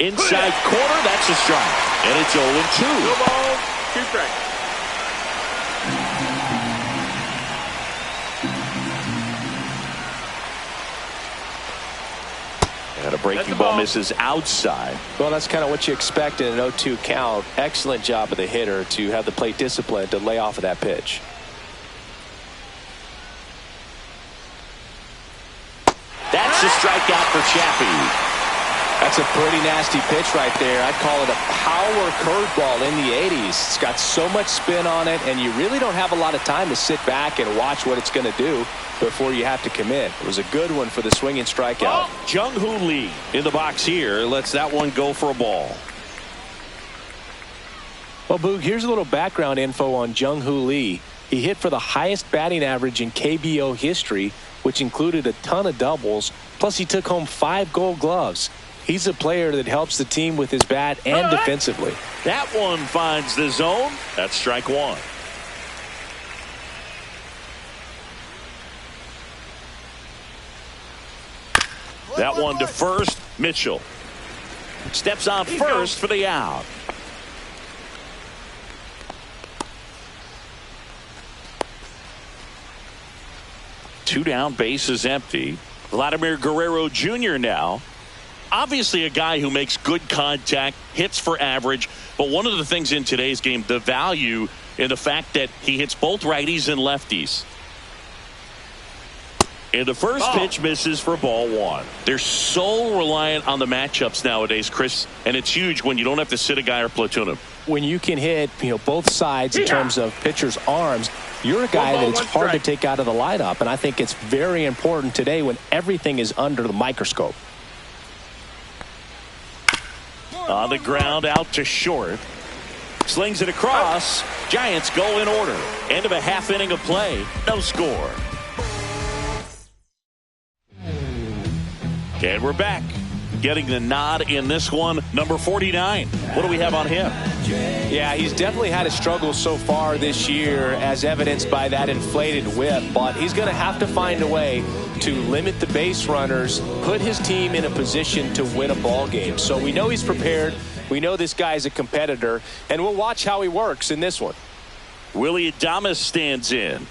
Inside corner, that's a strike. And it's 0-2. No ball, 2 strikes. And a breaking ball misses outside. Well, that's kind of what you expect in an 0-2 count. Excellent job of the hitter to have the plate discipline to lay off of that pitch. That's a strikeout for Chappie. That's a pretty nasty pitch right there. I'd call it a power curveball in the 80s. It's got so much spin on it, and you really don't have a lot of time to sit back and watch what it's going to do before you have to commit. It was a good one for the swinging strikeout. Jung-Hoo Lee in the box here lets that one go for a ball. Well, Boog, here's a little background info on Jung-Hoo Lee. He hit for the highest batting average in KBO history, which included a ton of doubles, plus he took home 5 gold gloves. He's a player that helps the team with his bat and defensively. That one finds the zone. That's strike 1. That one to first. Mitchell steps on first for the out. Two down, bases empty. Vladimir Guerrero Jr. now. Obviously a guy who makes good contact, hits for average, but one of the things in today's game, the value in the fact that he hits both righties and lefties. And the first pitch misses for ball 1. They're so reliant on the matchups nowadays, Chris, and it's huge when you don't have to sit a guy or platoon him. When you can hit, both sides in terms of pitchers' arms, you're a guy that it's hard to take out of the lineup, and I think it's very important today when everything is under the microscope. On the ground, out to short. Slings it across. Giants go in order. End of a half inning of play. No score. And we're back. Getting the nod in this one, number 49. What do we have on him? Yeah, he's definitely had a struggle so far this year, as evidenced by that inflated whip, but he's going to have to find a way to limit the base runners, put his team in a position to win a ball game. So we know he's prepared. We know this guy is a competitor, and we'll watch how he works in this one. Willie Adames stands in.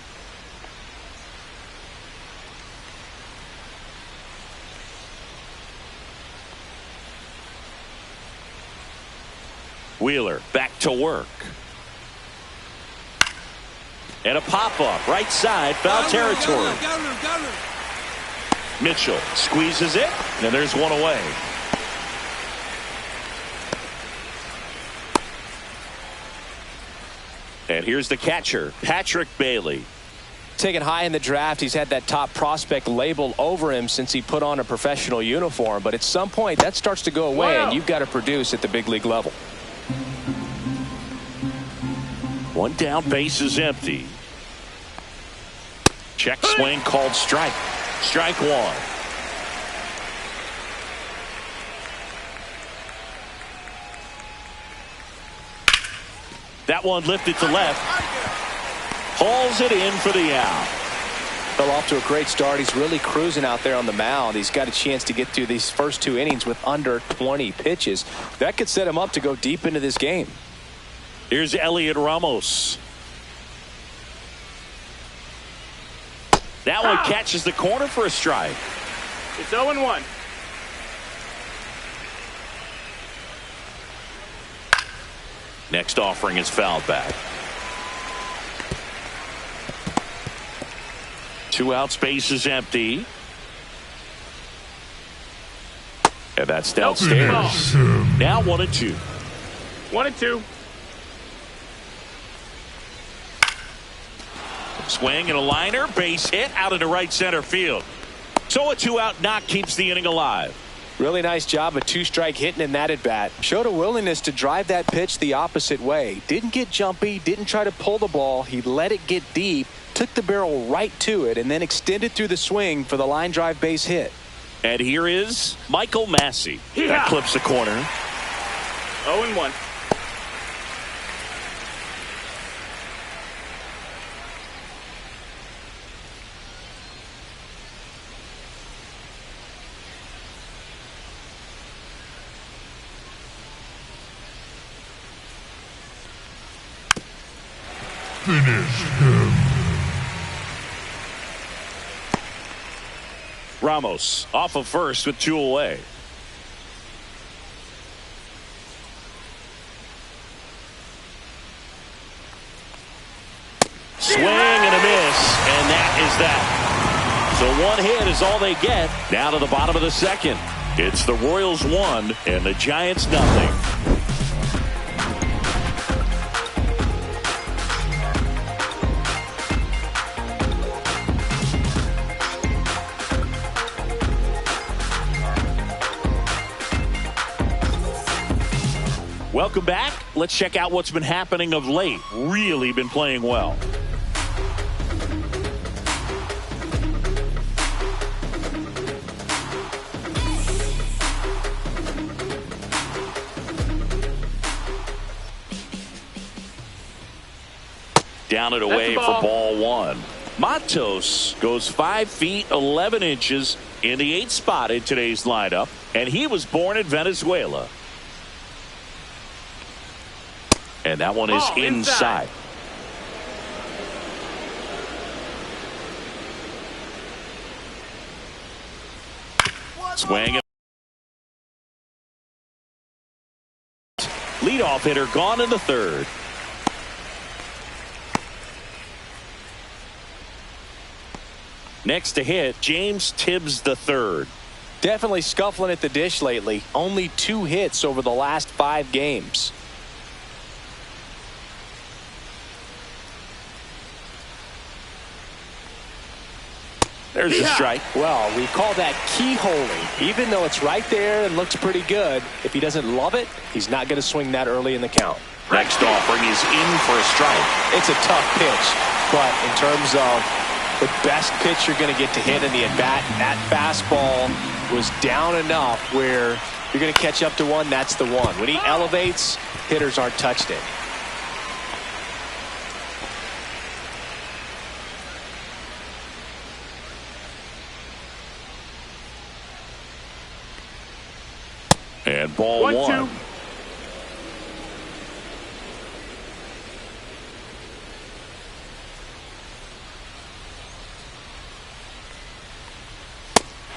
Wheeler back to work. And a pop-up right side, foul territory. Mitchell squeezes it, and there's one away. And here's the catcher, Patrick Bailey. Taken high in the draft, he's had that top prospect label over him since he put on a professional uniform. But at some point, that starts to go away, and you've got to produce at the big league level. One down, base is empty. Check swing called strike. Strike 1. That one lifted to left. Hauls it in for the out. Fell off to a great start. He's really cruising out there on the mound. He's got a chance to get through these first 2 innings with under 20 pitches. That could set him up to go deep into this game. Here's Elliot Ramos. That one catches the corner for a strike. It's 0-1. Next offering is fouled back. 2 outs, base is empty. And that's downstairs. Now 1-2. 1-2. Swing and a liner, base hit out into right center field. So a 2-out knock keeps the inning alive. Really nice job of 2-strike hitting in that at bat. Showed a willingness to drive that pitch the opposite way. Didn't get jumpy, didn't try to pull the ball. He let it get deep, took the barrel right to it, and then extended through the swing for the line drive base hit. And here is Michael Massey. That clips the corner. 0-1. Finish him. Ramos off of first with 2 away. Swing and a miss, and that is that. So 1 hit is all they get. Down to the bottom of the second. It's the Royals 1 and the Giants nothing. Welcome back. Let's check out what's been happening of late. Really been playing well. Down and away for ball 1. Matos goes 5 feet 11 inches in the 8th spot in today's lineup, and he was born in Venezuela. And that one is inside. Swing. Leadoff hitter gone in the 3rd. Next to hit, James Tibbs III. Definitely scuffling at the dish lately. Only 2 hits over the last 5 games. There's a strike. Well, we call that keyholing. Even though it's right there and looks pretty good, if he doesn't love it, he's not going to swing that early in the count. Next offering is in for a strike. It's a tough pitch, but in terms of the best pitch you're going to get to hit in the at-bat, that fastball was down enough where you're going to catch up to one, that's the one. When he elevates, hitters aren't touched it. And ball 1.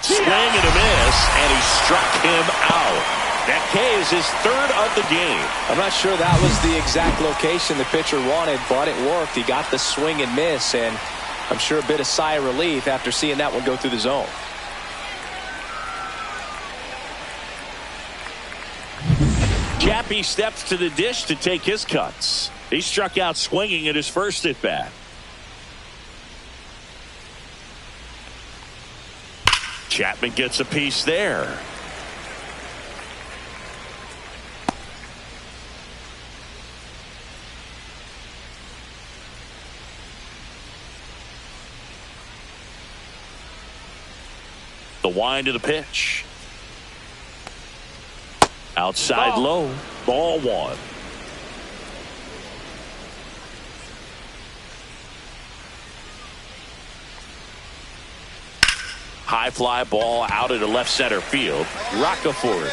Swing and a miss, and he struck him out. That K is his 3rd of the game. I'm not sure that was the exact location the pitcher wanted, but it worked. He got the swing and miss, and I'm sure a bit of sigh of relief after seeing that one go through the zone. Chappie steps to the dish to take his cuts. He struck out swinging at his first at bat. Chapman gets a piece there. The wind of the pitch. Outside low, ball 1. High fly ball out into left center field. Roccaforte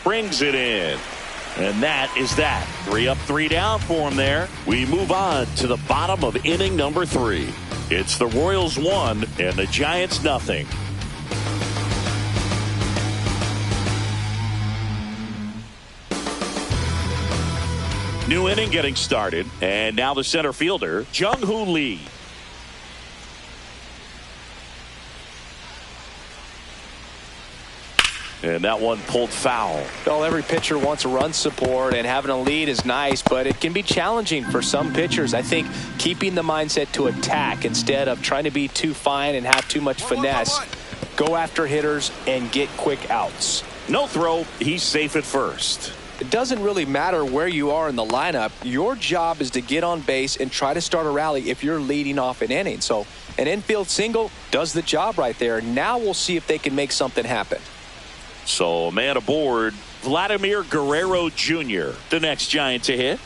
brings it in. And that is that. 3 up, 3 down for him there. We move on to the bottom of inning number 3. It's the Royals 1 and the Giants nothing. New inning getting started, and now the center fielder, Jung-Hoo Lee. And that one pulled foul. Well, every pitcher wants run support, and having a lead is nice, but it can be challenging for some pitchers. I think keeping the mindset to attack instead of trying to be too fine and have too much finesse. Go after hitters and get quick outs. No throw. He's safe at first. It doesn't really matter where you are in the lineup. Your job is to get on base and try to start a rally if you're leading off an inning. So an infield single does the job right there. Now we'll see if they can make something happen. So man aboard, Vladimir Guerrero Jr., the next Giant to hit.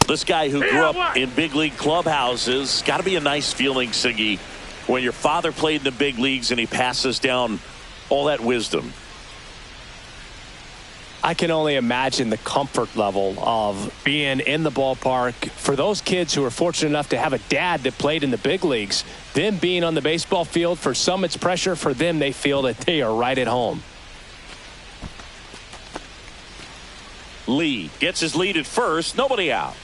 This guy who grew up in big league clubhouses, got to be a nice feeling, Siggy, when your father played in the big leagues and he passes down all that wisdom. I can only imagine the comfort level of being in the ballpark for those kids who are fortunate enough to have a dad that played in the big leagues. Them being on the baseball field, for some it's pressure. For them, they feel that they are right at home. Lee gets his lead at first. Nobody out.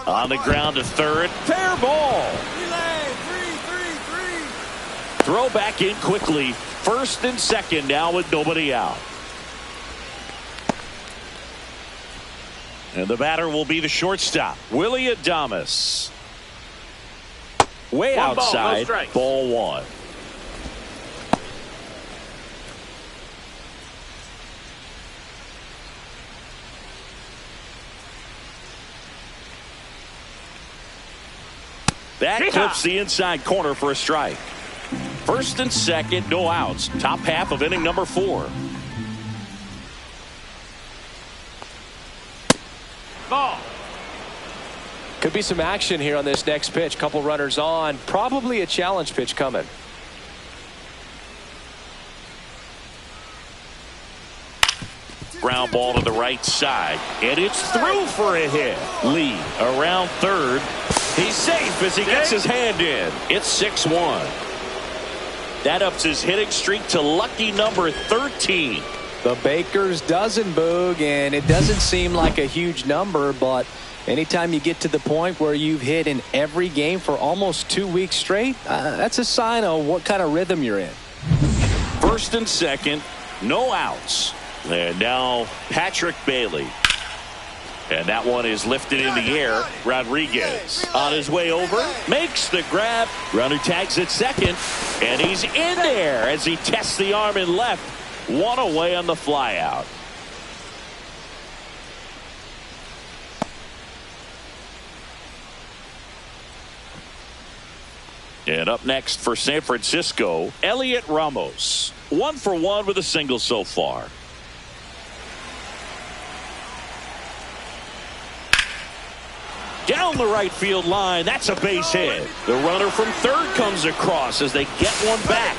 On the ground to third. Fair ball. Throw back in quickly. First and second now with nobody out. And the batter will be the shortstop, Willie Adames. Way outside. Ball one. That clips the inside corner for a strike. First and second, no outs. Top half of inning number 4. Ball. Could be some action here on this next pitch. Couple runners on. Probably a challenge pitch coming. Ground ball to the right side. And it's through for a hit. Lee around third. He's safe as he gets his hand in. It's 6-1. That ups his hitting streak to lucky number 13. The Baker's dozen, Boog, and it doesn't seem like a huge number, but anytime you get to the point where you've hit in every game for almost 2 weeks straight, that's a sign of what kind of rhythm you're in. First and second, no outs. And now Patrick Bailey. And that one is lifted in the air. Rodriguez on his way over, makes the grab. Runner tags at second, and he's in there as he tests the arm in left. One away on the flyout. And up next for San Francisco, Elliot Ramos. 1 for 1 with a single so far. Down the right field line. That's a base hit. The runner from third comes across as they get one back.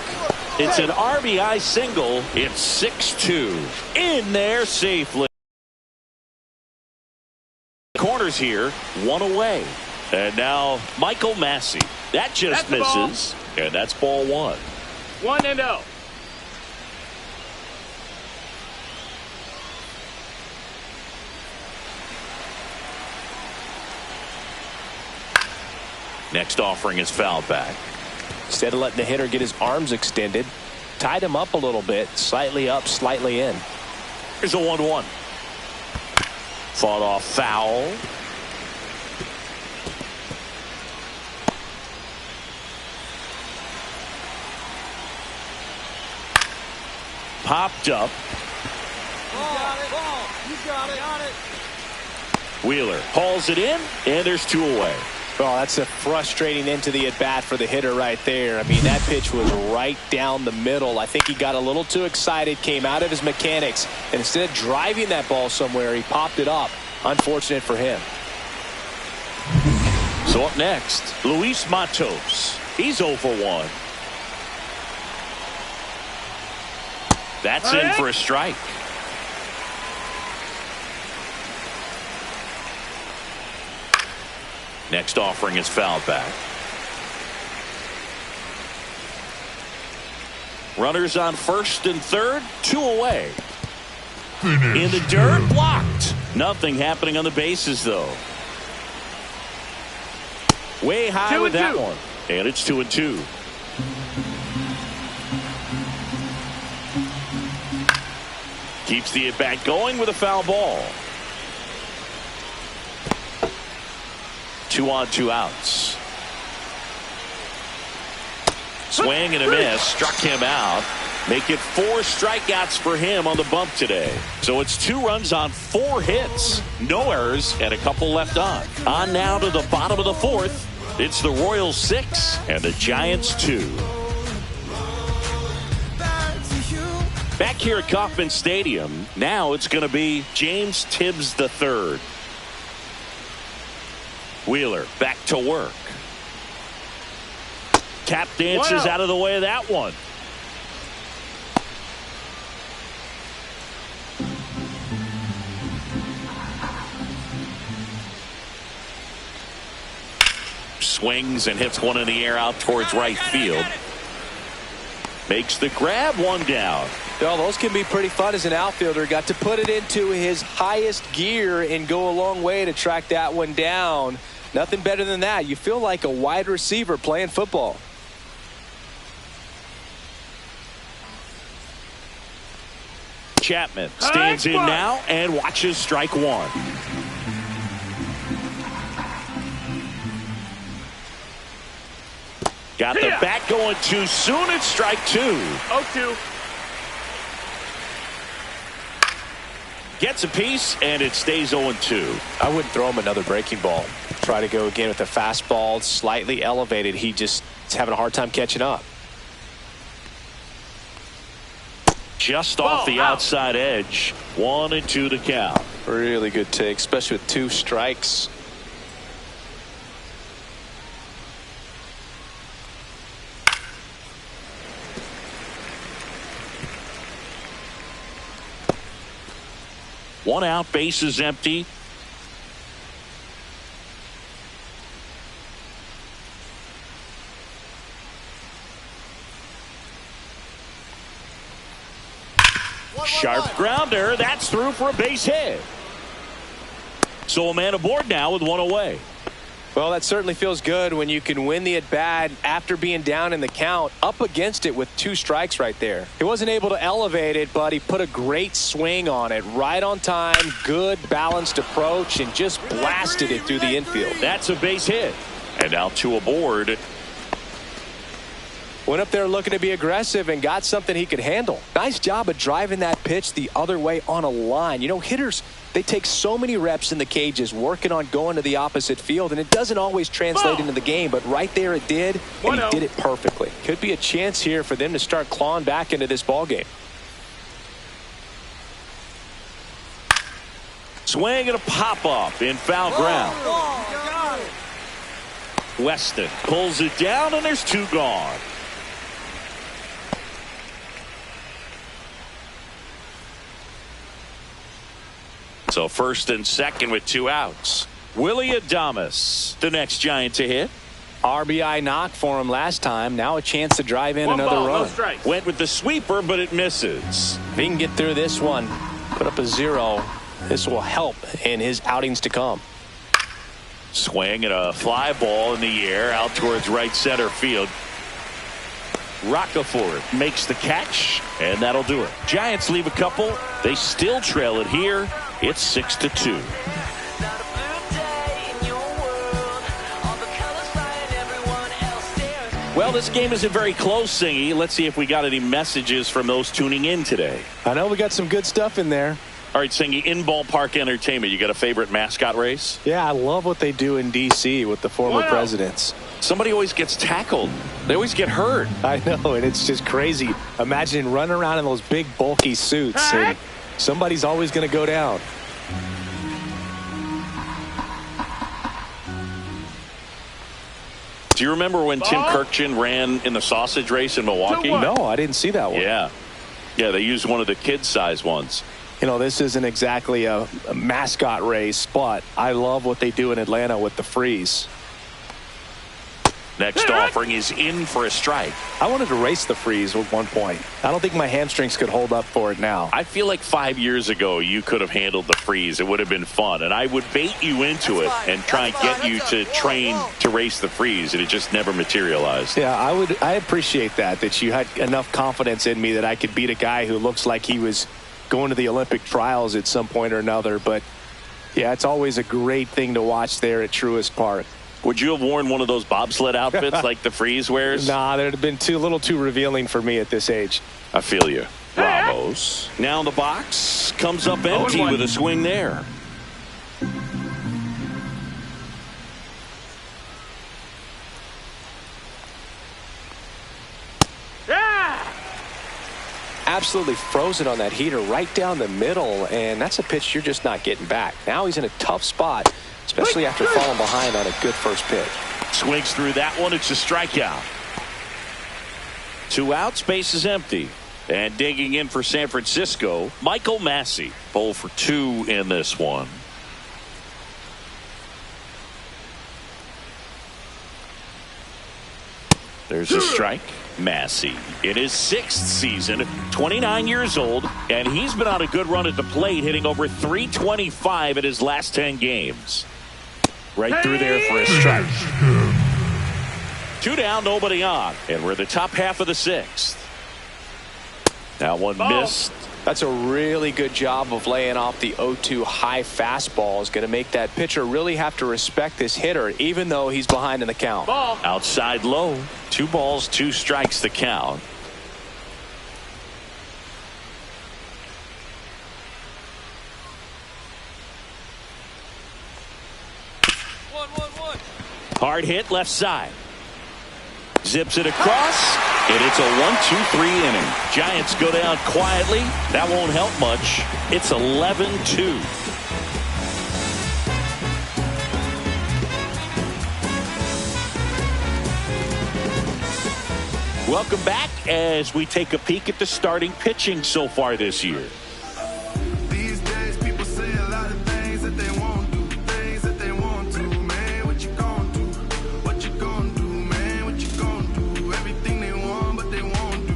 It's an RBI single. It's 6-2. In there safely. Corners here. One away. And now Michael Massey. That just misses. And that's ball one. 1-0. Next offering is fouled back. Instead of letting the hitter get his arms extended, tied him up a little bit, slightly up, slightly in. Here's a 1-1. Fought off foul. Popped up. You got it. Wheeler hauls it in, and there's 2 away. Oh, that's a frustrating end to the at-bat for the hitter right there. I mean, that pitch was right down the middle. I think he got a little too excited, came out of his mechanics, and instead of driving that ball somewhere, he popped it up. Unfortunate for him. So up next, Luis Matos. He's 0 for 1. That's in for a strike. Next offering is fouled back. Runners on first and third, 2 away. In the dirt, blocked. Nothing happening on the bases, though. Way high with that one. And it's 2-2. Keeps the at-bat going with a foul ball. 2 on, 2 outs. Swing and a miss. Struck him out. Make it 4 strikeouts for him on the bump today. So it's 2 runs on 4 hits. No errors and a couple left on. On now to the bottom of the 4th. It's the Royals 6 and the Giants 2. Back here at Kauffman Stadium, now it's going to be James Tibbs III. Wheeler back to work. Tap dances out of the way of that one. Swings and hits one in the air out towards right field. Makes the grab, one down. Well, those can be pretty fun as an outfielder. Got to put it into his highest gear and go a long way to track that one down. Nothing better than that. You feel like a wide receiver playing football. Chapman stands in now and watches strike one. Got the bat going too soon. It's strike two. 0-2. Gets a piece, and it stays 0-2. I wouldn't throw him another breaking ball. Try to go again with a fastball, slightly elevated. He just is having a hard time catching up. Just off the outside edge. 1-2 to count. Really good take, especially with 2 strikes. One out, base is empty. Sharp grounder. That's through for a base hit. So a man aboard now with one away. Well, that certainly feels good when you can win the at-bat after being down in the count, up against it with 2 strikes right there. He wasn't able to elevate it, but he put a great swing on it. Right on time, good balanced approach, and just blasted it through the infield. That's a base hit. And now 2 aboard. Went up there looking to be aggressive and got something he could handle. Nice job of driving that pitch the other way on a line. You know, hitters, they take so many reps in the cages working on going to the opposite field, and it doesn't always translate into the game, but right there it did, and he did it perfectly. Could be a chance here for them to start clawing back into this ball game. Swing and a pop-up in foul ground. Weston pulls it down, and there's 2 gone. So first and second with 2 outs. Willie Adames, the next Giant to hit. RBI knock for him last time. Now a chance to drive in another run. Went with the sweeper, but it misses. If he can get through this one, put up a 0, this will help in his outings to come. Swing and a fly ball in the air out towards right center field. Roccaforte makes the catch, and that'll do it. Giants leave a couple. They still trail it here. It's 6-2. Well, this game isn't very close, Singy. Let's see if we got any messages from those tuning in today. I know we got some good stuff in there. All right, Singy, in ballpark entertainment, you got a favorite mascot race? Yeah, I love what they do in D.C. with the former presidents. Somebody always gets tackled. They always get hurt. I know, and it's just crazy. Imagine running around in those big, bulky suits, and somebody's always going to go down. Do you remember when Tim Kirkchin ran in the sausage race in Milwaukee? No, I didn't see that one. Yeah, they used one of the kid-size ones. You know, this isn't exactly a mascot race, but I love what they do in Atlanta with the freeze. Next offering is in for a strike. I wanted to race the freeze at one point. I don't think my hamstrings could hold up for it now. I feel like 5 years ago you could have handled the freeze. It would have been fun, and I would bait you into it and try and get you to train to race the freeze, and it just never materialized. Yeah, I appreciate that you had enough confidence in me that I could beat a guy who looks like he was going to the Olympic trials at some point or another. But yeah, it's always a great thing to watch there at Truist Park. Would you have worn one of those bobsled outfits like the freeze wears? Nah, they'd have been a little too revealing for me at this age. I feel you. Ramos now in the box, comes up empty with a swing there. absolutely frozen on that heater right down the middle, and that's a pitch you're just not getting back. Now he's in a tough spot, especially after falling behind on a good first pitch. Swings through that one. It's a strikeout. 2 outs, base is empty. And digging in for San Francisco, Michael Massey. 0 for 2 in this one. There's a strike. Massey in his 6th season, 29 years old, and he's been on a good run at the plate, hitting over .325 in his last 10 games. Right through there for a strike. 2 down, nobody on, and we're the top half of the 6th. That one missed. That's a really good job of laying off the 0-2 high fastball. Is going to make that pitcher really have to respect this hitter, even though he's behind in the count. Ball. Outside low. 2 balls, 2 strikes the count. Hard hit left side. Zips it across, and it's a 1-2-3 inning. Giants go down quietly. That won't help much. It's 11-2. Welcome back as we take a peek at the starting pitching so far this year. These days people say a lot of things that they won't do, things that they want to. Man, what you gonna do? What you gonna do, man? What you gonna do? Everything they want, but they won't do.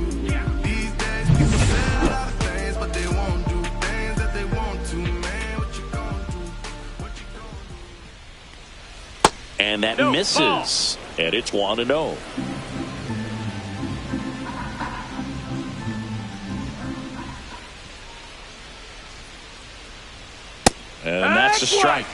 These days people say a lot of things, but they won't do things that they want to. Man, what you gonna do? What you gonna do? And that misses. And it's 1-0. And that's a strike.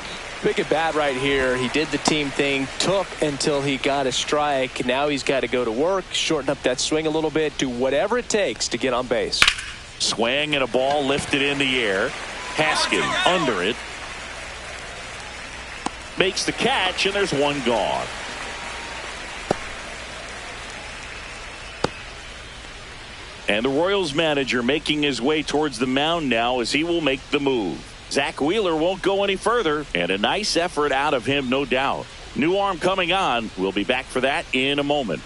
Big at bat right here. He did the team thing, took until he got a strike. Now he's got to go to work, shorten up that swing a little bit, do whatever it takes to get on base. Swing and a ball lifted in the air. Haskins under it. Makes the catch, and there's one gone. And the Royals manager making his way towards the mound now as he will make the move. Zach Wheeler won't go any further, and a nice effort out of him, no doubt. New arm coming on. We'll be back for that in a moment.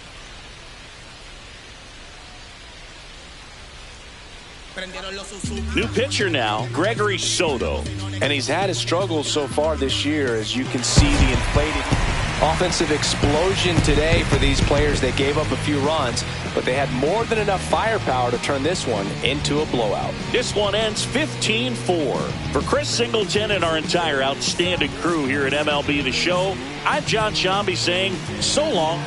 New pitcher now, Gregory Soto. And he's had his struggles so far this year, as you can see the inflated offensive explosion today for these players. They gave up a few runs, but they had more than enough firepower to turn this one into a blowout. This one ends 15-4. For Chris Singleton and our entire outstanding crew here at MLB The Show, I'm John Shambi saying so long.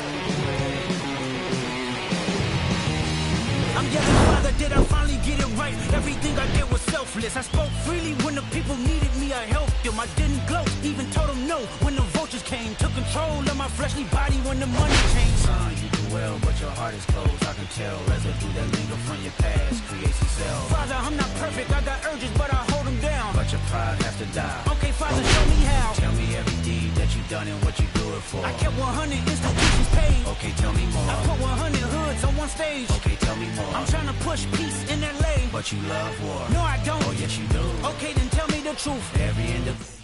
I'm yelling, Father, did I finally get it right? Everything I did was selfless. I spoke freely when the people needed me. I helped them. I didn't gloat, even told them no when the vultures came. Took control of my fleshly body when the money changed. Son, you do well, but your heart is closed. I can tell residue that linger from your past creates itself. Father, I'm not perfect. I got urges, but I hold them down. But your pride has to die. Okay, Father, show me how. Tell me every deed that you done and what you do it for. I kept 100 institutions paid. Okay, tell me more. I put 100 hoods on one stage. Okay, tell me more. I'm trying to push peace in LA. But you love war. No, I don't. Oh, yes, you do. Okay, then tell me the truth. Every end of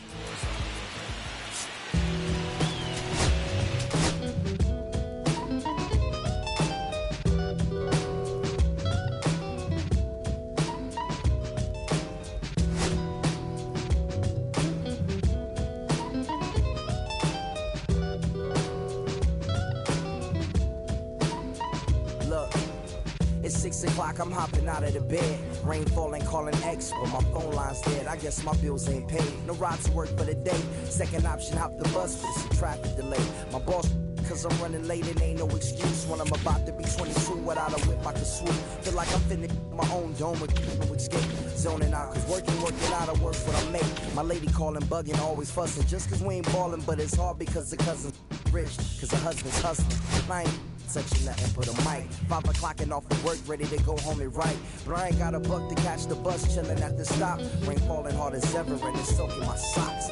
It's 6 o'clock, I'm hopping out of the bed. Rain falling, calling X, but my phone line's dead. I guess my bills ain't paid. No ride to work for the day. Second option, hop the bus, but it's a traffic delay. My boss, cause I'm running late and ain't no excuse. When I'm about to be 22, without a whip I can swoop. Feel like I'm finna my own dome with no escape. Zoning out, cause working out of work what I make. My lady calling, bugging, always fussing. Just cause we ain't ballin', but it's hard because the cousin's rich. Cause the husband's hustling. I ain't touching nothing but a mic. 5 o'clock and off of work, ready to go home and write. But I ain't got a buck to catch the bus, chilling at the stop. Rain falling hard as ever and it's soaking my socks.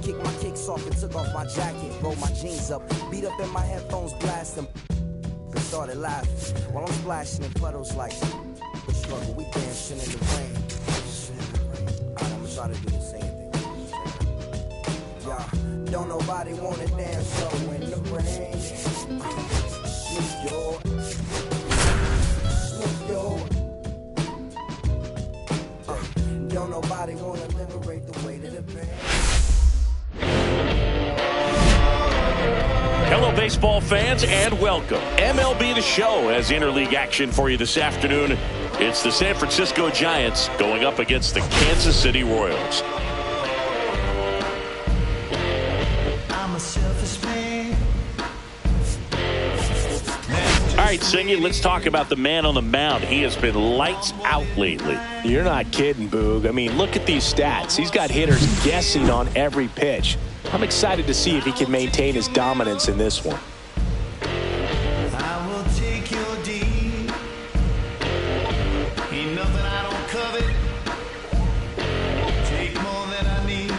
Kicked my kicks off and took off my jacket. Rolled my jeans up, beat up in my headphones, blasting. And started laughing while I'm splashing in puddles like. struggle, we dancing in the rain. Alright, I'ma try to do the same thing. Yeah, don't nobody wanna dance so in the rain. Snoop Dogg. Snoop Dogg. Don't nobody wanna liberate the weight of the pain. Hello, baseball fans, and welcome. MLB The Show has interleague action for you this afternoon. It's the San Francisco Giants going up against the Kansas City Royals. I'm a selfish man. All right, Singy, let's talk about the man on the mound. He has been lights out lately. You're not kidding, Boog. I mean, look at these stats. He's got hitters guessing on every pitch. I'm excited to see if he can maintain his dominance in this one. I will take your deed. Ain't nothing I don't covet. Take more than I need.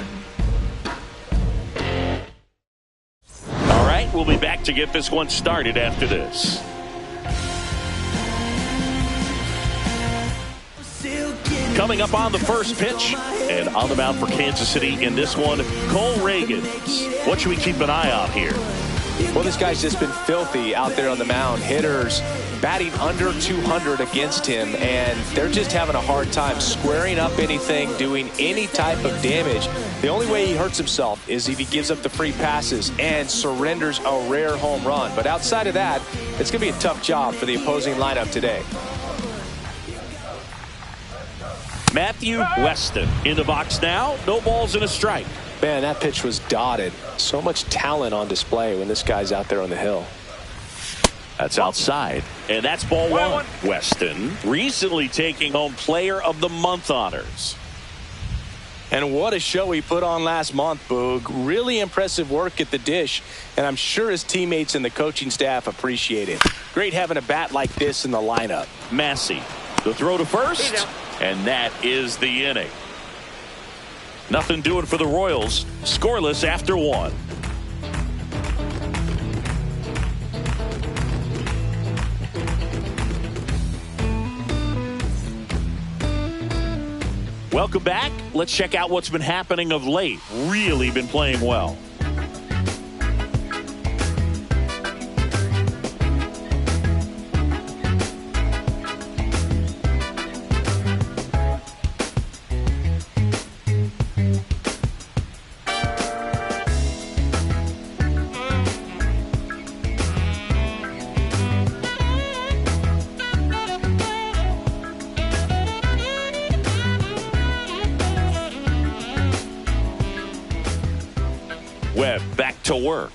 All right, we'll be back to get this one started after this. Coming up on the first pitch, and on the mound for Kansas City in this one, Cole Reagans. What should we keep an eye on here? Well, this guy's just been filthy out there on the mound. Hitters batting under 200 against him, and they're just having a hard time squaring up anything, doing any type of damage. The only way he hurts himself is if he gives up the free passes and surrenders a rare home run. But outside of that, it's going to be a tough job for the opposing lineup today. Matthew Weston in the box now. No balls and a strike. Man, that pitch was dotted. So much talent on display when this guy's out there on the hill. That's outside. And that's ball one. Weston recently taking home Player of the Month honors. And what a show he put on last month, Boog. Really impressive work at the dish, and I'm sure his teammates and the coaching staff appreciate it. Great having a bat like this in the lineup. Massey, the throw to first, and that is the inning. Nothing doing for the Royals. Scoreless after one. Welcome back. Let's check out what's been happening of late. Really been playing well. Webb back to work.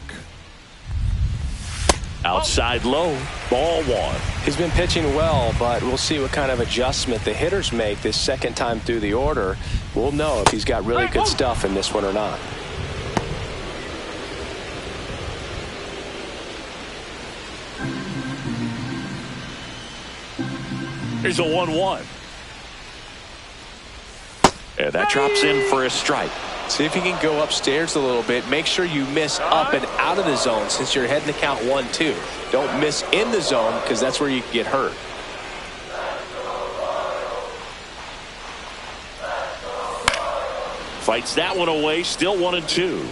Outside low, ball one. He's been pitching well, but we'll see what kind of adjustment the hitters make this second time through the order. We'll know if he's got really good stuff in this one or not. Here's a 1-1. And that drops in for a strike. See if you can go upstairs a little bit. Make sure you miss up and out of the zone since you're heading to count 1-2. Don't miss in the zone because that's where you can get hurt. Fights that one away. Still 1-2.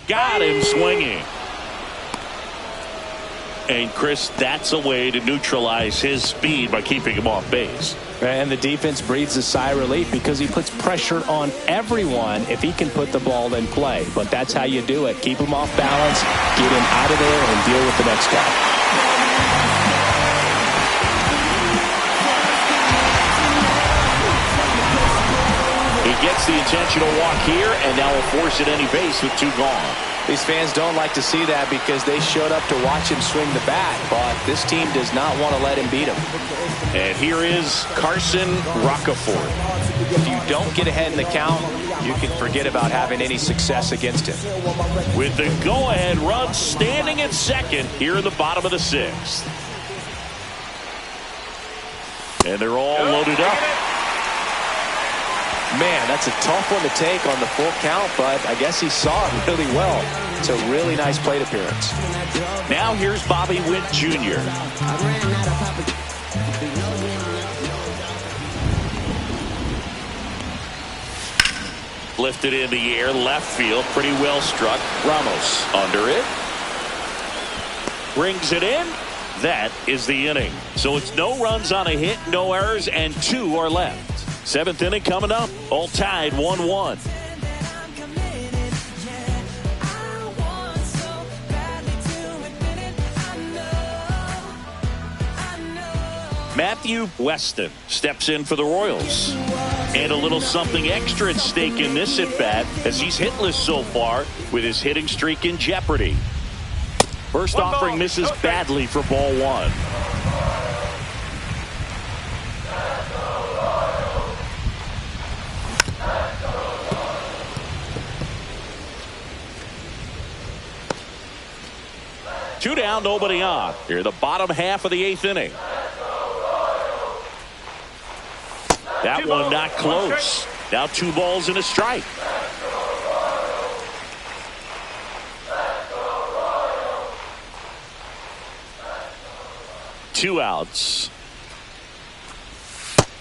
Got him swinging. And Chris, that's a way to neutralize his speed by keeping him off base. And the defense breathes a sigh of relief because he puts pressure on everyone if he can put the ball in play. But that's how you do it. Keep him off balance, get him out of there, and deal with the next guy. He gets the intentional walk here, and now will force at any base with 2 gone. These fans don't like to see that because they showed up to watch him swing the bat, but this team does not want to let him beat him. And here is Carson Roccaforte. If you don't get ahead in the count, you can forget about having any success against him. With the go-ahead run standing at second here in the bottom of the 6th. And they're all loaded up. Man, that's a tough one to take on the full count, but I guess he saw it really well. It's a really nice plate appearance. Now here's Bobby Witt Jr. Lifted in the air, left field, pretty well struck. Ramos under it. Brings it in. That is the inning. So it's no runs on a hit, no errors, and 2 are left. 7th inning coming up. All tied 1-1. Matthew Weston steps in for the Royals. And a little something extra at stake in this at-bat as he's hitless so far with his hitting streak in jeopardy. First offering misses badly for ball 1. Two down, nobody on. Here, the bottom half of the 8th inning. That one not close. Now 2 balls and a strike. Two outs.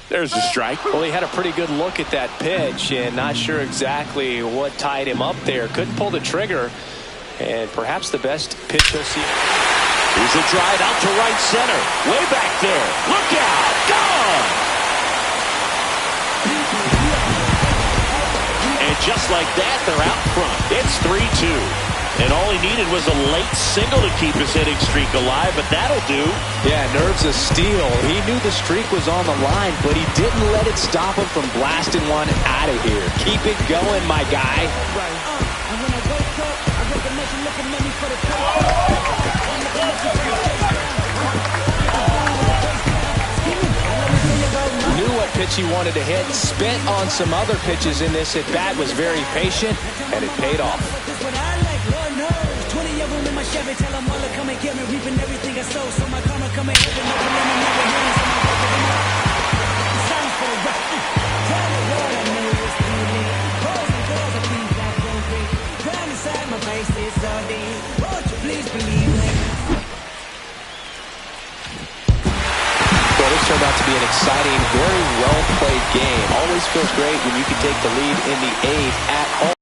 There's a strike. Well, he had a pretty good look at that pitch and not sure exactly what tied him up there. Couldn't pull the trigger, and perhaps the best pitch he'll see. Here's a drive out to right center. Way back there. Look out. Gone. And just like that, they're out front. It's 3-2. And all he needed was a late single to keep his hitting streak alive, but that'll do. Yeah, nerves of steel. He knew the streak was on the line, but he didn't let it stop him from blasting one out of here. Keep it going, my guy. Knew what pitch he wanted to hit, spent on some other pitches in this at-bat, was very patient, and it paid off. Chevy, tell them all to come and get me, reaping everything I sow, so my karma come and hit me, no preliminary hearing, so my work of the sounds for a rap. Tell me what I know is feeling. Boys and girls are things that don't be. Down inside my face is so deep. Won't you please believe me? Well, this turned out to be an exciting, very well-played game. Always feels great when you can take the lead in the 8th at home.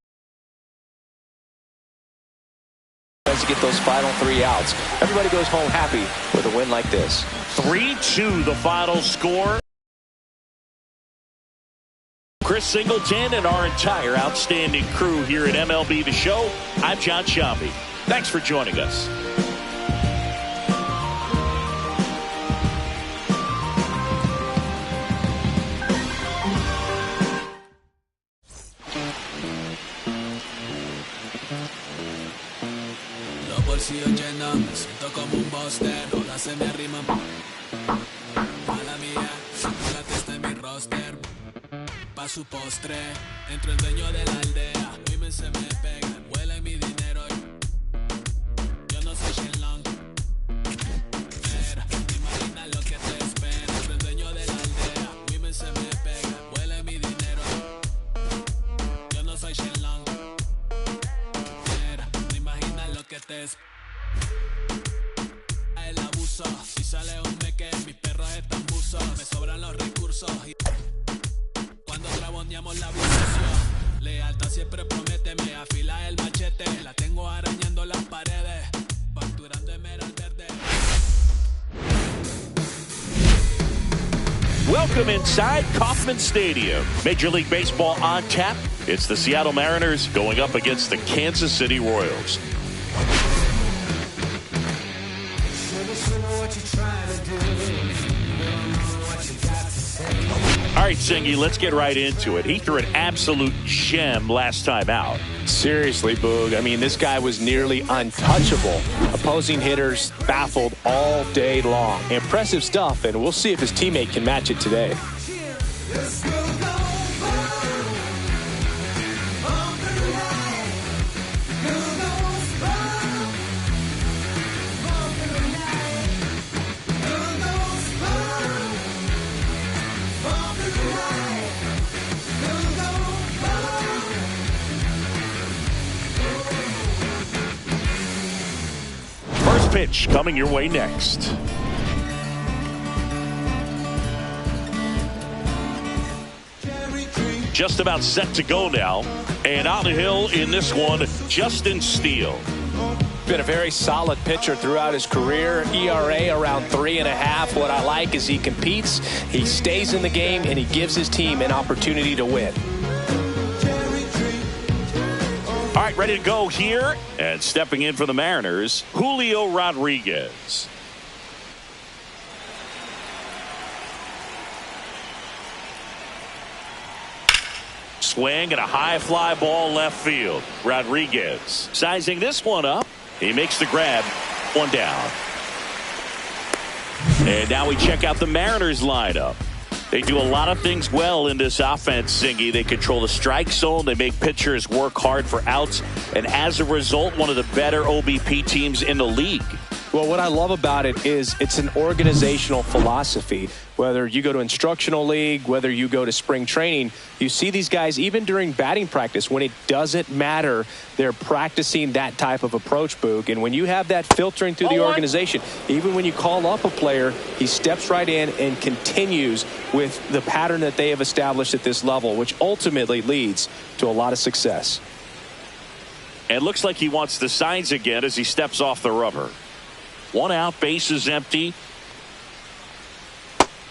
To get those final 3 outs. Everybody goes home happy with a win like this. 3-2 the final score. Chris Singleton and our entire outstanding crew here at MLB The Show. I'm John Sciambi. Thanks for joining us. Bolsillo lleno, me siento como un buster, hola se me arrima. Mala mía, chocolate está en mi roster. Pa' su postre, entro el dueño de la aldea. Women se me pegan, huele mi dinero. Yo no soy Shenlong. Mira, imagina lo que te espera. Entro el dueño de la aldea. Women se me pegan, huele mi dinero. Yo no soy Shenlong. Mira, imagina lo que te espera. El abuso, si sale un meque, mis perros están buzos. Me sobran los recursos y cuando traboneamos la vibración, lealtad siempre promete, me afila el machete. La tengo arañando las paredes, facturando emerald verde. Welcome inside Kauffman Stadium. Major League Baseball on tap. It's the Seattle Mariners going up against the Kansas City Royals. All right, Singy, let's get right into it. He threw an absolute gem last time out. Seriously, Boog. I mean, this guy was nearly untouchable. Opposing hitters baffled all day long. Impressive stuff, and we'll see if his teammate can match it today. pitch coming your way next. Just about set to go now. And on the hill in this one, Justin Steele. Been a very solid pitcher throughout his career. ERA around 3.5. What I like is he competes, he stays in the game, and he gives his team an opportunity to win. All right, ready to go here. And stepping in for the Mariners, Julio Rodriguez. Swing and a high fly ball left field. Rodriguez sizing this one up. He makes the grab. One down. And now we check out the Mariners lineup. They do a lot of things well in this offense, Singy. They control the strike zone. They make pitchers work hard for outs. And as a result, one of the better OBP teams in the league. Well, what I love about it is it's an organizational philosophy. Whether you go to instructional league, whether you go to spring training, you see these guys even during batting practice when it doesn't matter. They're practicing that type of approach, Boog. And when you have that filtering through the organization, even when you call up a player, he steps right in and continues with the pattern that they have established at this level, which ultimately leads to a lot of success. And looks like he wants the signs again as he steps off the rubber. One out, base is empty.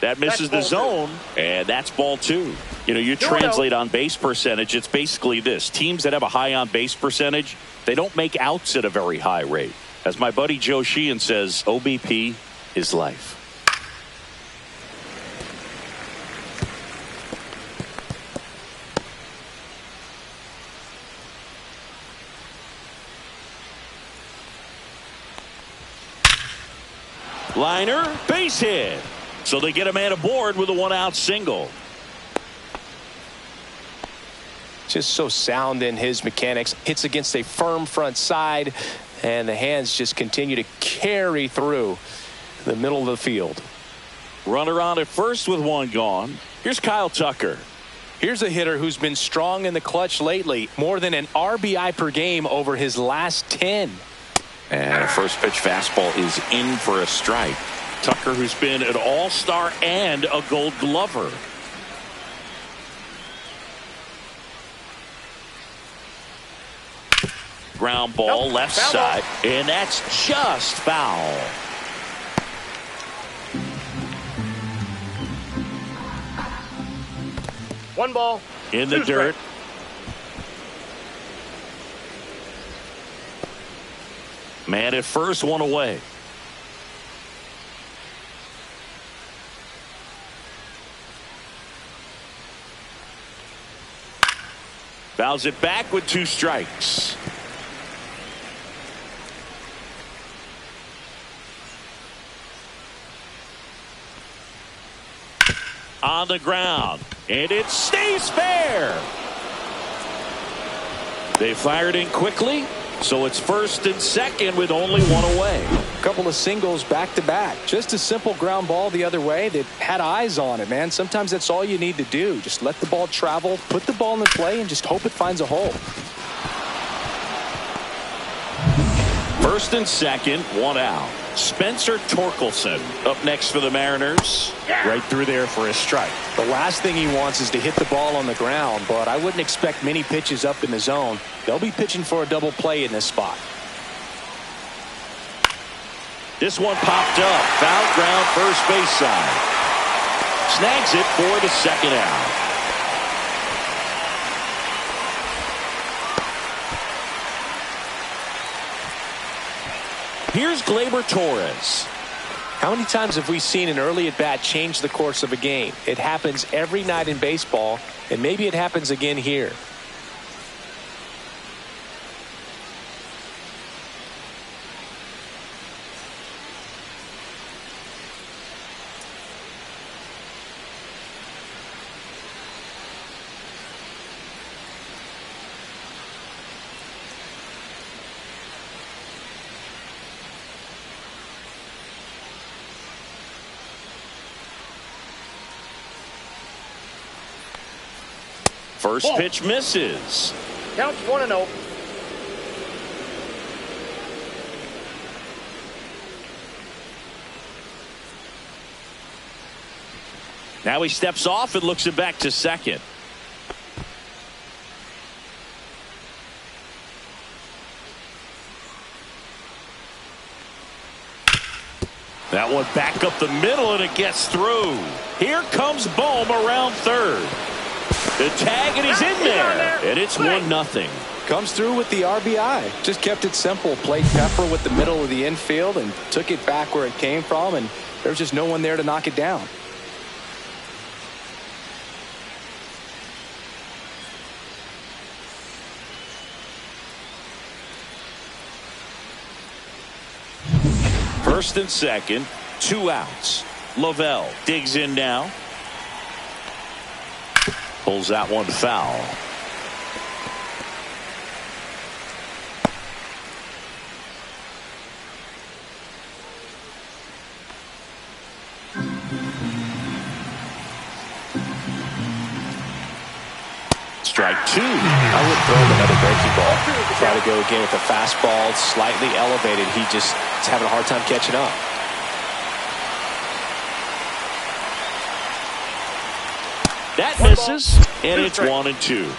That misses the zone, and that's ball two. You know, you translate on base percentage, it's basically this. Teams that have a high on base percentage, they don't make outs at a very high rate. As my buddy Joe Sheehan says, OBP is life. Liner, base hit. So they get a man aboard with a one-out single. Just so sound in his mechanics. Hits against a firm front side, and the hands just continue to carry through the middle of the field. Runner on at first with one gone. Here's Kyle Tucker. Here's a hitter who's been strong in the clutch lately. More than an RBI per game over his last 10. And a first pitch fastball is in for a strike. Tucker, who's been an all-star and a gold glover. Ground ball left side, and that's just foul. One ball. In the dirt. Man at first, one away. Fouls it back with two strikes. On the ground, and it stays fair. They fired in quickly, so it's first and second with only one away. A couple of singles back to back. Just a simple ground ball the other way that had eyes on it, man. Sometimes that's all you need to do. Just let the ball travel, put the ball in play, and just hope it finds a hole. First and second, one out. Spencer Torkelson up next for the Mariners. Right through there for a strike. The last thing he wants is to hit the ball on the ground, but I wouldn't expect many pitches up in the zone. They'll be pitching for a double play in this spot. This one popped up. Foul ground, first base side. Snags it for the second out. Here's Gleyber Torres. How many times have we seen an early at bat change the course of a game? It happens every night in baseball, and maybe it happens again here. First pitch misses. Counts 1-0. Now he steps off and looks it back to second. That one back up the middle, and it gets through. Here comes Bohm around third. The tag, and he's in there. And it's 1-0. Comes through with the RBI. Just kept it simple. Played Pepper with the middle of the infield and took it back where it came from, and there's just no one there to knock it down. First and second, 2 outs. Lavelle digs in now. Pulls that one foul. Strike 2. I would throw him another breaking ball. Try to go again with a fastball, slightly elevated. He just is having a hard time catching up. That misses, and it's 1-2.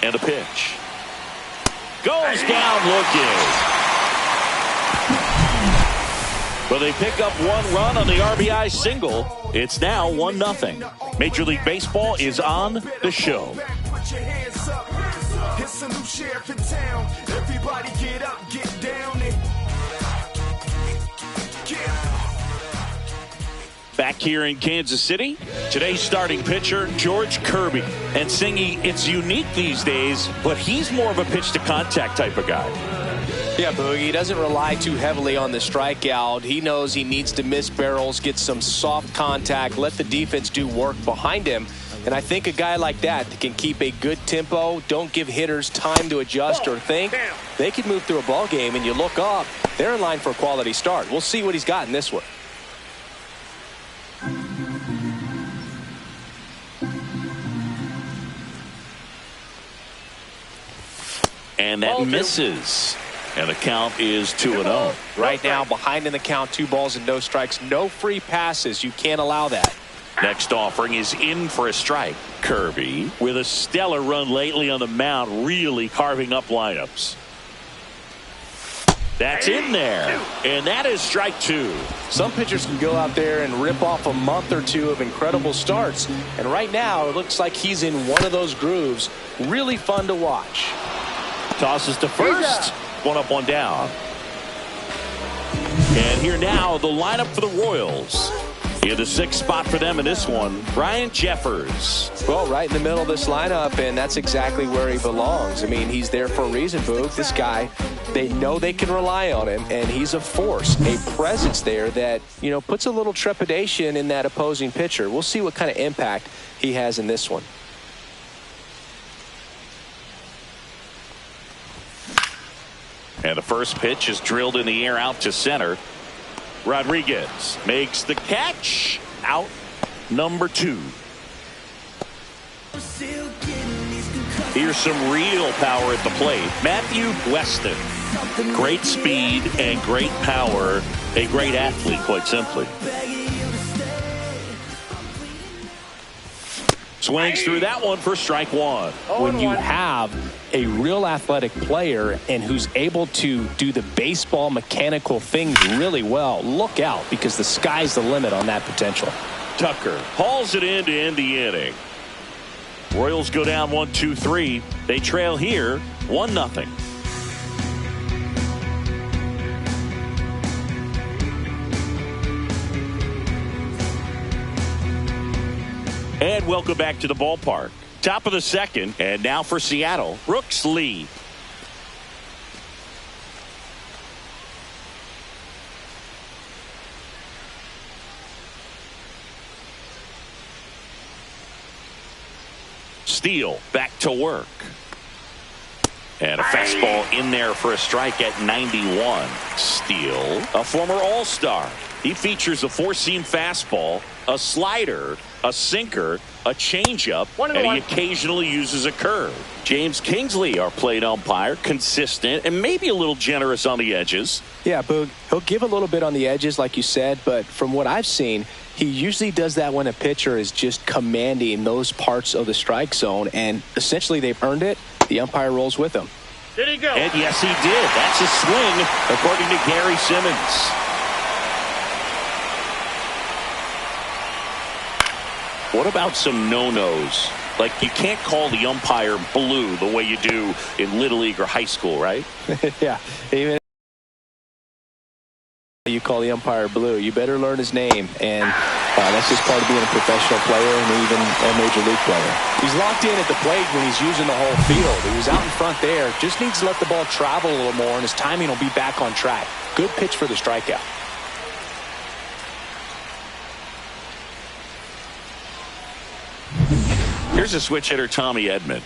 And a pitch. Goes down looking. But they pick up 1 run on the RBI single. It's now 1-0. Major League Baseball is on the show. Your hands up. It's a new sheriff in town. Everybody get up, get down and Back here in Kansas City, today's starting pitcher, George Kirby. And Singy, it's unique these days, but he's more of a pitch to contact type of guy. Yeah, Boogie, he doesn't rely too heavily on the strikeout. He knows he needs to miss barrels, get some soft contact, let the defense do work behind him. And I think a guy like that can keep a good tempo, don't give hitters time to adjust or think. They can move through a ball game, and you look up, they're in line for a quality start. We'll see what he's got in this one. And that misses. And the count is 2-0. Right now, behind in the count, 2 balls and no strikes. No free passes. You can't allow that. Next offering is in for a strike. Kirby, with a stellar run lately on the mound, really carving up lineups. That's in there. And that is strike 2. Some pitchers can go out there and rip off a month or 2 of incredible starts. And right now, it looks like he's in one of those grooves. Really fun to watch. Tosses to first. 1 up, 1 down. And here now, the lineup for the Royals. In the 6th spot for them in this one, Brian Jeffers. Well, right in the middle of this lineup, and that's exactly where he belongs. I mean, he's there for a reason, Boog. This guy, they know they can rely on him, and he's a force, a presence there that, you know, puts a little trepidation in that opposing pitcher. We'll see what kind of impact he has in this one. And the first pitch is drilled in the air out to center. Rodriguez makes the catch. Out number 2. Here's some real power at the plate. Matthew Weston. Great speed and great power. A great athlete, quite simply. Swings through that one for strike 1. When you have a real athletic player and who's able to do the baseball mechanical things really well, look out, because the sky's the limit on that potential. Tucker hauls it in to end the inning. Royals go down 1-2-3. They trail here 1-0. And welcome back to the ballpark. Top of the 2nd, and now for Seattle, Brooks Lee. Steele back to work. And a fastball in there for a strike at 91. Steele, a former All-Star. He features a 4-seam fastball, a slider, a sinker, a changeup, and he occasionally uses a curve. James Kingsley, our plate umpire, consistent and maybe a little generous on the edges. Yeah, Boog, he'll give a little bit on the edges, like you said, but from what I've seen, he usually does that when a pitcher is just commanding those parts of the strike zone, and essentially they've earned it. The umpire rolls with them. Did he go? And yes, he did. That's a swing, according to Gary Simmons. What about some no-nos? Like, you can't call the umpire blue the way you do in Little League or high school, right? Yeah, even you call the umpire blue, you better learn his name, and that's just part of being a professional player and even a major league player. He's locked in at the plate when he's using the whole field. He was out in front there, just needs to let the ball travel a little more, and his timing will be back on track. Good pitch for the strikeout. Here's a switch hitter, Tommy Edman.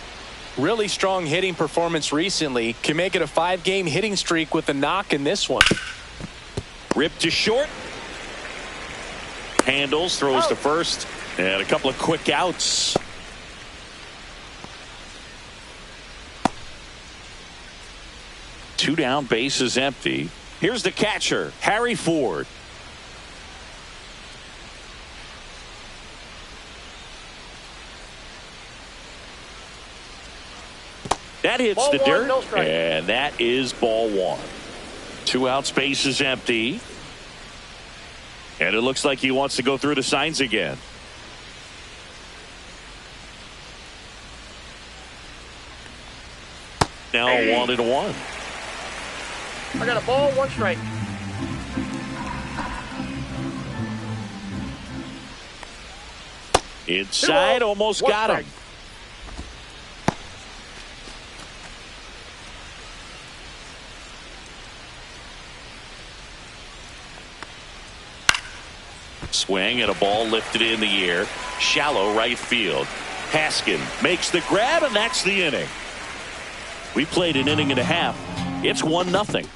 Really strong hitting performance recently. Can make it a 5-game hitting streak with a knock in this one. Ripped to short. Handles, throws to first, and a couple of quick outs. Two down, bases empty. Here's the catcher, Harry Ford. That hits Ball the one, dirt, no strike. and that is ball one. 2 outs, bases empty. And it looks like he wants to go through the signs again. Now 1-1. I got a ball, 1 strike. Inside, almost got him. Swing and a ball lifted in the air. Shallow right field. Haskin makes the grab, and that's the inning. We played an inning and a half. It's 1-0.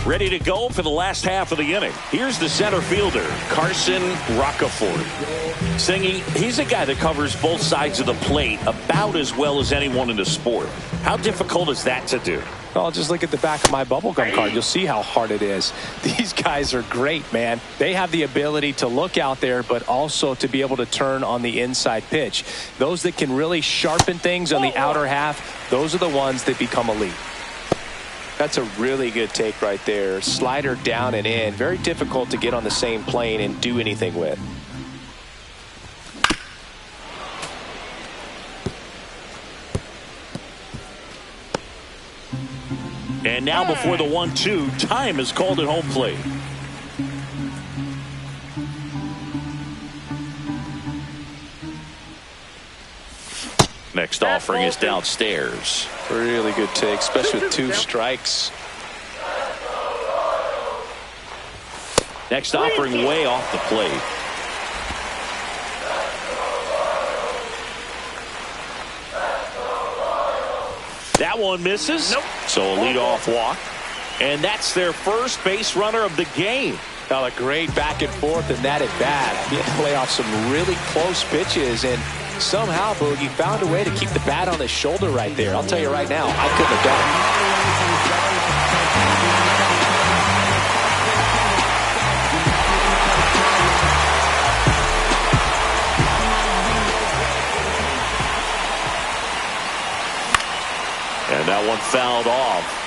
Ready to go for the last half of the inning. Here's the center fielder, Carson Rocafort. Singing, he's a guy that covers both sides of the plate about as well as anyone in the sport. How difficult is that to do? Well, just look at the back of my bubblegum card. You'll see how hard it is. These guys are great, man. They have the ability to look out there, but also to be able to turn on the inside pitch. Those that can really sharpen things on the outer half, those are the ones that become elite. That's a really good take right there. Slider down and in. Very difficult to get on the same plane and do anything with. And now before the 1-2, time is called at home plate. Next offering is downstairs. Really good take, especially with 2 strikes. Next offering way off the plate. That one misses. Nope. So a leadoff walk. And that's their first base runner of the game. Now a great back and forth in that at bat. He had to play off some really close pitches, and somehow, Boogie found a way to keep the bat on his shoulder right there. I'll tell you right now, I couldn't have done it. And that one fouled off.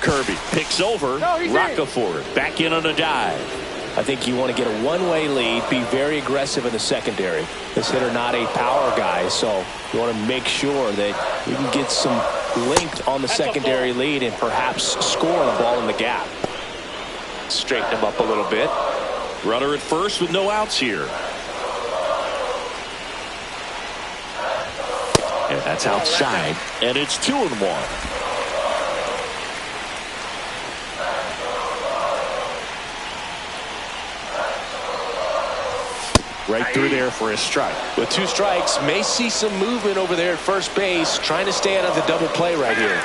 Kirby picks over Rocafort back in on a dive. I think you want to get a one-way lead, be very aggressive in the secondary. This hitter not a power guy, so you want to make sure that you can get some length on the secondary lead and perhaps score the ball in the gap. Straighten him up a little bit. Runner at first with no outs here. And that's outside, and it's 2-1. Right through there for a strike. With 2 strikes, may see some movement over there at first base, trying to stay out of the double play right here.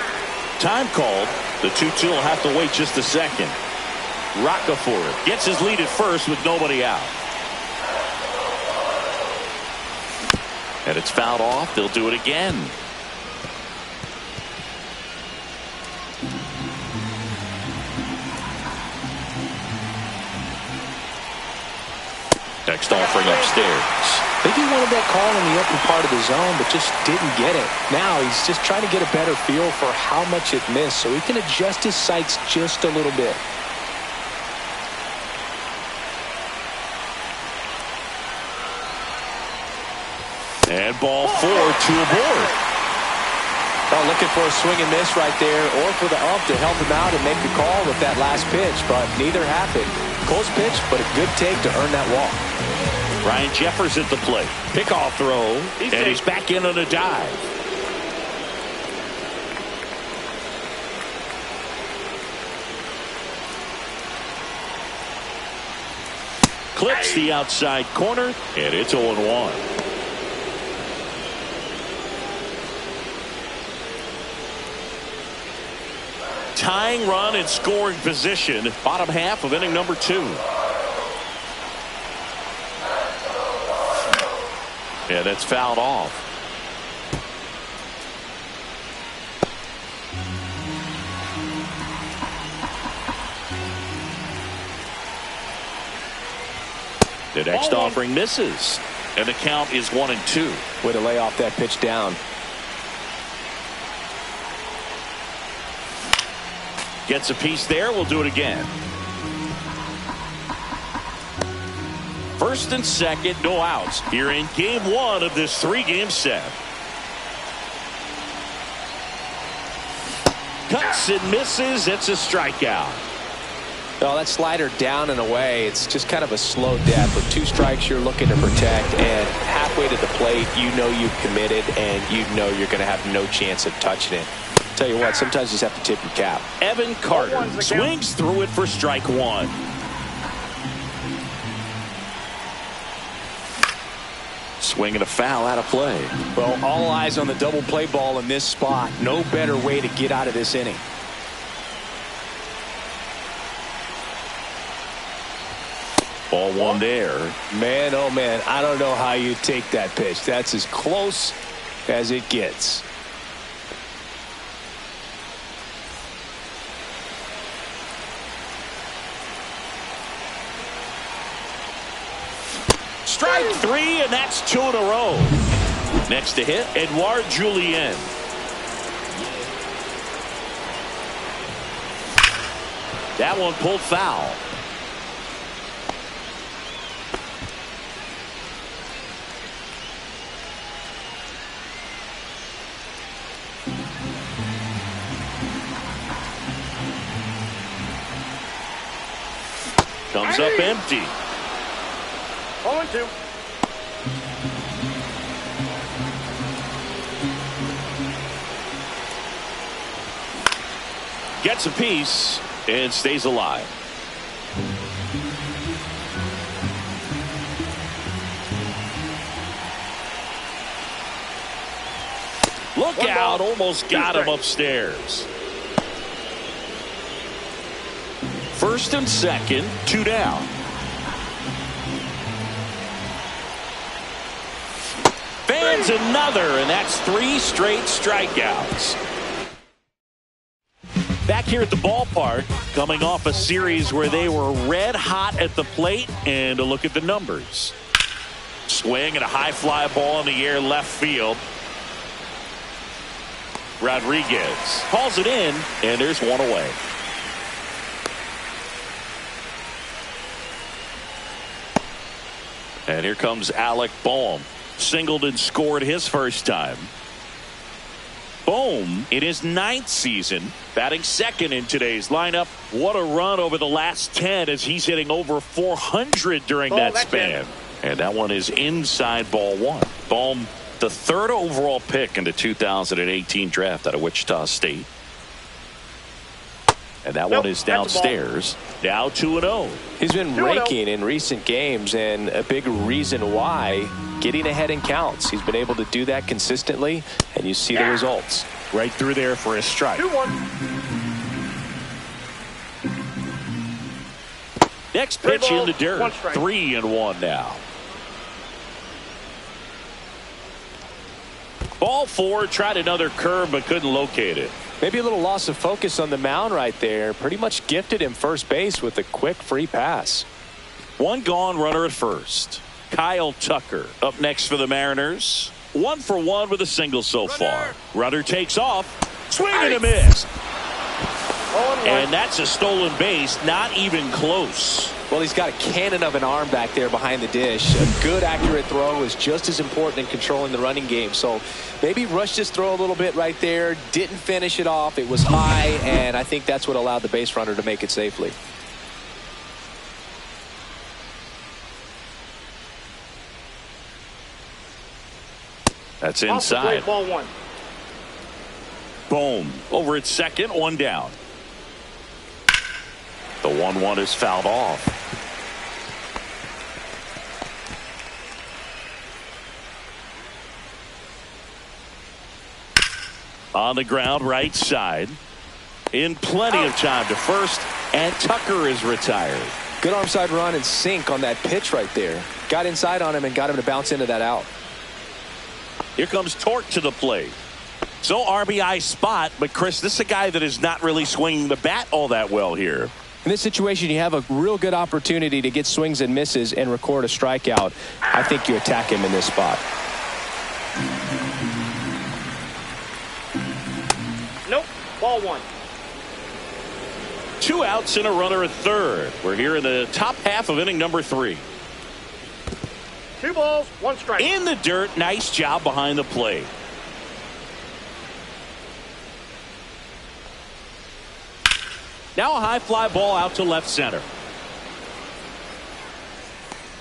Time called. The 2-2 will have to wait just a second. Roccaforte gets his lead at first with nobody out. And it's fouled off. They'll do it again. Next offering upstairs. I think he wanted that call in the open part of the zone, but just didn't get it. Now he's just trying to get a better feel for how much it missed so he can adjust his sights just a little bit. And ball 4, 2 aboard. Well, looking for a swing and miss right there, or for the ump to help him out and make the call with that last pitch, but neither happened. Close pitch, but a good take to earn that walk. Ryan Jeffers at the plate. Pickoff throw, and he's back in on a dive. Clips the outside corner, and it's 0-1. Tying run in scoring position, bottom half of inning number 2. And it's fouled off. The next offering misses, and the count is 1-2. Way to lay off that pitch down. Gets a piece there. We'll do it again. First and second, no outs here in game 1 of this 3-game set. Cuts and misses. It's a strikeout. Well, that slider down and away, it's just kind of a slow death. With 2 strikes you're looking to protect, and halfway to the plate you know you've committed and you know you're going to have no chance of touching it. Tell you what, sometimes you just have to tip your cap. Evan Carter swings through it for strike 1. Swing and a foul out of play. Well, all eyes on the double play ball in this spot. No better way to get out of this inning. Ball 1 there. Man, oh man, I don't know how you take that pitch. That's as close as it gets. Strike 3, and that's 2 in a row. Next to hit, Edouard Julien. That one pulled foul. Comes up empty. 0-2. Gets a piece and stays alive. Look out, almost got him upstairs. First and second, 2 down. Fans another, and that's 3 straight strikeouts. Back here at the ballpark, coming off a series where they were red hot at the plate, and a look at the numbers. Swing and a high fly ball in the air left field. Rodriguez calls it in, and there's 1 away. And here comes Alec Boehm. Singled and scored his first time. Boehm in his 9th season, batting second in today's lineup. What a run over the last 10 as he's hitting over 400 during that span. And that one is inside ball 1. Boehm, the 3rd overall pick in the 2018 draft out of Wichita State. And that Nope, one is that's a ball. downstairs. Now 2-0. He's been 2-0. raking in recent games, and a big reason why, getting ahead in counts. He's been able to do that consistently, and you see the results. Right through there for a strike. 2-1. Next Three pitch in balls, the dirt. 1 strike. 3-1 now. Ball 4, tried another curve but couldn't locate it. Maybe a little loss of focus on the mound right there. Pretty much gifted him first base with a quick free pass. One gone, runner at first. Kyle Tucker up next for the Mariners. 1 for 1 with a single so far. Runner takes off. Swing and a miss. And that's a stolen base. Not even close. Well, he's got a cannon of an arm back there behind the dish. A good, accurate throw is just as important in controlling the running game. So maybe rushed his throw a little bit right there. Didn't finish it off. It was high, and I think that's what allowed the base runner to make it safely. That's Off the plate, inside. ball 1. Boom. Over at second, 1 down. The 1-1 is fouled off. On the ground, right side. In plenty of time to first, and Tucker is retired. Good arm side run and sink on that pitch right there. Got inside on him and got him to bounce into that out. Here comes Torque to the plate. So RBI spot, but Chris, this is a guy that is not really swinging the bat all that well here. In this situation, you have a real good opportunity to get swings and misses and record a strikeout. I think you attack him in this spot. Nope, ball 1. 2 outs and a runner at third. We're here in the top half of inning number 3. 2 balls, 1 strike. In the dirt, nice job behind the plate. Now a high fly ball out to left center.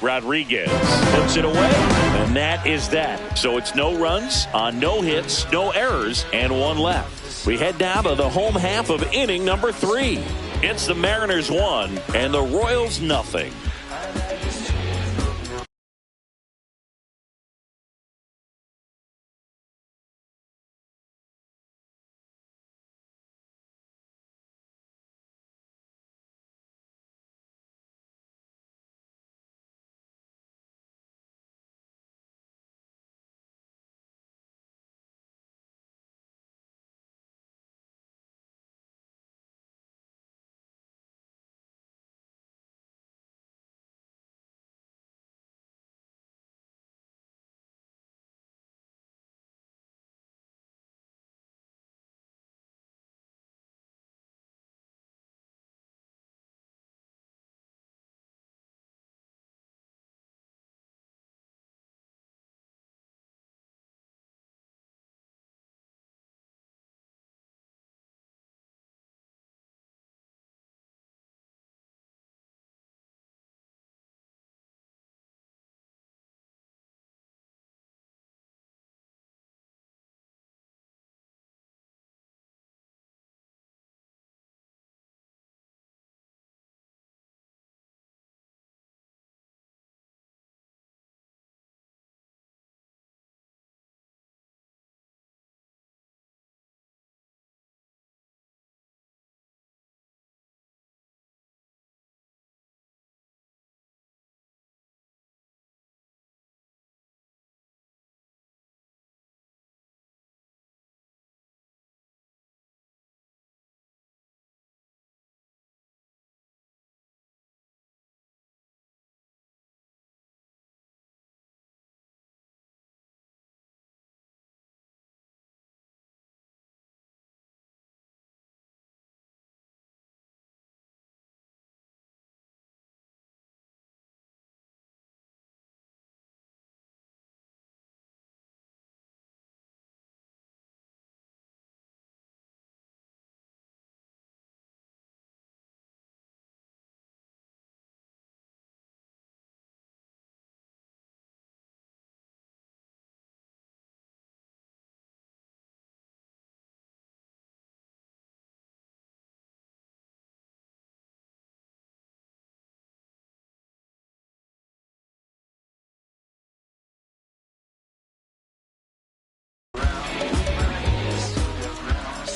Rodriguez puts it away, and that is that. So it's no runs on no hits, no errors, and 1 left. We head down to the home half of inning number 3. It's the Mariners 1 and the Royals nothing.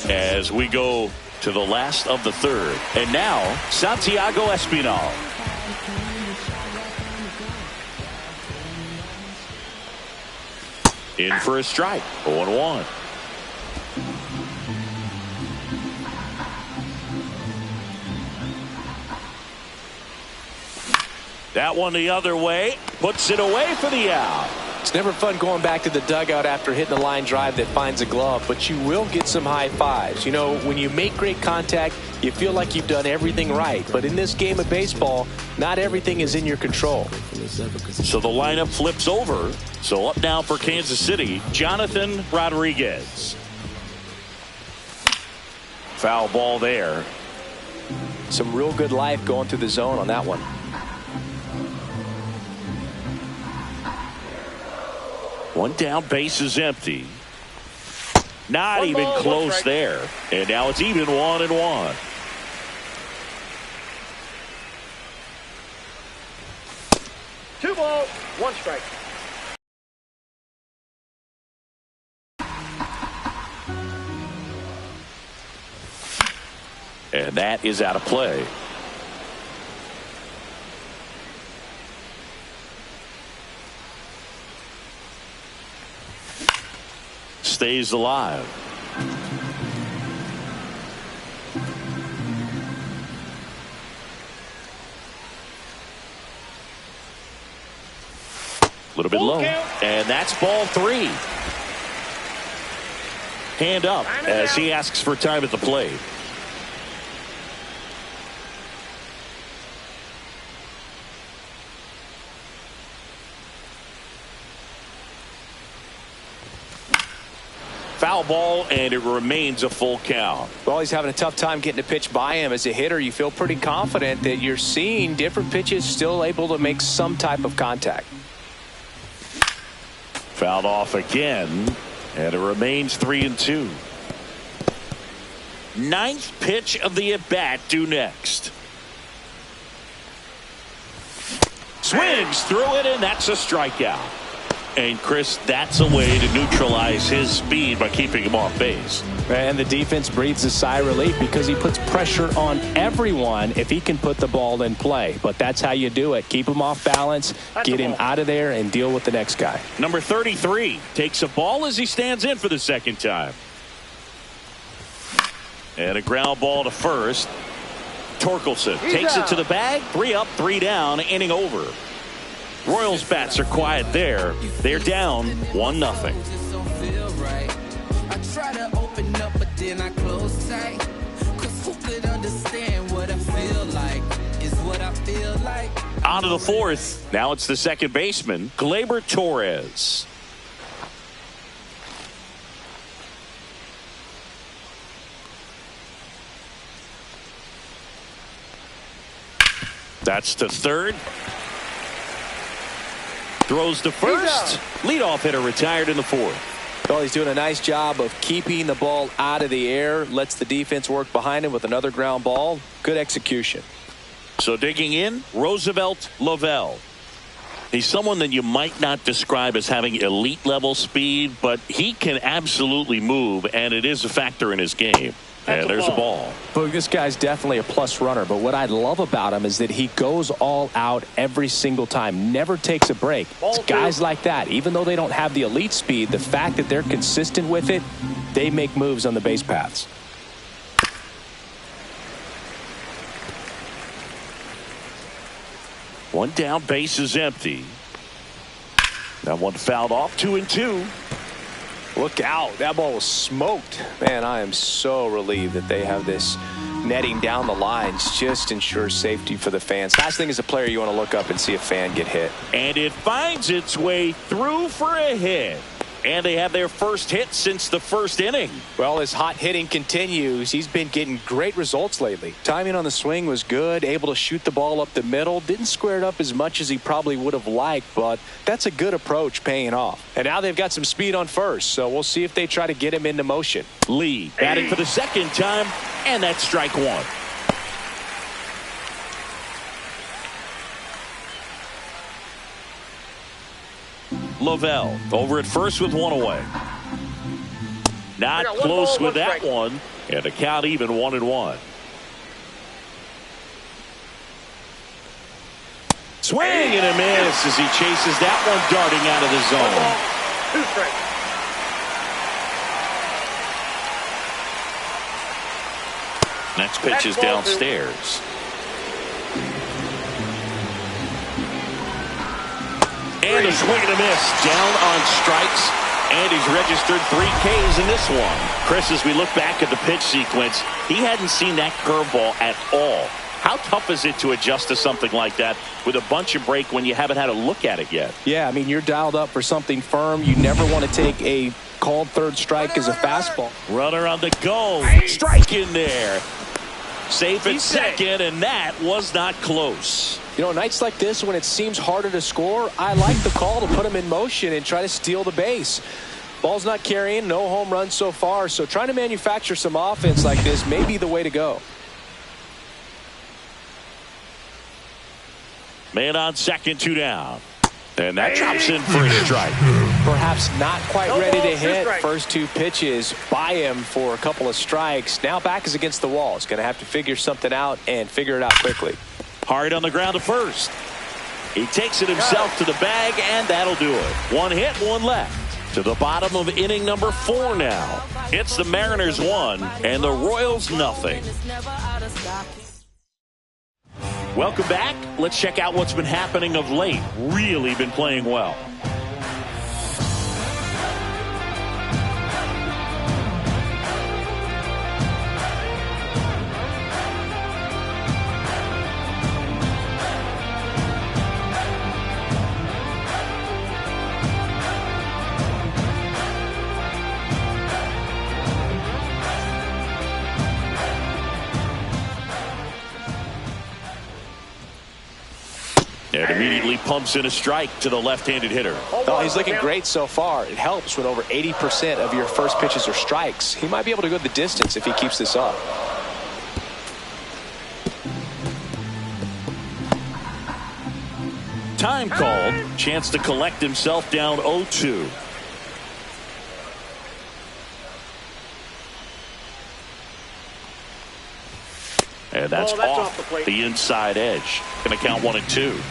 as we go to the last of the third. And now, Santiago Espinal. In for a strike, 0-1. That one the other way, puts it away for the out. It's never fun going back to the dugout after hitting a line drive that finds a glove, but you will get some high fives. You know, when you make great contact, you feel like you've done everything right. But in this game of baseball, not everything is in your control. So the lineup flips over. So up now for Kansas City, Jonathan Rodriguez. Foul ball there. Some real good life going through the zone on that one. One down, base is empty. Not One even ball, close there. And now it's even 1-1. Two balls, one strike. And that is out of play. Stays alive. A little bit low. And that's ball 3. Hand up as he asks for time at the plate. Foul ball, and it remains a full count. Well, he's having a tough time getting a pitch by him. As a hitter, you feel pretty confident that you're seeing different pitches still able to make some type of contact. Fouled off again, and it remains 3-2. Ninth pitch of the at-bat due next. Swings through it, and that's a strikeout. And, Chris, that's a way to neutralize his speed by keeping him off base. And the defense breathes a sigh of relief because he puts pressure on everyone if he can put the ball in play. But that's how you do it. Keep him off balance, get him out of there, and deal with the next guy. Number 33 takes a ball as he stands in for the second time. And a ground ball to first. Torkelson takes it to the bag. 3 up, 3 down, inning over. Royals bats are quiet there. They're down 1-0. I try to open up, but then I close tight. 'Cause who could understand what I feel like? Is what I feel like. On to the fourth. Now it's the second baseman, Gleyber Torres. That's to third. Throws to first. Leadoff hitter retired in the fourth. Well, he's doing a nice job of keeping the ball out of the air. Lets the defense work behind him with another ground ball. Good execution. So digging in, Roosevelt Lavelle. He's someone that you might not describe as having elite level speed, but he can absolutely move, and it is a factor in his game. And there's a ball. Well, this guy's definitely a plus runner, but what I love about him is that he goes all out every single time, never takes a break. It's guys like that, even though they don't have the elite speed, the fact that they're consistent with it, they make moves on the base paths. One down, base is empty. That one fouled off, 2-2. Look out. That ball was smoked. Man, I am so relieved that they have this netting down the lines. Just ensures safety for the fans. Last thing as a player, you want to look up and see a fan get hit. And it finds its way through for a hit. And they have their first hit since the first inning. Well, as hot hitting continues, he's been getting great results lately. Timing on the swing was good, able to shoot the ball up the middle. Didn't square it up as much as he probably would have liked, but that's a good approach paying off. And now they've got some speed on first, so we'll see if they try to get him into motion. Lee batting for the second time, and that's strike one. Lavelle over at first with one away. Not close with that one. And the count even 1-1. Swing and a miss as he chases that one darting out of the zone. 2 strikes. Next pitch is downstairs. And a swing and a miss. Down on strikes. And he's registered 3 Ks in this one. Chris, as we look back at the pitch sequence, he hadn't seen that curveball at all. How tough is it to adjust to something like that with a bunch of break when you haven't had a look at it yet? Yeah, I mean, you're dialed up for something firm. You never want to take a called third strike as a fastball. Runner on the go. Strike in there. Safe at second, and that was not close. You know, nights like this when it seems harder to score, I like the call to put him in motion and try to steal the base. Ball's not carrying, no home runs so far, so trying to manufacture some offense like this may be the way to go. Man on second, 2 down. And that drops in for a strike. Perhaps not quite ready to hit. First 2 pitches by him for a couple of strikes. Now back is against the wall. He's going to have to figure something out and figure it out quickly. Hard on the ground to first. He takes it himself to the bag, and that'll do it. 1 hit, 1 left. To the bottom of inning number 4 now. It's the Mariners 1 and the Royals nothing. Welcome back. Let's check out what's been happening of late. Really been playing well. And immediately pumps in a strike to the left-handed hitter. Oh, he's looking great so far. It helps when over 80% of your first pitches are strikes. He might be able to go the distance if he keeps this up. Time called. Chance to collect himself down 0-2. And that's off the inside edge. Going to count 1-2.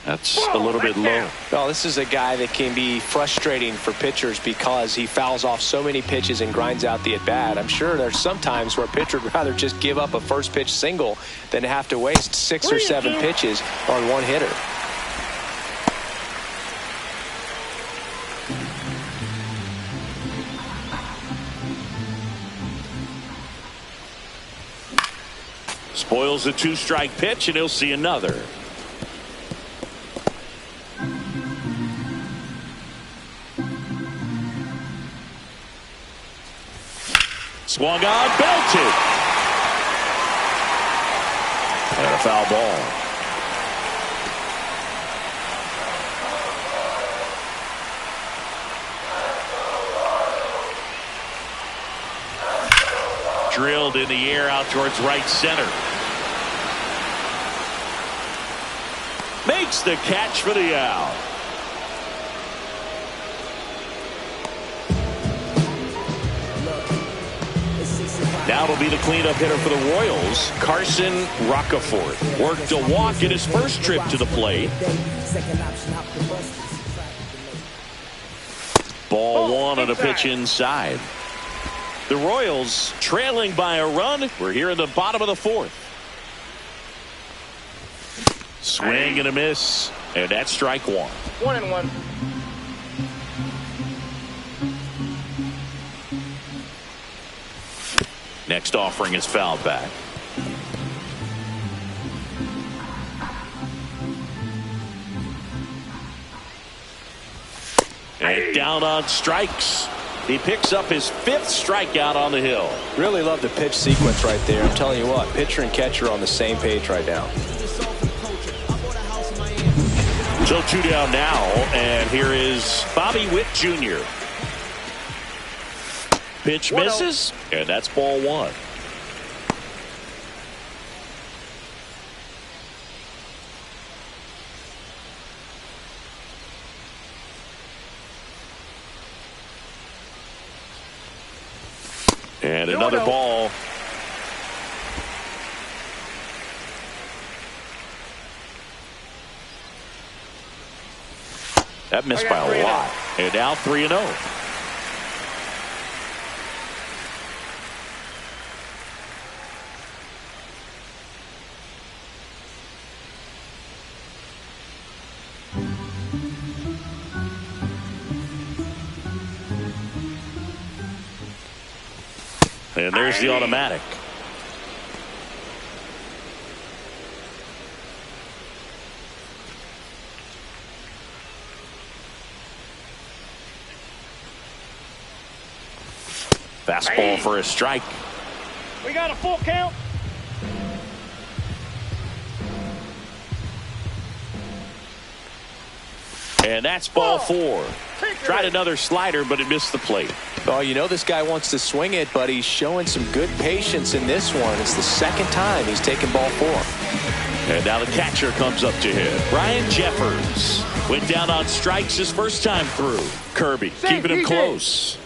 That's a little bit low. Well, this is a guy that can be frustrating for pitchers because he fouls off so many pitches and grinds out the at-bat. I'm sure there's some times where a pitcher would rather just give up a first pitch single than have to waste 6 or 7 pitches on one hitter. Spoils a 2-strike pitch, and he'll see another. Swung on, belted. And a foul ball. Drilled in the air out towards right center. Makes the catch for the out. Now it'll be the cleanup hitter for the Royals, Carson Roccaforte. Worked a walk in his first trip to the plate. Ball 1 on a pitch inside. The Royals trailing by a run. We're here in the bottom of the 4th. Swing and a miss, and that's strike 1. 1-1. Next offering is fouled back. And down on strikes. He picks up his 5th strikeout on the hill. Really love the pitch sequence right there. I'm telling you what, pitcher and catcher are on the same page right now. So 2 down now, and here is Bobby Witt Jr. Pitch misses, and that's ball one. And another ball. That missed by a lot. And now 3-0. And there's the automatic. Fastball for a strike. We got a full count. And that's ball four. Tried another slider, but it missed the plate. Oh, you know this guy wants to swing it, but he's showing some good patience in this one. It's the second time he's taken ball four. And now the catcher comes up to him. Brian Jeffers went down on strikes his first time through. Kirby keeping him close.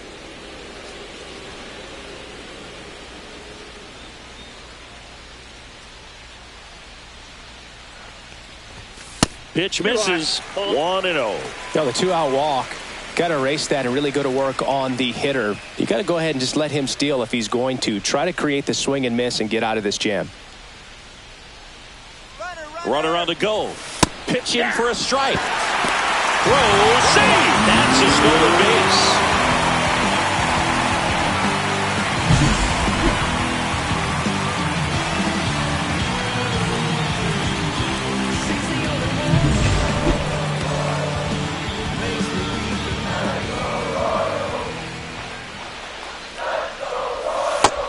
Pitch misses. 1-0. Now the 2-out walk. Got to erase that and really go to work on the hitter. You got to go ahead and just let him steal if he's going to. Try to create the swing and miss and get out of this jam. Runner on the go. Pitch in for a strike. Throw, save. That's a stolen base.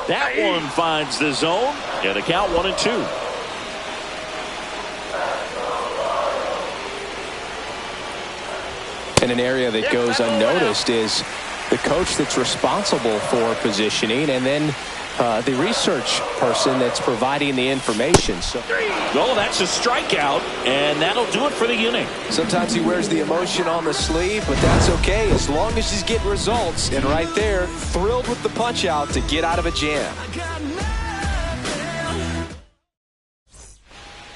That one finds the zone, and a count 1-2. And an area that goes unnoticed is the coach that's responsible for positioning, and then the research person that's providing the information. So, oh, that's a strikeout, and that'll do it for the inning. Sometimes he wears the emotion on the sleeve, but that's okay as long as he's getting results. And right there, thrilled with the punch out to get out of a jam.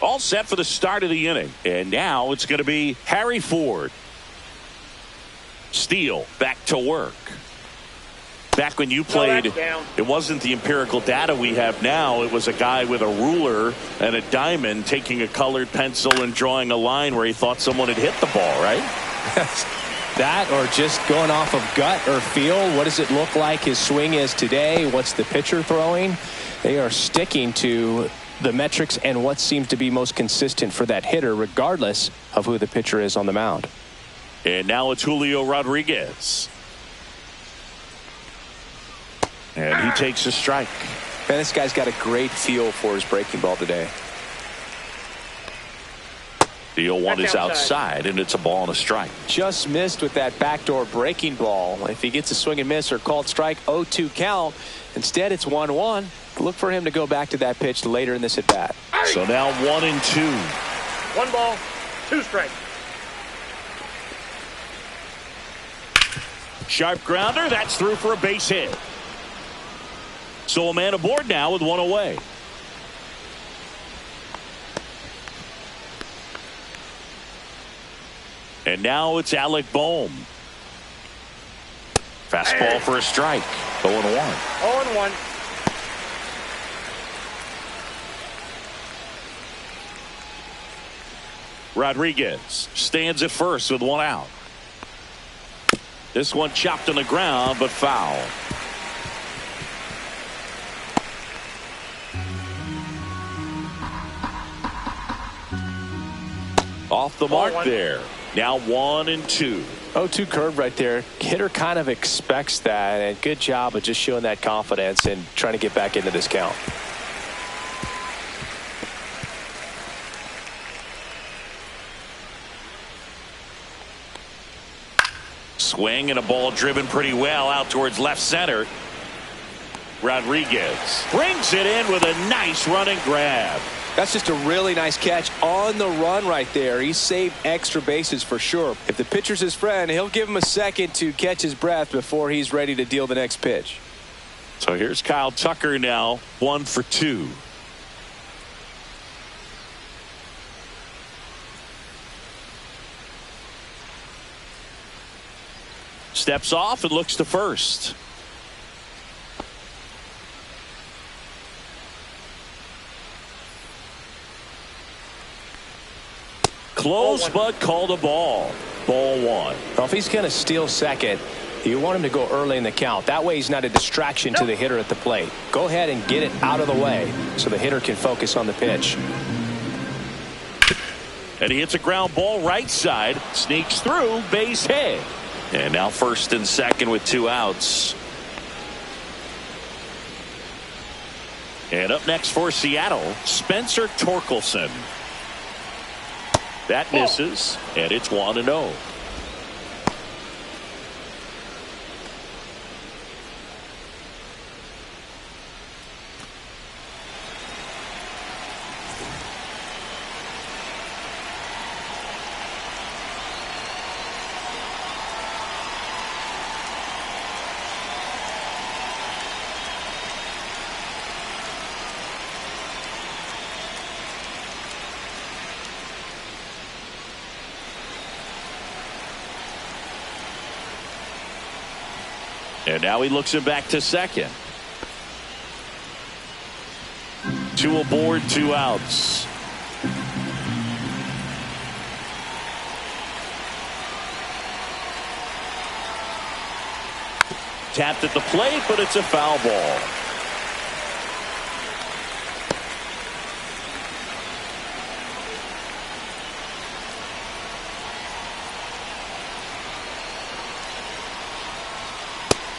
All set for the start of the inning, and now it's going to be Harry Ford. Steele back to work. Back when you played, it wasn't the empirical data we have now. It was a guy with a ruler and a diamond taking a colored pencil and drawing a line where he thought someone had hit the ball, right? That, or just going off of gut or feel. What does it look like his swing is today? What's the pitcher throwing? They are sticking to the metrics and what seems to be most consistent for that hitter, regardless of who the pitcher is on the mound. And now it's Julio Rodriguez. And he takes a strike. Man, this guy's got a great feel for his breaking ball today. The 0-1 is outside, and it's a ball and a strike. Just missed with that backdoor breaking ball. If he gets a swing and miss or called strike, 0-2 count. Instead, it's 1-1. Look for him to go back to that pitch later in this at bat. So now 1-2. 1 ball, 2 strikes. Sharp grounder. That's through for a base hit. So a man aboard now with 1 away. And now it's Alec Bohm. Fastball for a strike. 0-1. 0-1. Rodriguez stands at first with 1 out. This one chopped on the ground, but foul. Off the mark there. Now 1-2. 0-2 curve right there. Hitter kind of expects that, and good job of just showing that confidence and trying to get back into this count. Swing and a ball driven pretty well out towards left center. Rodriguez brings it in with a nice running grab. That's just a really nice catch on the run right there. He saved extra bases for sure. If the pitcher's his friend, he'll give him a second to catch his breath before he's ready to deal the next pitch. So here's Kyle Tucker now, 1 for 2. Steps off and looks to first. Close, but called a ball. Ball 1. Well, if he's going to steal second, you want him to go early in the count. That way he's not a distraction to the hitter at the plate. Go ahead and get it out of the way so the hitter can focus on the pitch. And he hits a ground ball right side. Sneaks through, base hit. And now first and second with 2 outs. And up next for Seattle, Spencer Torkelson. That misses, and it's 1-0. And now he looks it back to second. 2 aboard, 2 outs. Tapped at the plate, but it's a foul ball.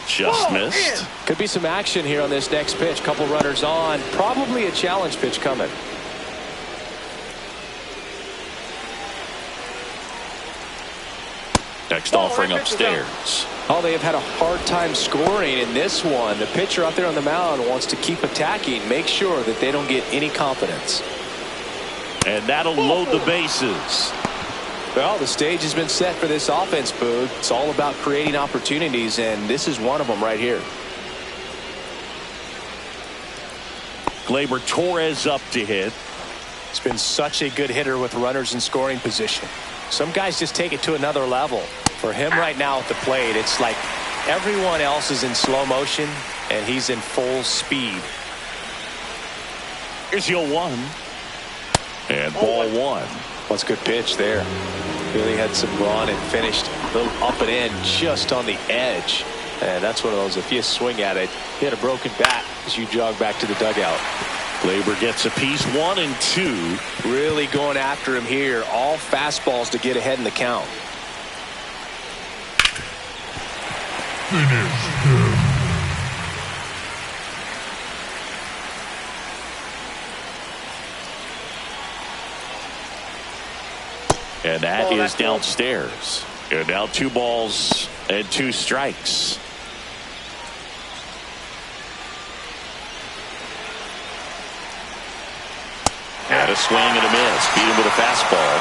Just missed. Could be some action here on this next pitch. Couple runners on. Probably a challenge pitch coming. Next offering upstairs. Oh, they have had a hard time scoring in this one. The pitcher out there on the mound wants to keep attacking. Make sure that they don't get any confidence. And that'll load the bases. Well, the stage has been set for this offense, Boog. It's all about creating opportunities, and this is one of them right here. Gleyber Torres up to hit. It's been such a good hitter with runners in scoring position. Some guys just take it to another level. For him right now at the plate, it's like everyone else is in slow motion, and he's in full speed. Here's your 1. And ball 1. What's a good pitch there. Really had some run and finished a little up and in just on the edge. And that's one of those, if you swing at it, hit a broken bat as you jog back to the dugout. Gleyber gets a piece, 1 and 2. Really going after him here. All fastballs to get ahead in the count. And that is downstairs. And now 2 balls and 2 strikes. And a swing and a miss. Beat him with a fastball.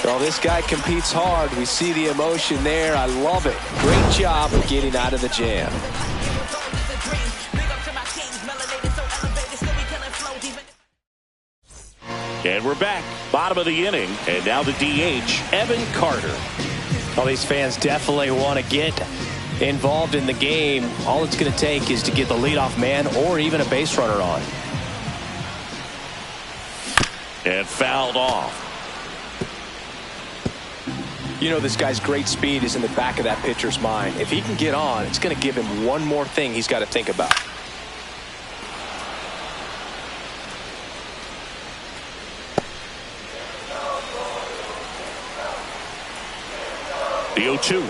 Well, this guy competes hard. We see the emotion there. I love it. Great job of getting out of the jam. And we're back. Bottom of the inning. And now the DH, Evan Carter. Well, these fans definitely want to get involved in the game. All it's going to take is to get the leadoff man or even a base runner on. And fouled off. You know, this guy's great speed is in the back of that pitcher's mind. If he can get on, it's going to give him one more thing he's got to think about. The 0-2.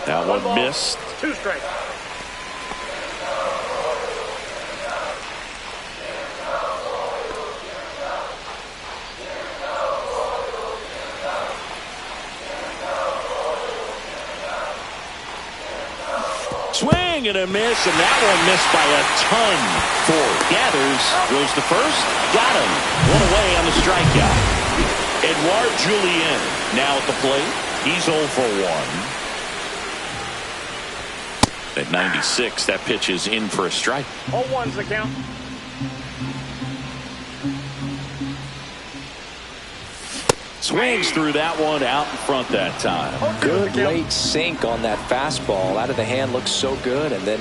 That one missed. 2 strikes. swing and a miss, and that one missed by a ton. Ford gathers, goes to first, got him. One away on the strikeout. Edouard Julien now at the plate. He's 0 for 1. At 96, that pitch is in for a strike. 0-1's the count. Swings through that one out in front that time. Good late sink on that fastball. Out of the hand, looks so good, and then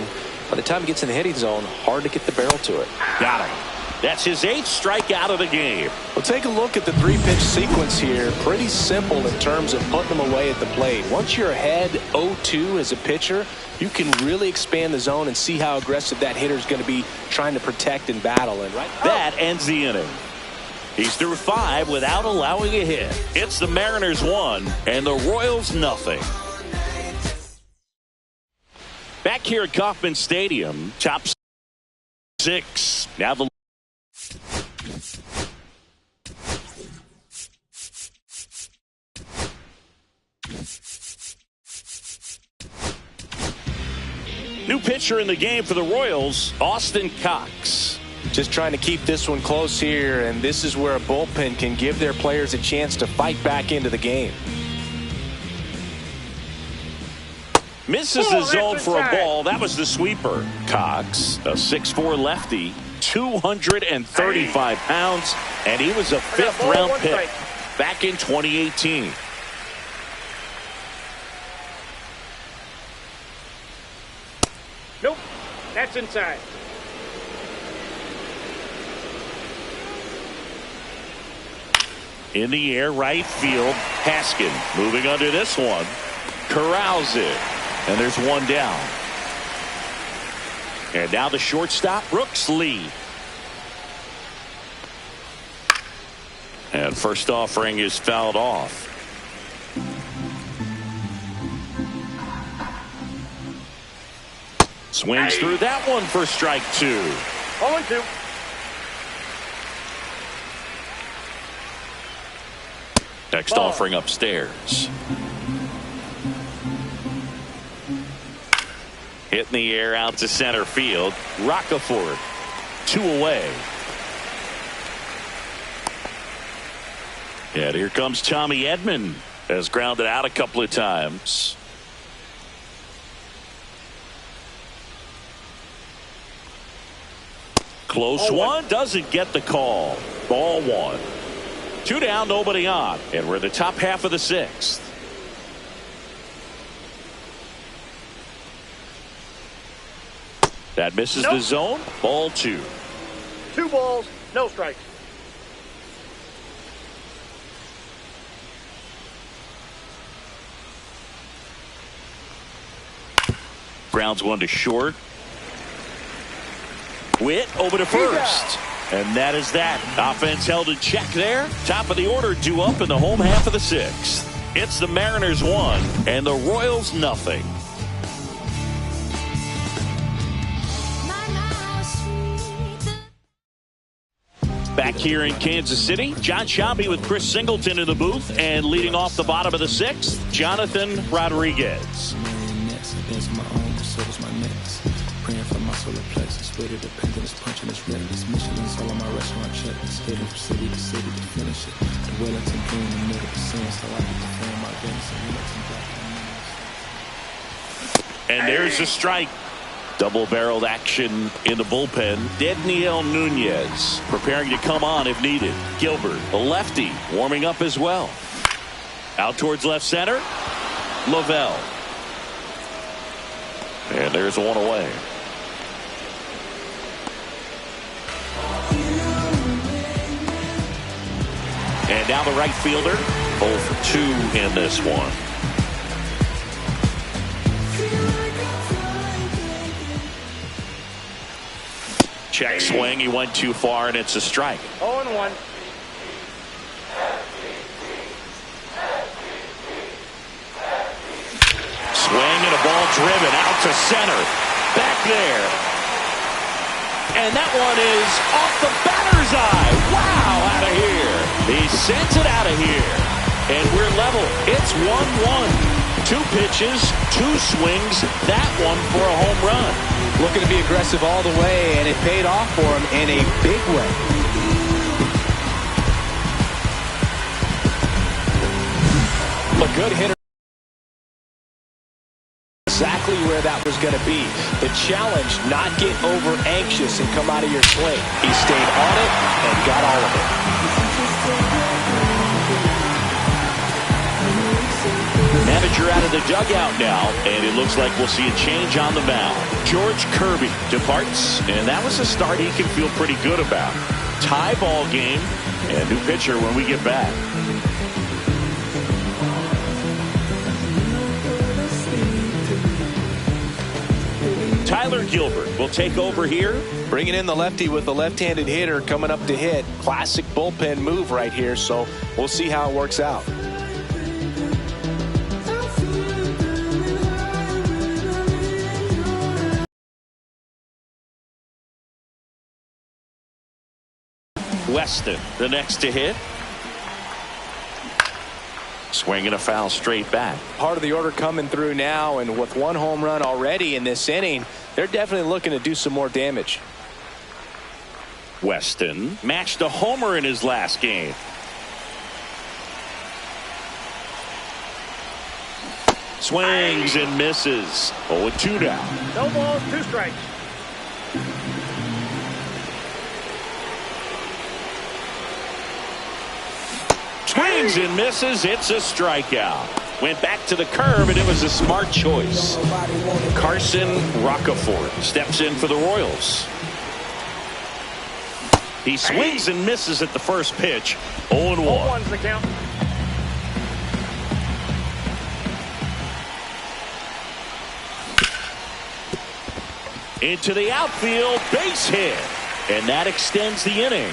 by the time it gets in the hitting zone, hard to get the barrel to it. Got him. That's his 8th strikeout of the game. Well, take a look at the 3-pitch sequence here. Pretty simple in terms of putting them away at the plate. Once you're ahead 0-2 as a pitcher, you can really expand the zone and see how aggressive that hitter is going to be trying to protect and battle. And that ends the inning. He's through 5 without allowing a hit. It's the Mariners 1 and the Royals nothing. Back here at Kauffman Stadium, top 6. Now the new pitcher in the game for the Royals, Austin Cox. Just trying to keep this one close here, and this is where a bullpen can give their players a chance to fight back into the game. Misses the zone for a ball. That was the sweeper. Cox, a 6'4 lefty, 235 pounds, and he was a 5th-round pick back in 2018. Nope, that's inside. In the air, right field. Haskin moving under this one. Corrals it. And there's one down. And now the shortstop, Brooks Lee. And first offering is fouled off. Swings through that one for strike 2. 0-2. Next offering upstairs. Hit in the air out to center field. Roccaforte, 2 away. And here comes Tommy Edman. Has grounded out a couple of times. Close one. Doesn't get the call. Ball 1. 2 down, nobody on. And we're in the top half of the 6th. That misses the zone. Ball 2. 2 balls, no strikes. Grounds one to short. Witt over to first. And that is that. Offense held in check there. Top of the order due up in the home half of the 6th. It's the Mariners 1 and the Royals nothing. Back here in Kansas City, John Shelby with Chris Singleton in the booth, and leading off the bottom of the 6th, Jonathan Rodriguez. Praying for my solar plexus, with a dependence, punching this reckless. Michelin's all on my restaurant checklist, heading from city to finish it. The Wellington Blue in the middle of the scene, so I get to film my games and Wellington Black. And there's a strike. Double-barreled action in the bullpen. Dedniel Nunez preparing to come on if needed. Gilbert, the lefty, warming up as well. Out towards left center. Lavelle. And there's one away. And now the right fielder, 0 for 2 in this one. Check swing, he went too far, and it's a strike. 0-1. Swing and a ball driven out to center. Back there. And that one is off the batter's eye. Wow, out of here. He sends it out of here. And we're level. It's 1-1. 2 pitches, 2 swings, that one for a home run. Looking to be aggressive all the way, and it paid off for him in a big way. A good hitter. Exactly where that was going to be. The challenge, not get over anxious and come out of your swing. He stayed on it and got all of it. Manager out of the dugout now, and it looks like we'll see a change on the mound. George Kirby departs, and that was a start he can feel pretty good about. Tie ball game, and new pitcher when we get back. Tyler Gilbert will take over here. Bringing in the lefty with the left-handed hitter coming up to hit. Classic bullpen move right here, so we'll see how it works out. Weston, the next to hit. Swinging a foul straight back. Part of the order coming through now, and with 1 home run already in this inning, they're definitely looking to do some more damage. Weston matched a homer in his last game. Swings and misses. 0-2 down. No balls, 2 strikes. Swings and misses. It's a strikeout. Went back to the curb, and it was a smart choice. Carson Roccaforte steps in for the Royals. He swings and misses at the first pitch. 0-1. 0-1's the count. Into the outfield, base hit. And that extends the inning.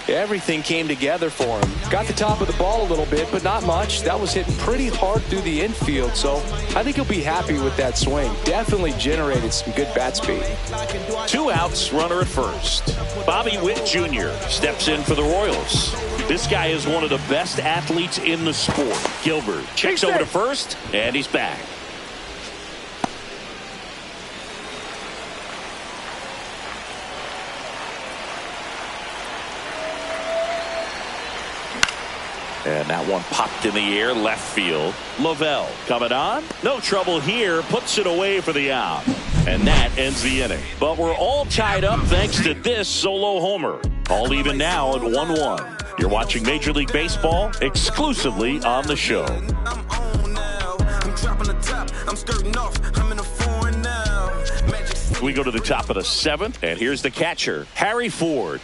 Everything came together for him. Got the top of the ball a little bit, but not much. That was hitting pretty hard through the infield, so I think he'll be happy with that swing. Definitely generated some good bat speed. 2 outs, runner at first. Bobby Witt Jr. steps in for the Royals. This guy is one of the best athletes in the sport. Gilbert checks over to first, and he's back. And that one popped in the air, left field. Lavelle coming on. No trouble here. Puts it away for the out. And that ends the inning. But we're all tied up thanks to this solo homer. All even now at 1-1. You're watching Major League Baseball exclusively on the show. We go to the top of the 7th. And here's the catcher, Harry Ford.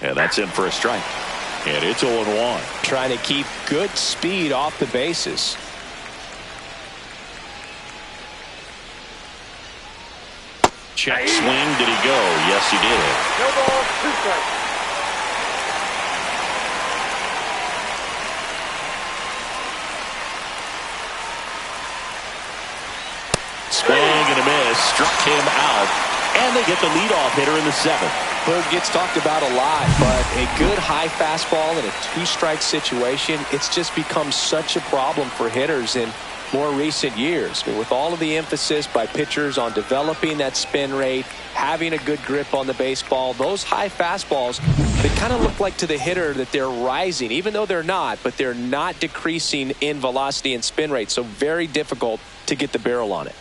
And that's in for a strike. And it's 0-1. Trying to keep good speed off the bases. Check swing. Did he go? Yes, he did. No balls, 2 strikes. him out, and they get the leadoff hitter in the 7th. Boog gets talked about a lot, but a good high fastball in a 2-strike situation, it's just become such a problem for hitters in more recent years. I mean, with all of the emphasis by pitchers on developing that spin rate, having a good grip on the baseball, those high fastballs, they kind of look like to the hitter that they're rising, even though they're not, but they're not decreasing in velocity and spin rate. So very difficult to get the barrel on it.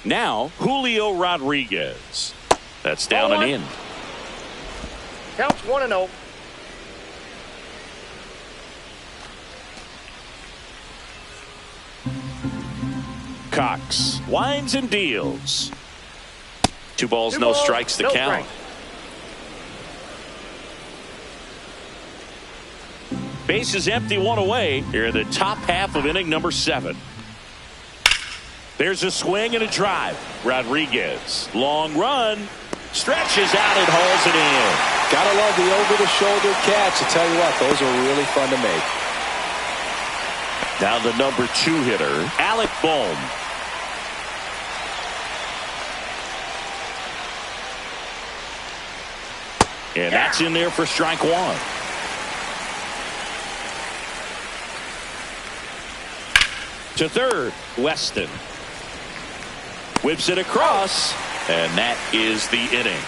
Now, Julio Rodriguez. That's down and in. Counts 1-0. Cox winds and deals. 2 balls, no strikes to count. Base is empty, 1 away here in the top half of inning number 7. There's a swing and a drive. Rodriguez, long run, stretches out and hauls it in. Gotta love the over-the-shoulder catch. I tell you what, those are really fun to make. Now the number 2 hitter, Alec Bohm. And that's in there for strike 1. To third, Weston. Whips it across, and that is the inning.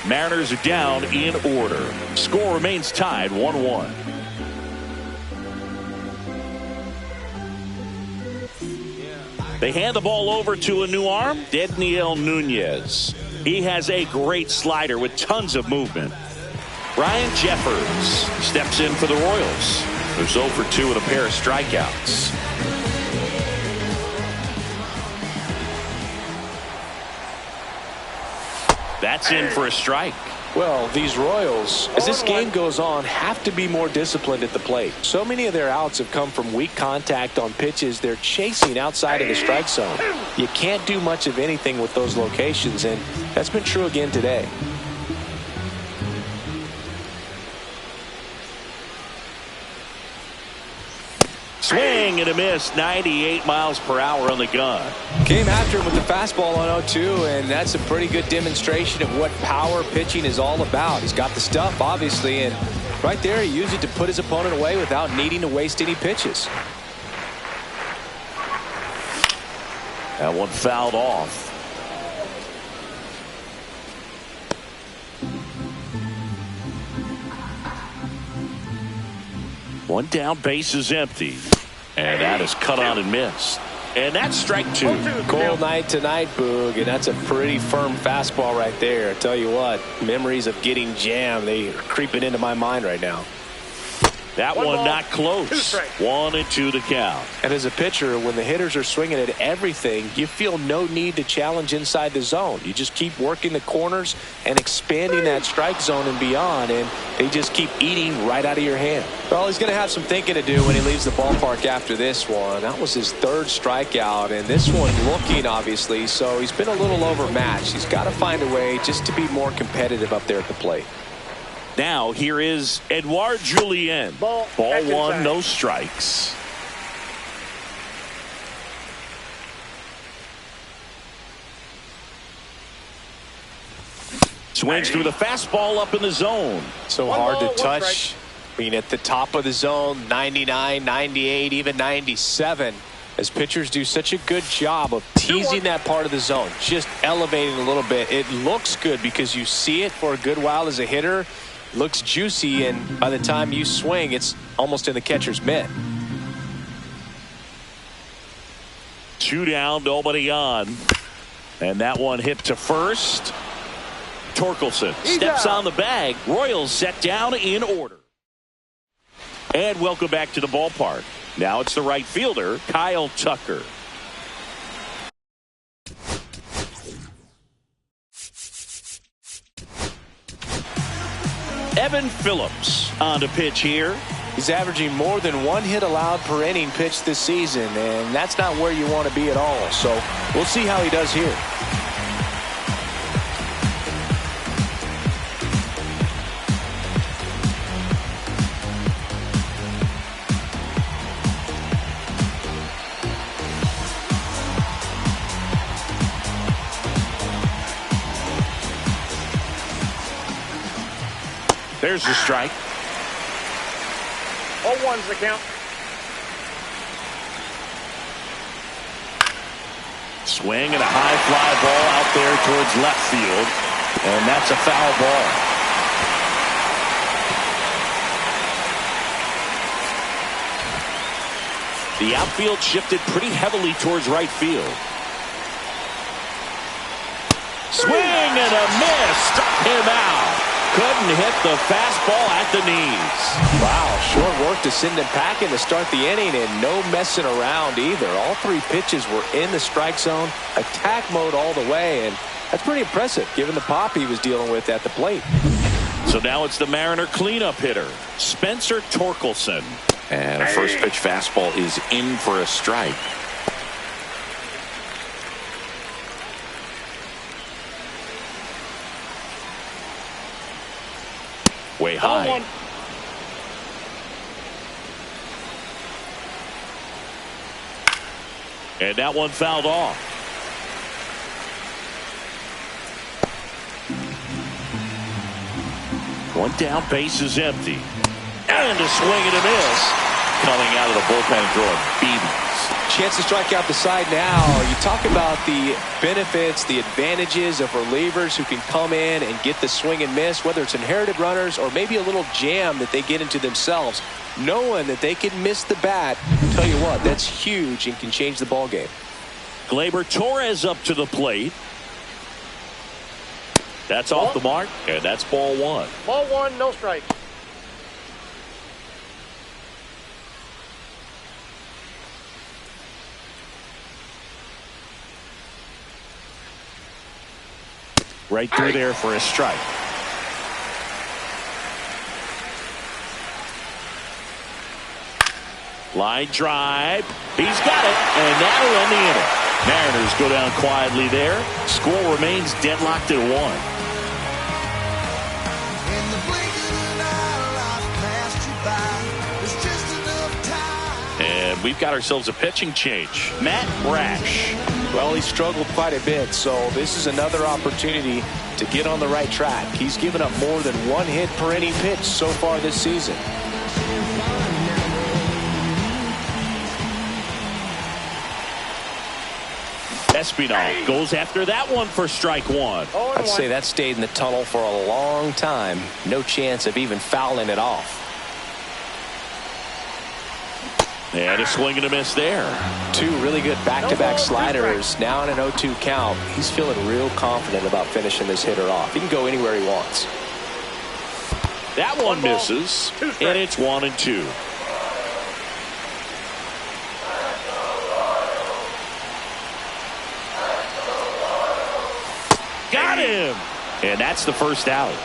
Mariners are down in order. Score remains tied 1-1. They hand the ball over to a new arm, Dedniel Nunez. He has a great slider with tons of movement. Ryan Jeffers steps in for the Royals. They're 0 for 2 with a pair of strikeouts. That's in for a strike. Well, these Royals, as this game goes on, have to be more disciplined at the plate. So many of their outs have come from weak contact on pitches they're chasing outside of the strike zone. You can't do much of anything with those locations, and that's been true again today. Swing and a miss, 98 miles per hour on the gun. Came after him with the fastball on 0-2, and that's a pretty good demonstration of what power pitching is all about. He's got the stuff, obviously, and right there he used it to put his opponent away without needing to waste any pitches. That one fouled off. One down, base is empty. And that is cut on and missed. And that's strike 2. Cold night tonight, Boog, and that's a pretty firm fastball right there. I tell you what, memories of getting jammed, they are creeping into my mind right now. That one not close. 1-2 to count. And as a pitcher, when the hitters are swinging at everything, you feel no need to challenge inside the zone. You just keep working the corners and expanding that strike zone and beyond, and they just keep eating right out of your hand. Well, he's going to have some thinking to do when he leaves the ballpark after this one. That was his 3rd strikeout, and this one looking, obviously, so he's been a little overmatched. He's got to find a way just to be more competitive up there at the plate. Now here is Edouard Julien. Ball 1, no strikes. Swings through the fastball up in the zone. So hard to touch. I mean, at the top of the zone, 99, 98, even 97. As pitchers do such a good job of teasing that part of the zone, just elevating a little bit. It looks good because you see it for a good while as a hitter. Looks juicy, and by the time you swing, it's almost in the catcher's mitt. 2 down, nobody on. And that one hit to first. Torkelson steps on the bag. Royals set down in order. And welcome back to the ballpark. Now it's the right fielder, Kyle Tucker. Evan Phillips on to pitch here. He's averaging more than 1 hit allowed per inning pitched this season, and that's not where you want to be at all. So we'll see how he does here. There's the strike. 0-1's the count. Swing and a high fly ball out there towards left field. And that's a foul ball. The outfield shifted pretty heavily towards right field. Swing and a miss. Struck him out. Couldn't hit the fastball at the knees. Wow, short work to send him packing to start the inning, and no messing around either. All 3 pitches were in the strike zone, attack mode all the way, and that's pretty impressive given the pop he was dealing with at the plate. So now it's the Mariner cleanup hitter, Spencer Torkelson. And a first pitch fastball is in for a strike. Way high. And that one fouled off. One down, base is empty. And a swing and a miss. Coming out of the bullpen and throwing BBs. Chance to strike out the side now. You talk about the benefits, the advantages of relievers who can come in and get the swing and miss, whether it's inherited runners or maybe a little jam that they get into themselves. Knowing that they can miss the bat, tell you what, that's huge and can change the ball game. Gleyber Torres up to the plate. That's off the mark, and that's ball 1. Ball 1, no strike. Right through there for a strike. Line drive. He's got it, and that'll end the inning. Mariners go down quietly there. Score remains deadlocked at 1. And we've got ourselves a pitching change. Matt Brash. Well, he struggled quite a bit, so this is another opportunity to get on the right track. He's given up more than 1 hit per inning pitch so far this season. Espinal goes after that one for strike 1. I'd say that stayed in the tunnel for a long time. No chance of even fouling it off. And a swing and a miss there. 2 really good back-to-back sliders. Now in an 0-2 count. He's feeling real confident about finishing this hitter off. He can go anywhere he wants. That one misses, and it's 1-2. Got him! And that's the first out.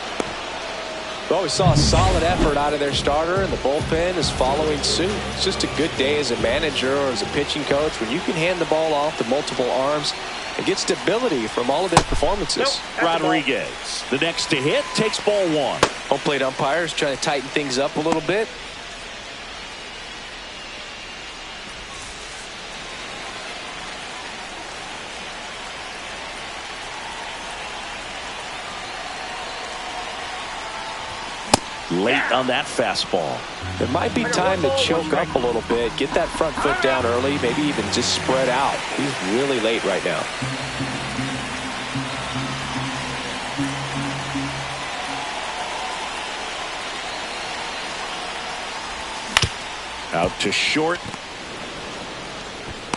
Well, we saw a solid effort out of their starter, and the bullpen is following suit. It's just a good day as a manager or as a pitching coach when you can hand the ball off to multiple arms and get stability from all of their performances. Rodriguez, the next to hit, takes ball 1. Home plate umpires trying to tighten things up a little bit. Late on that fastball. It might be time to choke up a little bit, get that front foot down early, maybe even just spread out. He's really late right now. Out to short.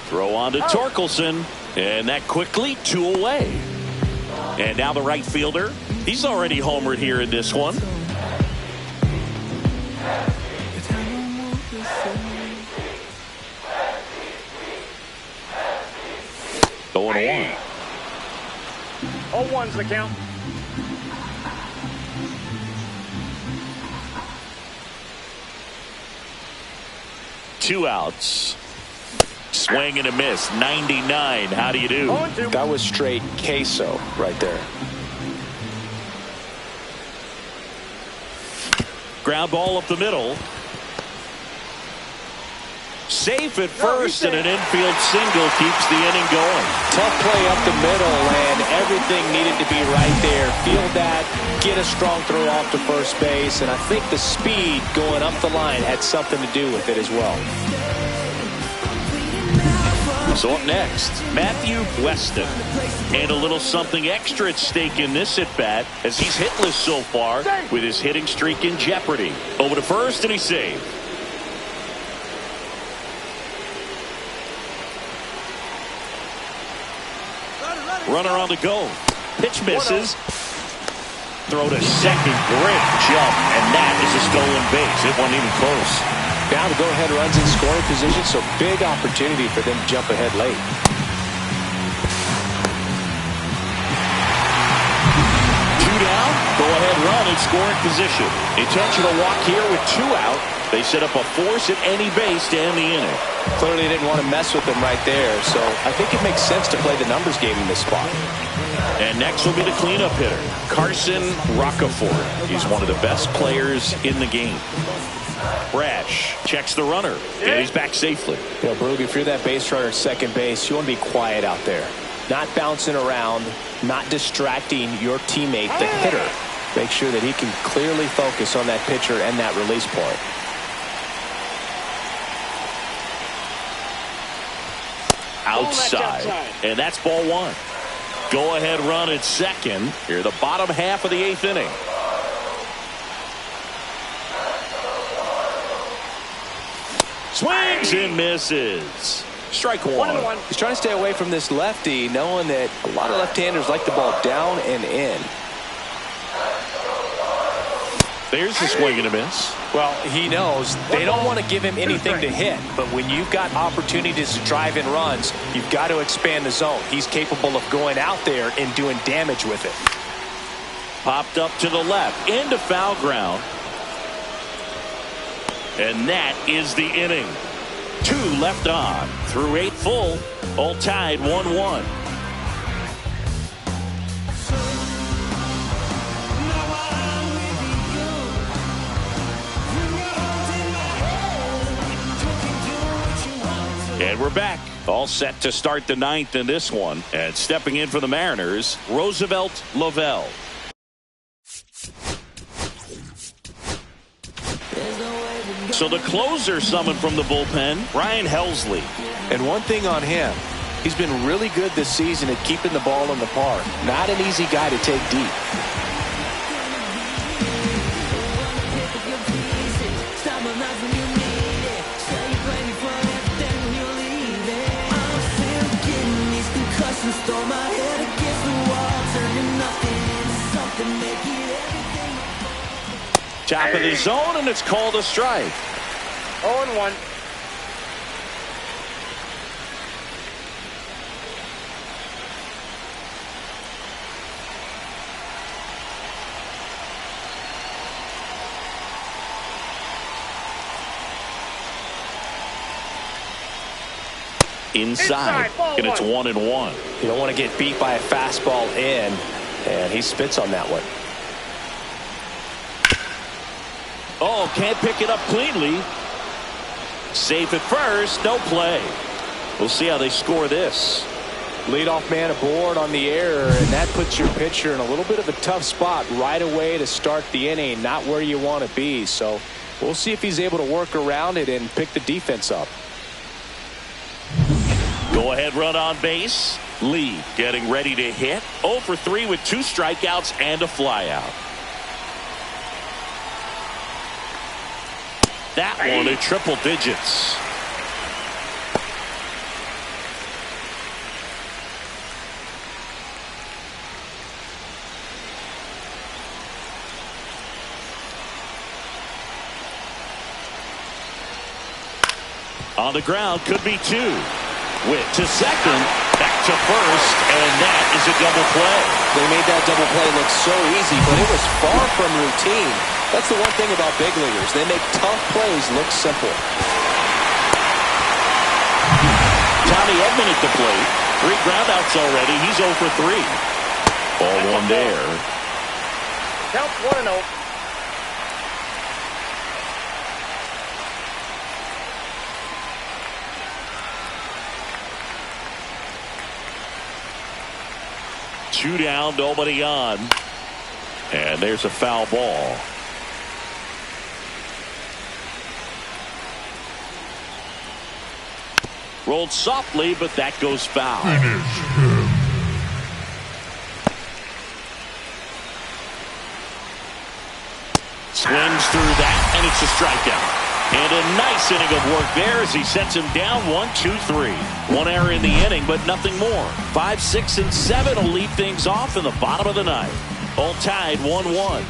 Throw on to Torkelson. And that quickly 2 away. And now the right fielder. He's already homered here in this one. Going 1. 0-1's the count. Two outs. Swing and a miss. 99. How do you do? That was straight queso right there. Ground ball up the middle. Safe at first, and an infield single keeps the inning going. Tough play up the middle, and everything needed to be right there. Field that, get a strong throw off to first base, and I think the speed going up the line had something to do with it as well. So up next, Matthew Weston. And a little something extra at stake in this at-bat as he's hitless so far with his hitting streak in jeopardy. Over to first, and he's saved. Runner on the go. Pitch misses. Throw to second. Great jump. And that is a stolen base. It wasn't even close. Now the go-ahead runs in scoring position, so big opportunity for them to jump ahead late. Two down. Go-ahead run in scoring position. Intentional walk here with 2 out. They set up a force at any base to end the inning. Clearly didn't want to mess with them right there, so I think it makes sense to play the numbers game in this spot. And next will be the cleanup hitter, Carson Roccaforte. He's one of the best players in the game. Brash checks the runner, and he's back safely. You know, Brug, if you're that base runner at second base, you want to be quiet out there. Not bouncing around, not distracting your teammate, the hitter. Make sure that he can clearly focus on that pitcher and that release point. Outside, and that's ball 1. Go ahead run at second. Here the bottom half of the 8th inning. Swings and misses. Strike 1. He's trying to stay away from this lefty, knowing that a lot of left-handers like the ball down and in. There's the swing and a miss. Well, he knows they don't want to give him anything to hit, but when you've got opportunities to drive in runs, you've got to expand the zone. He's capable of going out there and doing damage with it. Popped up to the left, into foul ground. And that is the inning. 2 left on through 8 full. All tied 1-1. And we're back. All set to start the 9th in this one. And stepping in for the Mariners, Roosevelt Lavelle. So the closer summoned from the bullpen, Ryan Helsley. And one thing on him, he's been really good this season at keeping the ball in the park. Not an easy guy to take deep. Top of the zone, and it's called a strike. 0-1. Inside, and it's 1-1. You don't want to get beat by a fastball in, and he spits on that one. Oh, can't pick it up cleanly. Safe at first, no play. We'll see how they score this. Leadoff man aboard on the error, and that puts your pitcher in a little bit of a tough spot right away to start the inning, not where you want to be. So we'll see if he's able to work around it and pick the defense up. Go ahead run on base. Lee getting ready to hit. 0 for 3 with 2 strikeouts and a flyout. That one to triple digits. On the ground, could be two. Witt to second, back to first, and that is a double play. They made that double play look so easy, but it was far from routine. That's the one thing about big leaguers. They make tough plays look simple. Tommy Edman at the plate. 3 groundouts already. He's 0 for 3. Ball one there. Count 1-0. Two down, nobody on. And there's a foul ball. Rolled softly, but that goes foul. Swings through that, and it's a strikeout. And a nice inning of work there as he sets him down 1-2-3. One error in the inning, but nothing more. 5, 6, and 7 will lead things off in the bottom of the ninth. All tied 1-1.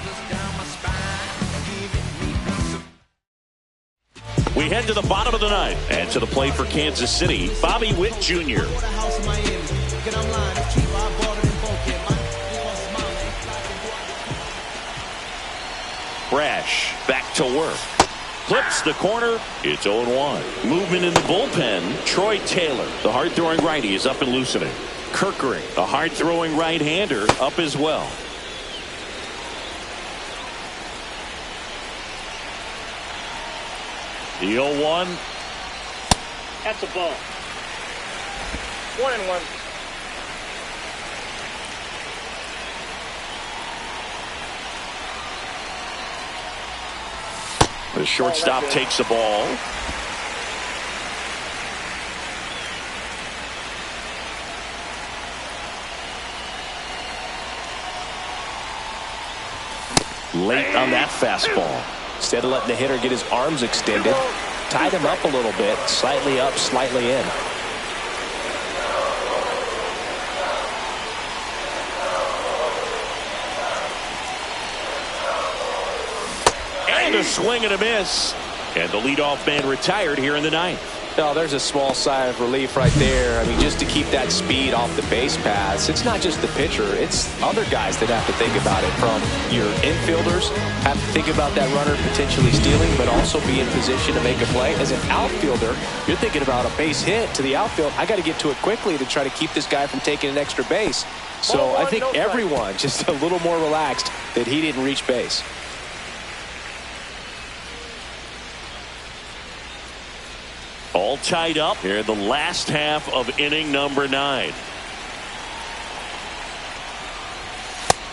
We head to the bottom of the ninth, and to the plate for Kansas City, Bobby Witt Jr. Brash back to work. Clips the corner. It's 0-1. Movement in the bullpen. Troy Taylor, the hard-throwing righty, is up and loosening. Kirkering, a hard-throwing right-hander, up as well. The 0-1. That's a ball. 1-1. The shortstop takes the ball. Late on that fastball. Instead of letting the hitter get his arms extended, tied him up a little bit, slightly up, slightly in. And a swing and a miss. And the leadoff man retired here in the ninth. Oh, there's a small sigh of relief right there. I mean, just to keep that speed off the base paths. It's not just the pitcher. It's other guys that have to think about it. From your infielders, have to think about that runner potentially stealing, but also be in position to make a play. As an outfielder, you're thinking about a base hit to the outfield. I got to get to it quickly to try to keep this guy from taking an extra base. So I think everyone just a little more relaxed that he didn't reach base. All tied up here in the last half of inning number 9.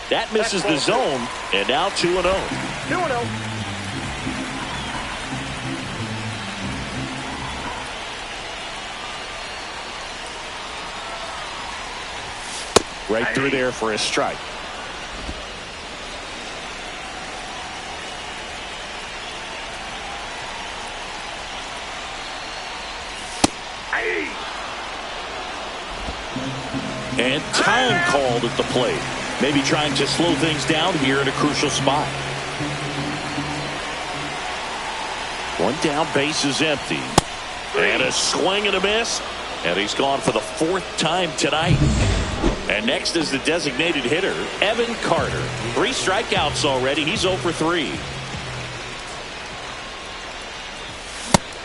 That misses the zone, and now 2-0. 2-0. Right through there for a strike. And time called at the plate. Maybe trying to slow things down here in a crucial spot. One down, base is empty. And a swing and a miss. And he's gone for the 4th time tonight. And next is the designated hitter, Evan Carter. 3 strikeouts already. He's 0 for 3.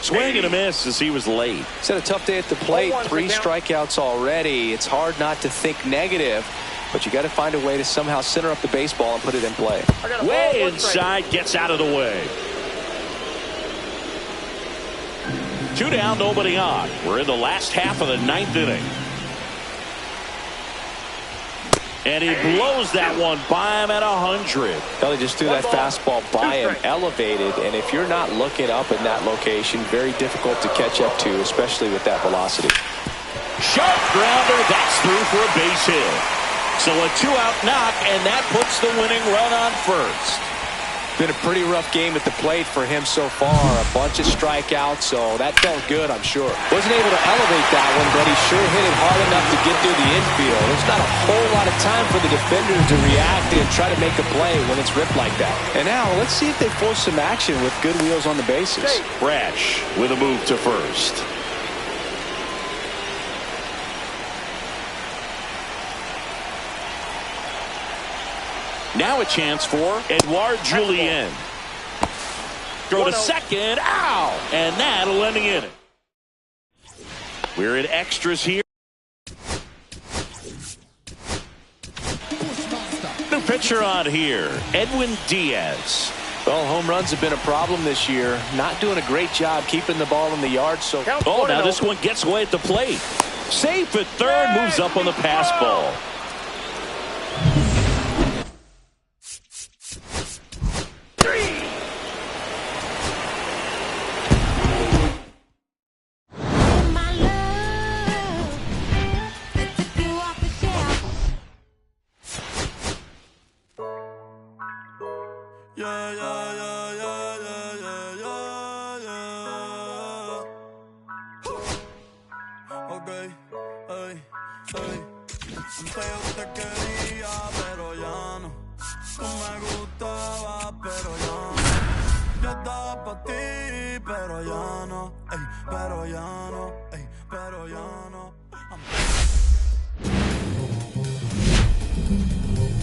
Swing and a miss as he was late. He's had a tough day at the plate. 3 strikeouts already. It's hard not to think negative, but you got to find a way to somehow center up the baseball and put it in play. Way inside, gets out of the way. 2 down, nobody on. We're in the last half of the 9th inning. And he blows that one by him at 100. Well, he just threw that fastball by him, elevated, and if you're not looking up in that location, very difficult to catch up to, especially with that velocity. Sharp grounder, that's through for a base hit. So a 2-out knock, and that puts the winning run on first. Been a pretty rough game at the plate for him so far. A bunch of strikeouts, so that felt good, I'm sure. Wasn't able to elevate that one, but he sure hit it hard enough to get through the infield. There's not a whole lot of time for the defenders to react and try to make a play when it's ripped like that. And now, let's see if they force some action with good wheels on the bases. Brash with a move to first. Now a chance for Edouard Julien. Throw to second. Ow! And that'll end the inning. We're in extras here. New pitcher on here, Edwin Diaz. Well, home runs have been a problem this year. Not doing a great job keeping the ball in the yard. So, oh, now this one gets away at the plate. Safe at third, moves up on the pass ball.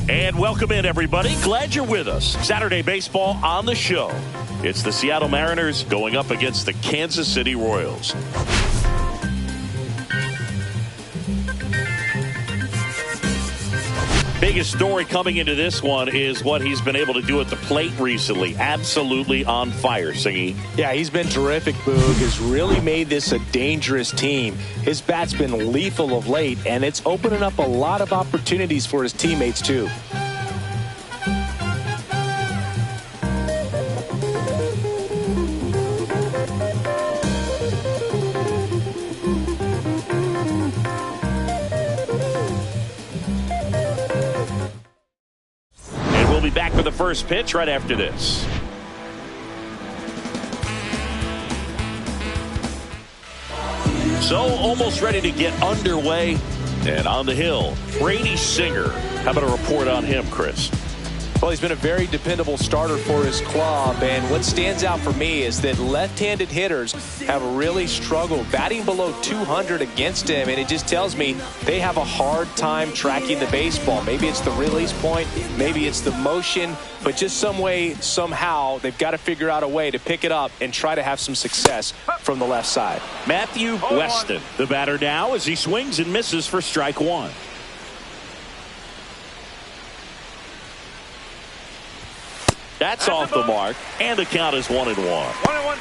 And welcome in, everybody. Glad you're with us. Saturday baseball on the show. It's the Seattle Mariners going up against the Kansas City Royals. Biggest story coming into this one is what he's been able to do at the plate recently. Absolutely on fire, Singy. Yeah, he's been terrific, Boog. Has really made this a dangerous team. His bat's been lethal of late, and it's opening up a lot of opportunities for his teammates, too. We'll be back for the first pitch right after this. So almost ready to get underway. And on the hill, Brady Singer. How about a report on him, Chris? Well, he's been a very dependable starter for his club, and what stands out for me is that left-handed hitters have really struggled batting below 200 against him, and it just tells me they have a hard time tracking the baseball. Maybe it's the release point, maybe it's the motion, but just some way, somehow, they've got to figure out a way to pick it up and try to have some success from the left side. Matthew Weston, the batter now as he swings and misses for strike one. That's off the mark, and the count is 1-1. 1-1.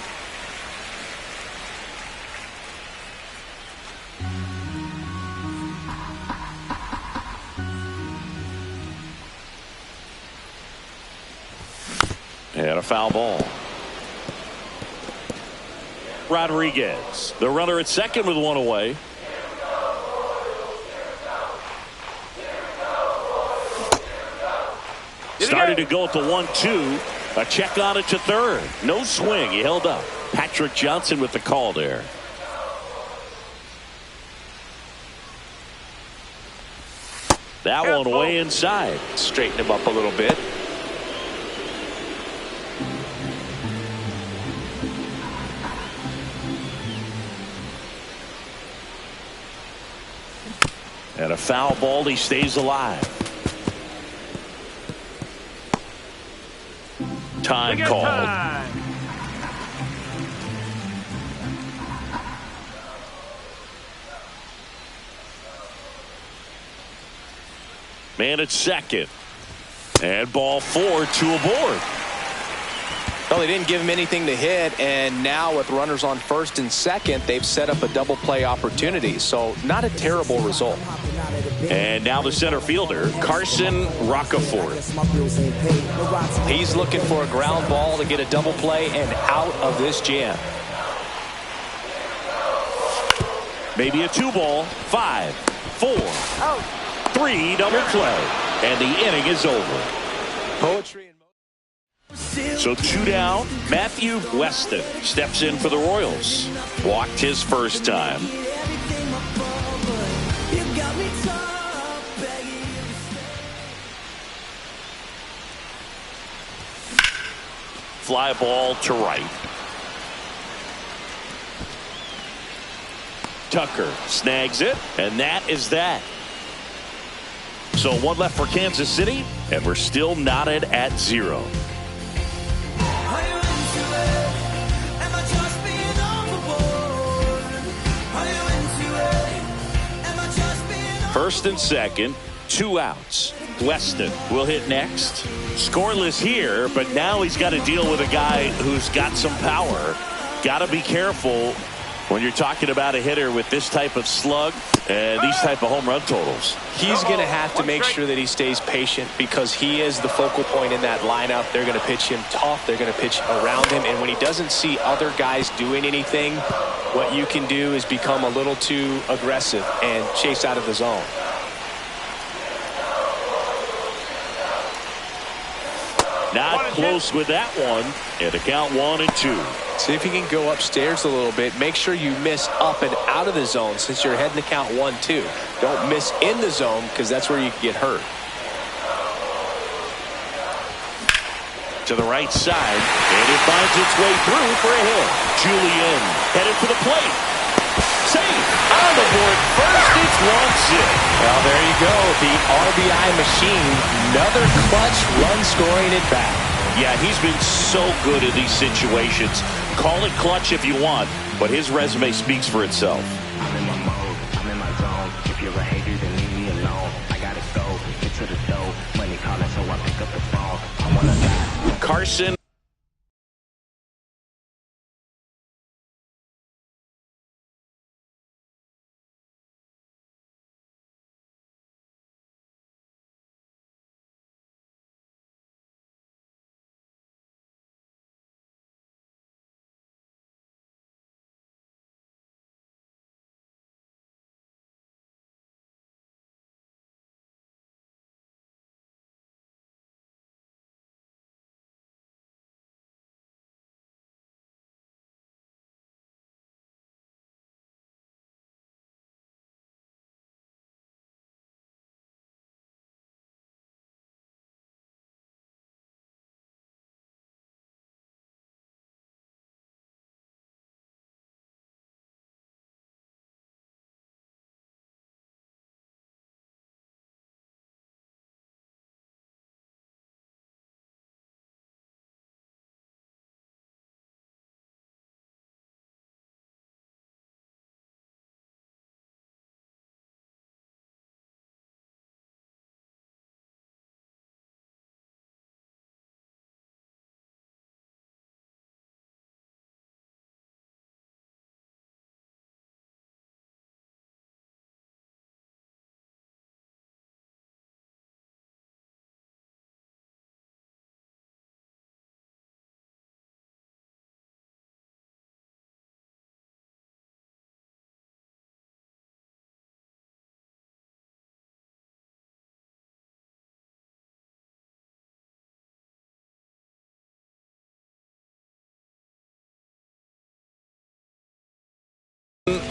And a foul ball. Rodriguez, the runner at second with one away. Started to go at the 1-2. A check on it to third. No swing. He held up. Patrick Johnson with the call there. That one way inside. Straighten him up a little bit. And a foul ball. He stays alive. Time called. Time. Man at second. And ball 4, 2 aboard. Well, they didn't give him anything to hit, and now with runners on first and second, they've set up a double play opportunity. So not a terrible result. And now the center fielder, Carson Roccaforte. He's looking for a ground ball to get a double play and out of this jam. Maybe a 2-ball. 5, 4, 3 double play. And the inning is over. Poetry. So 2 down. Matthew Weston steps in for the Royals. Walked his first time. Fly ball to right. Tucker snags it, and that is that. So 1 left for Kansas City, and we're still knotted at 0. First and second, 2 outs. Weston will hit next. Scoreless here, but now he's got to deal with a guy who's got some power. Got to be careful when you're talking about a hitter with this type of slug and these type of home run totals. He's going to have to make sure that he stays patient because he is the focal point in that lineup. They're going to pitch him tough. They're going to pitch around him. And when he doesn't see other guys doing anything, what you can do is become a little too aggressive and chase out of the zone. Not close with that one. And the count 1 and 2. See if you can go upstairs a little bit. Make sure you miss up and out of the zone since you're heading to count 1-2. Don't miss in the zone because that's where you can get hurt. To the right side, and it finds its way through for a hit. Julian headed for the plate. Safe on the board first. It's 1-0. Well, there you go. The RBI machine. Another clutch run scoring at bat. Yeah, he's been so good in these situations. Call it clutch if you want, but his resume speaks for itself. I'm in my mode, I'm in my zone. If you're a hater, then leave me alone. I gotta go, get to the dough. Money calling, so I pick up the phone. I wanna die. Carson.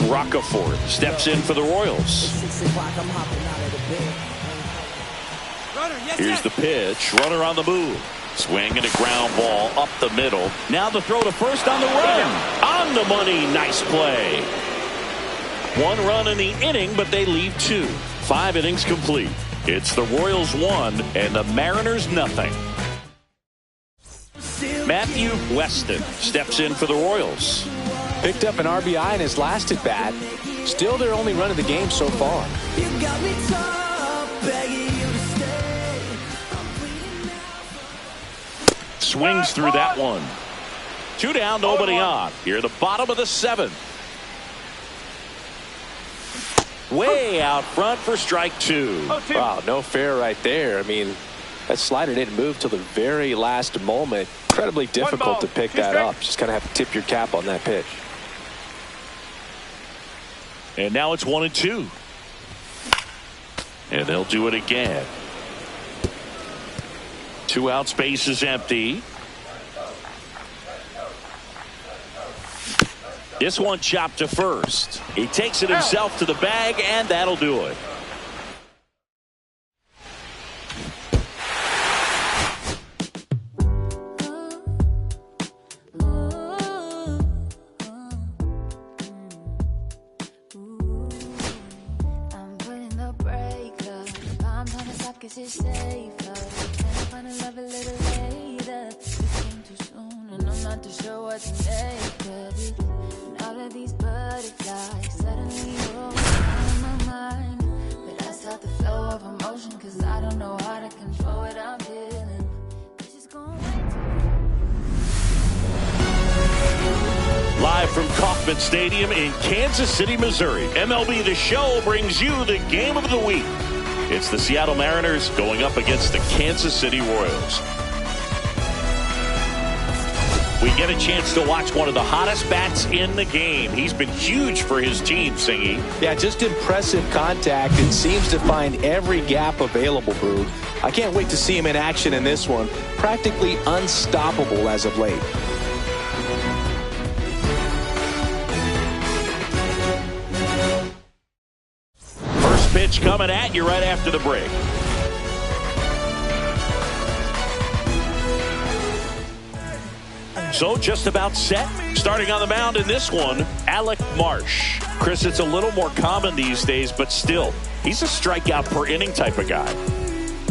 Roccaforte steps in for the Royals. Here's the pitch. Runner on the move. Swing and a ground ball up the middle. Now the throw to first on the run. On the money. Nice play. 1 run in the inning, but they leave 2. 5 innings complete. It's the Royals 1 and the Mariners nothing. Matthew Weston steps in for the Royals. Picked up an RBI in his last at bat. Still their only run of the game so far. Swings through that one. 2 down, nobody on. Here, the bottom of the 7th. Way out front for strike 2. Wow, no fair right there. I mean, that slider didn't move till the very last moment. Incredibly difficult to pick that up. Just kind of have to tip your cap on that pitch. And now it's 1 and 2. And they'll do it again. 2 out, space is empty. This one chopped to first. He takes it himself to the bag, and that'll do it. Live from Kauffman Stadium in Kansas City, Missouri, MLB The Show brings you the game of the week. It's the Seattle Mariners going up against the Kansas City Royals. We get a chance to watch one of the hottest bats in the game. He's been huge for his team, Singy. Yeah, just impressive contact and seems to find every gap available, Boog. I can't wait to see him in action in this one. Practically unstoppable as of late. Pitch coming at you right after the break. So just about set. Starting on the mound in this one, Alec Marsh. Chris, it's a little more common these days, but still, he's a strikeout per inning type of guy.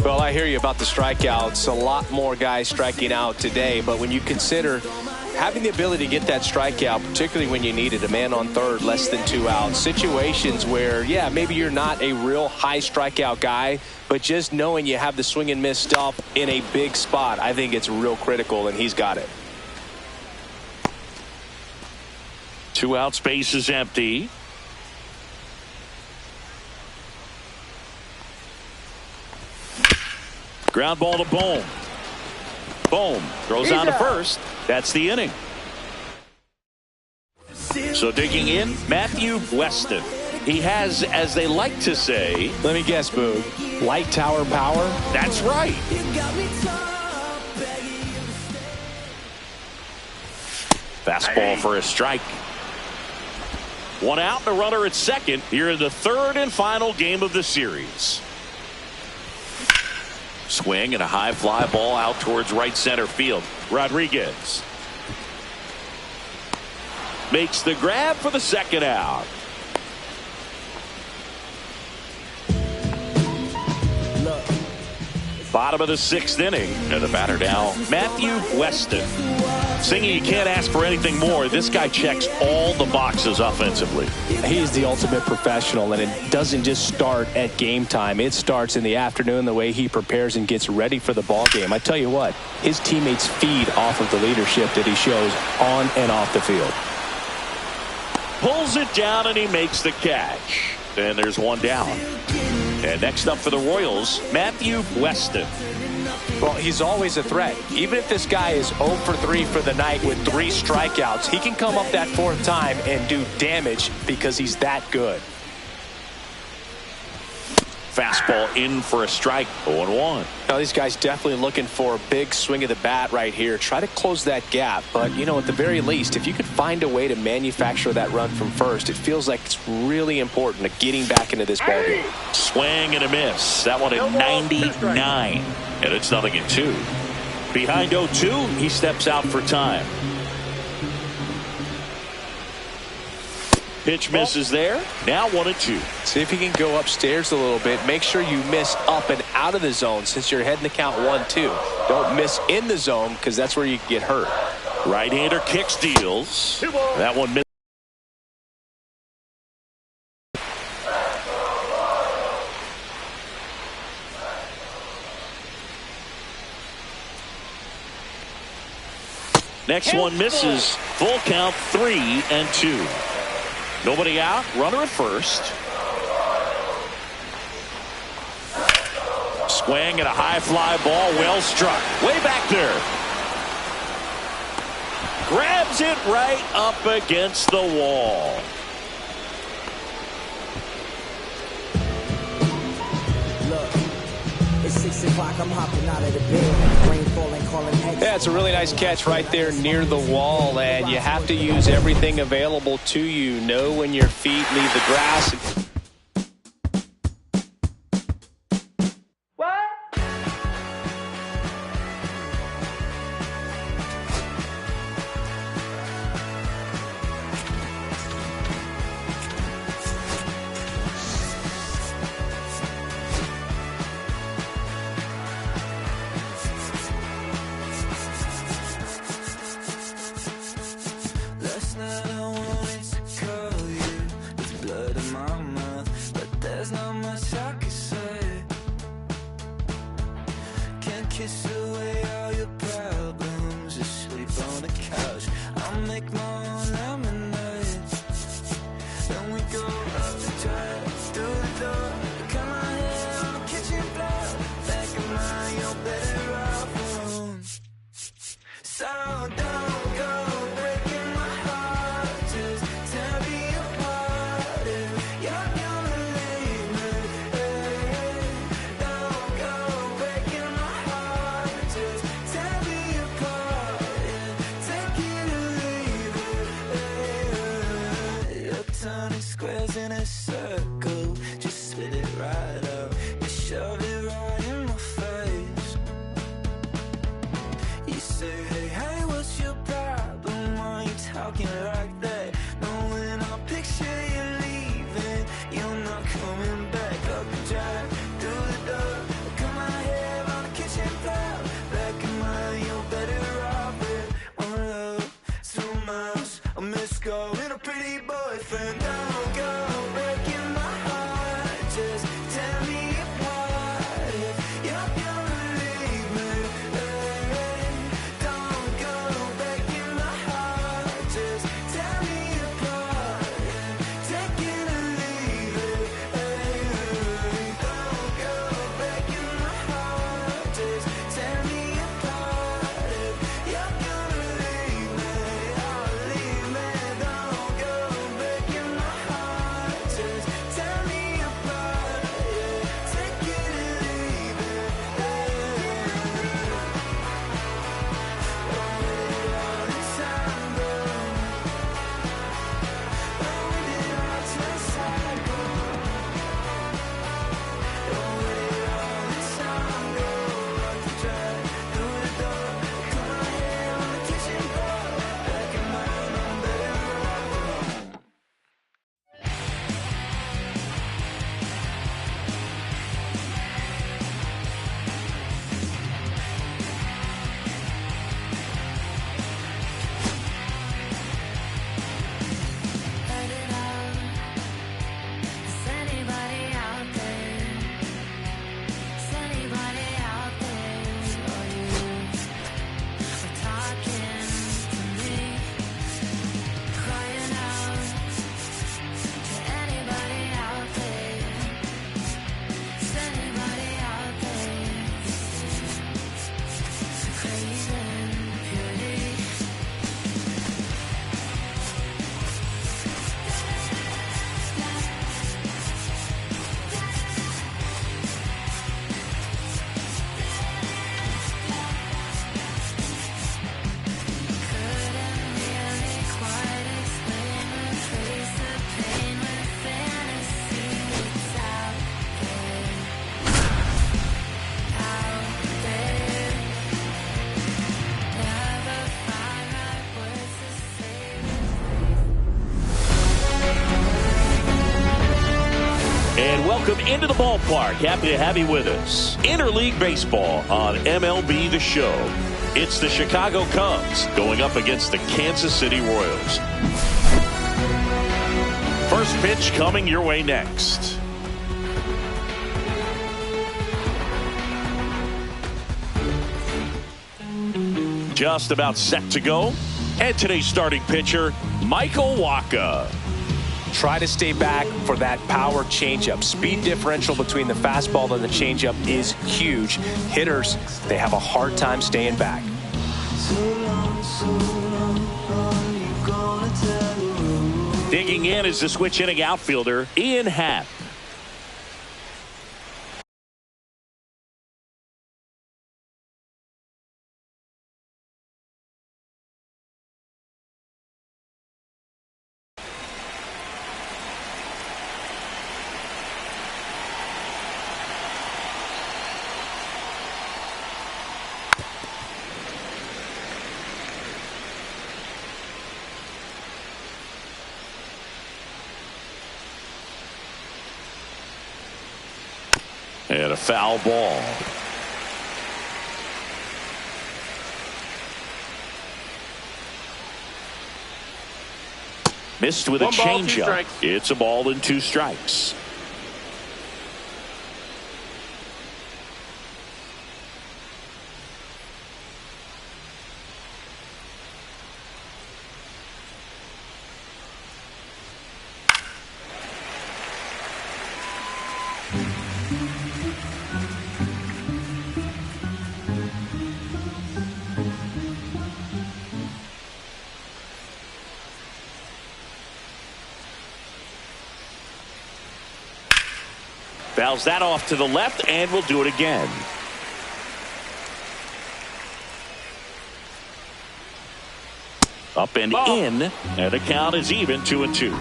Well, I hear you about the strikeouts. A lot more guys striking out today, but when you consider having the ability to get that strikeout, particularly when you need it, a man on third, less than 2 outs, situations where, yeah, maybe you're not a real high strikeout guy, but just knowing you have the swing and miss stuff in a big spot, I think it's real critical, and he's got it. 2 out, space is empty. Ground ball to Bohm. Bohm throws on to first. That's the inning. So digging in, Matthew Weston. He has, as they like to say, let me guess, Boog, light tower power? That's right. Fastball for a strike. 1 out and a runner at second here in the third and final game of the series. Swing and a high fly ball out towards right center field. Rodriguez makes the grab for the second out. Bottom of the 6th inning. And the batter now, Matthew Weston. Singy, you can't ask for anything more. This guy checks all the boxes offensively. He's the ultimate professional, and it doesn't just start at game time. It starts in the afternoon, the way he prepares and gets ready for the ball game. I tell you what, his teammates feed off of the leadership that he shows on and off the field. Pulls it down, and he makes the catch. And there's one down. And next up for the Royals, Matthew Weston. Well, he's always a threat. Even if this guy is 0 for 3 for the night with 3 strikeouts, he can come up that 4th time and do damage because he's that good. Fastball in for a strike, 0-1. Now, these guys definitely looking for a big swing of the bat right here. Try to close that gap. But, you know, at the very least, if you could find a way to manufacture that run from first, it feels like it's really important to getting back into this ballgame. Swing and a miss. That one at 99. And it's 0-2. Behind 0-2, he steps out for time. Pitch misses there. Now 1-2. See if you can go upstairs a little bit. Make sure you miss up and out of the zone since you're heading the count 1-2. Don't miss in the zone because that's where you get hurt. Right-hander kicks, deals. That one missed. Next one misses. Full count, 3-2. Nobody out. Runner at first. Swing and a high fly ball. Well struck. Way back there. Grabs it right up against the wall. Look, it's 6 o'clock, I'm hopping out of the bed. Rain falling, calling extra. Yeah, it's a really nice catch right there near the wall, and you have to use everything available to you. Know when your feet leave the grass. Last night I wanted to call you with blood in my mouth, but there's not much I can say. Can't kiss away all your problems, just sleep on the couch. I'll make my own lemonade. Then we go up the drive, through the door, cut my hair on the kitchen floor. Back of mine, you're better off alone. So don't go breaking my heart, just tear me apart if you're gonna leave me. Don't go breaking my heart, just tear me apart, take it or leave it. You're turning squares in a circle, just spit it right out, you shove it right in my face. You say, hey, what's your problem? Why you talking like that? Knowing I'll picture you leaving, you're not coming back. Up the drive, through the door, cut my hair on the kitchen floor. Back in mine, you're better off with one love, 2 miles, a missed call, and a pretty boyfriend. Don't go breaking my heart, just tear me apart if you're gonna leave me. Don't go breaking my heart, just tear me apart, take it or leave it. Don't go breaking my heart, just tear me apart if you're gonna leave me. Oh, leave me. Don't go breaking my heart, just tear me apart, take it or leave it. And welcome into the ballpark. Happy to have you with us. Interleague Baseball on MLB The Show. It's the Chicago Cubs going up against the Kansas City Royals. First pitch coming your way next. Just about set to go. And today's starting pitcher, Michael Wacha. Try to stay back for that power changeup. Speed differential between the fastball and the changeup is huge. Hitters, they have a hard time staying back. Digging in is the switch inning outfielder, Ian Happ. And a foul ball. Missed with a changeup. It's a ball and 2 strikes. Fouls that off to the left, and we'll do it again. Up and in, and the count is even, 2-2.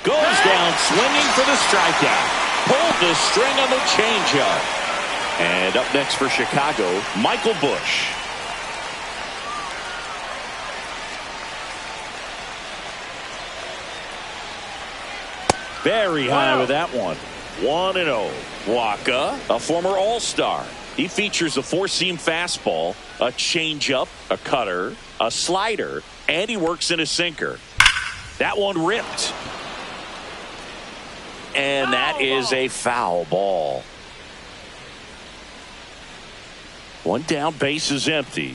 Goes down swinging for the strikeout. Pulled the string on the changeup. And up next for Chicago, Michael Busch. Very high with that one. 1-0. Waka, a former All-Star. He features a 4-seam fastball, a changeup, a cutter, a slider, and he works in a sinker. That one ripped. And that is a foul ball. 1 down, base is empty.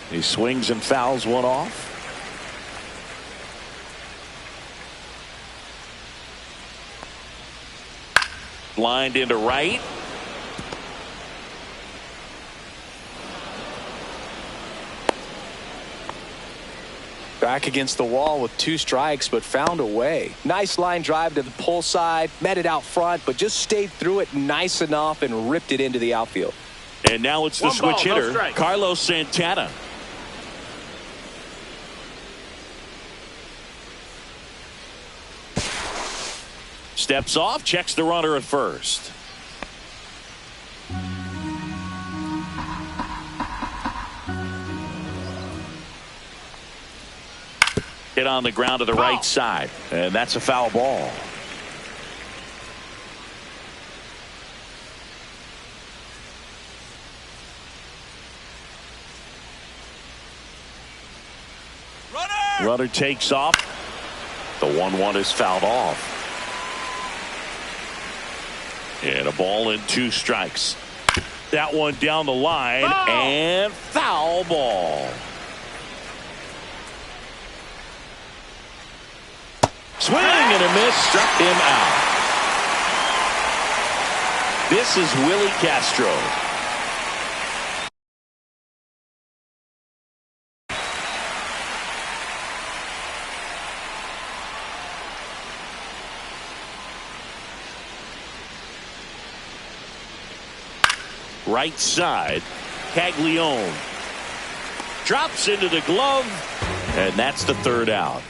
He swings and fouls one off. Lined into right. Back against the wall with 2 strikes, but found a way. Nice line drive to the pull side, met it out front, but just stayed through it nice enough and ripped it into the outfield. And now it's the switch hitter, Carlos Santana. Steps off, checks the runner at first. Hit on the ground to the right side, and that's a foul ball. Runner takes off. The 1-1 is fouled off. And a ball and 2 strikes. That one down the line, and foul ball. Swing and a miss, struck him out. This is Willie Castro. Right side, Caglione drops into the glove, and that's the 3rd out.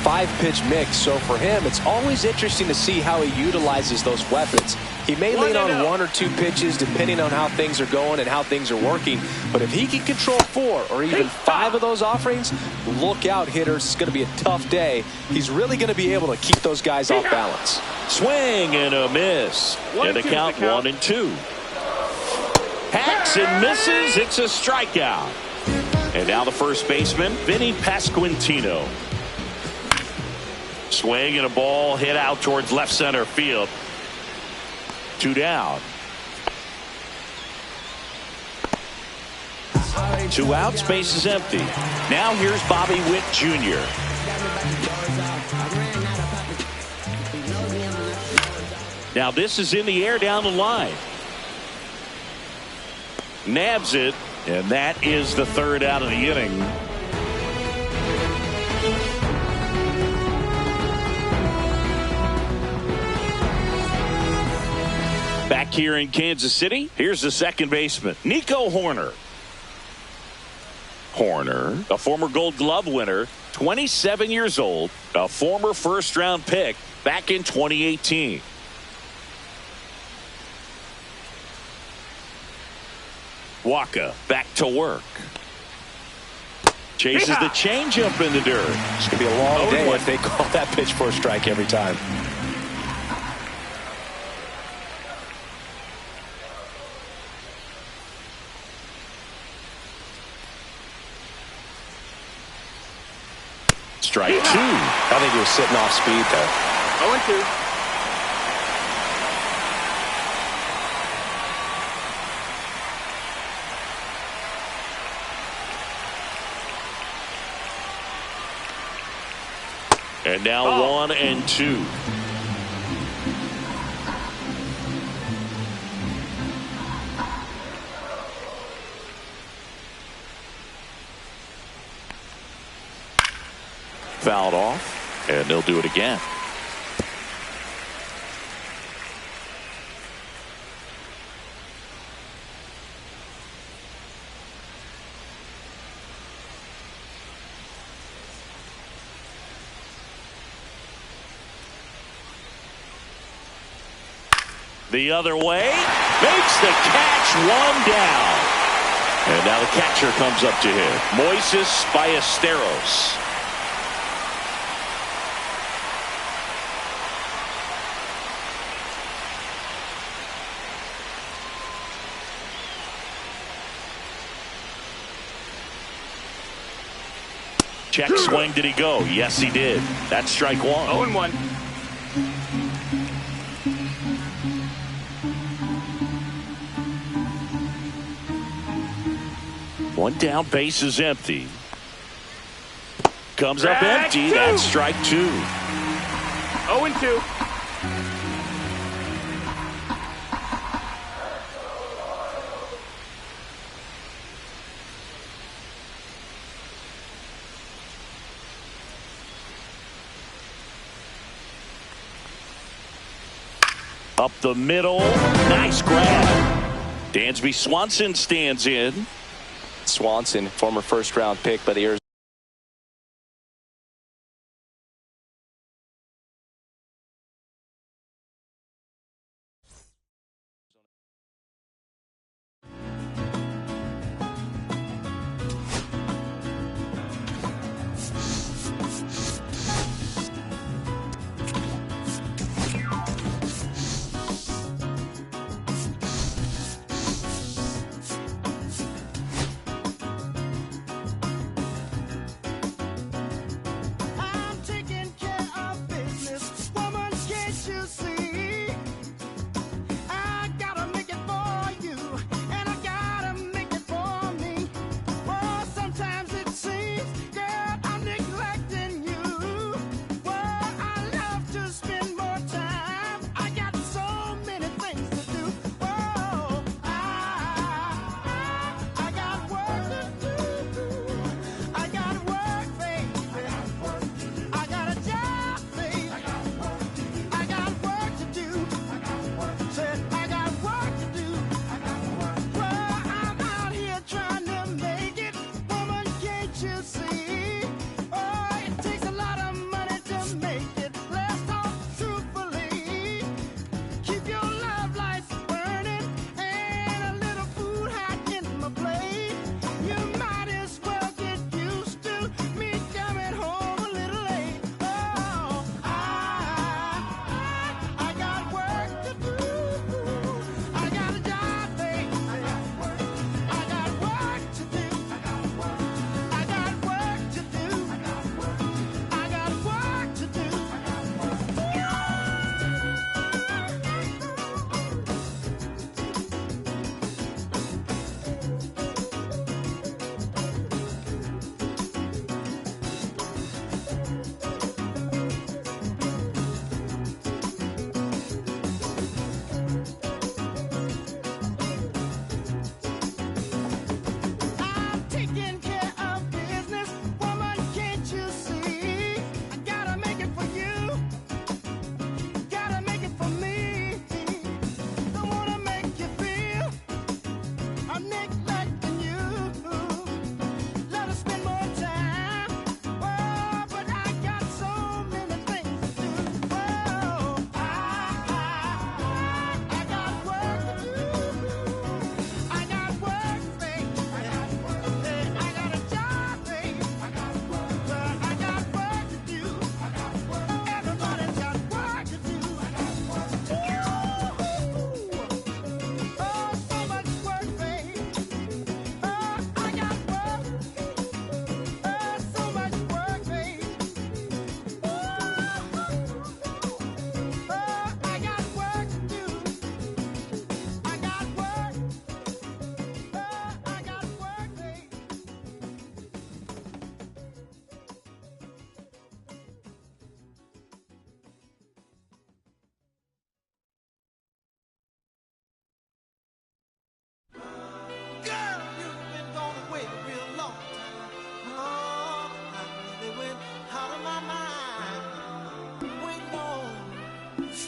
Five-pitch mix, so for him, it's always interesting to see how he utilizes those weapons. He may lean on 1 or 2 pitches depending on how things are going and how things are working, but if he can control 4 or even 5 of those offerings, look out, hitters. It's going to be a tough day. He's really going to be able to keep those guys off balance. Swing and a miss. And the count 1-2. Hacks and misses. It's a strikeout. And now the first baseman, Vinny Pasquantino. Swing and a ball hit out towards left center field. 2 down. 2 outs, base is empty. Now here's Bobby Witt Jr. Now this is in the air down the line. Nabs it, and that is the 3rd out of the inning. Back here in Kansas City, here's the second baseman, Nico Hoerner. Hoerner, a former Gold Glove winner, 27 years old, a former first-round pick back in 2018. Waka back to work. Chases the changeup in the dirt. It's going to be a long day if they call that pitch for a strike every time. Strike 2. I think he was sitting off speed there. 0-2. And now 1-2. Fouled off, and they'll do it again. The other way, makes the catch, 1 down. And now the catcher comes up to him, Moises Ballesteros. Check swing, did he go? Yes, he did. That's strike 1. 0-1. One down, base is empty. Comes up empty. That's strike 2. 0-2. Up the middle. Nice grab. Dansby Swanson stands in. Swanson, former first-round pick by the Arizona.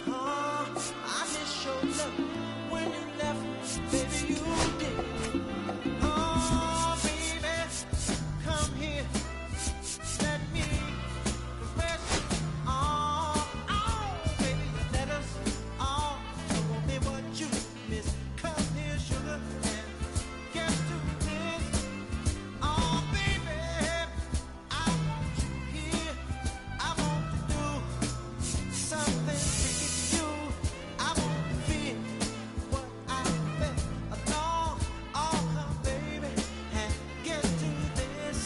I miss your love when you left, baby, you did. Baby, come here, let me confess. Baby, let us all show me what you miss. Come here, sugar, and get to this. Baby, I want you here. I want to do something to you. I want to feel what I felt along. Come, baby, and get to this.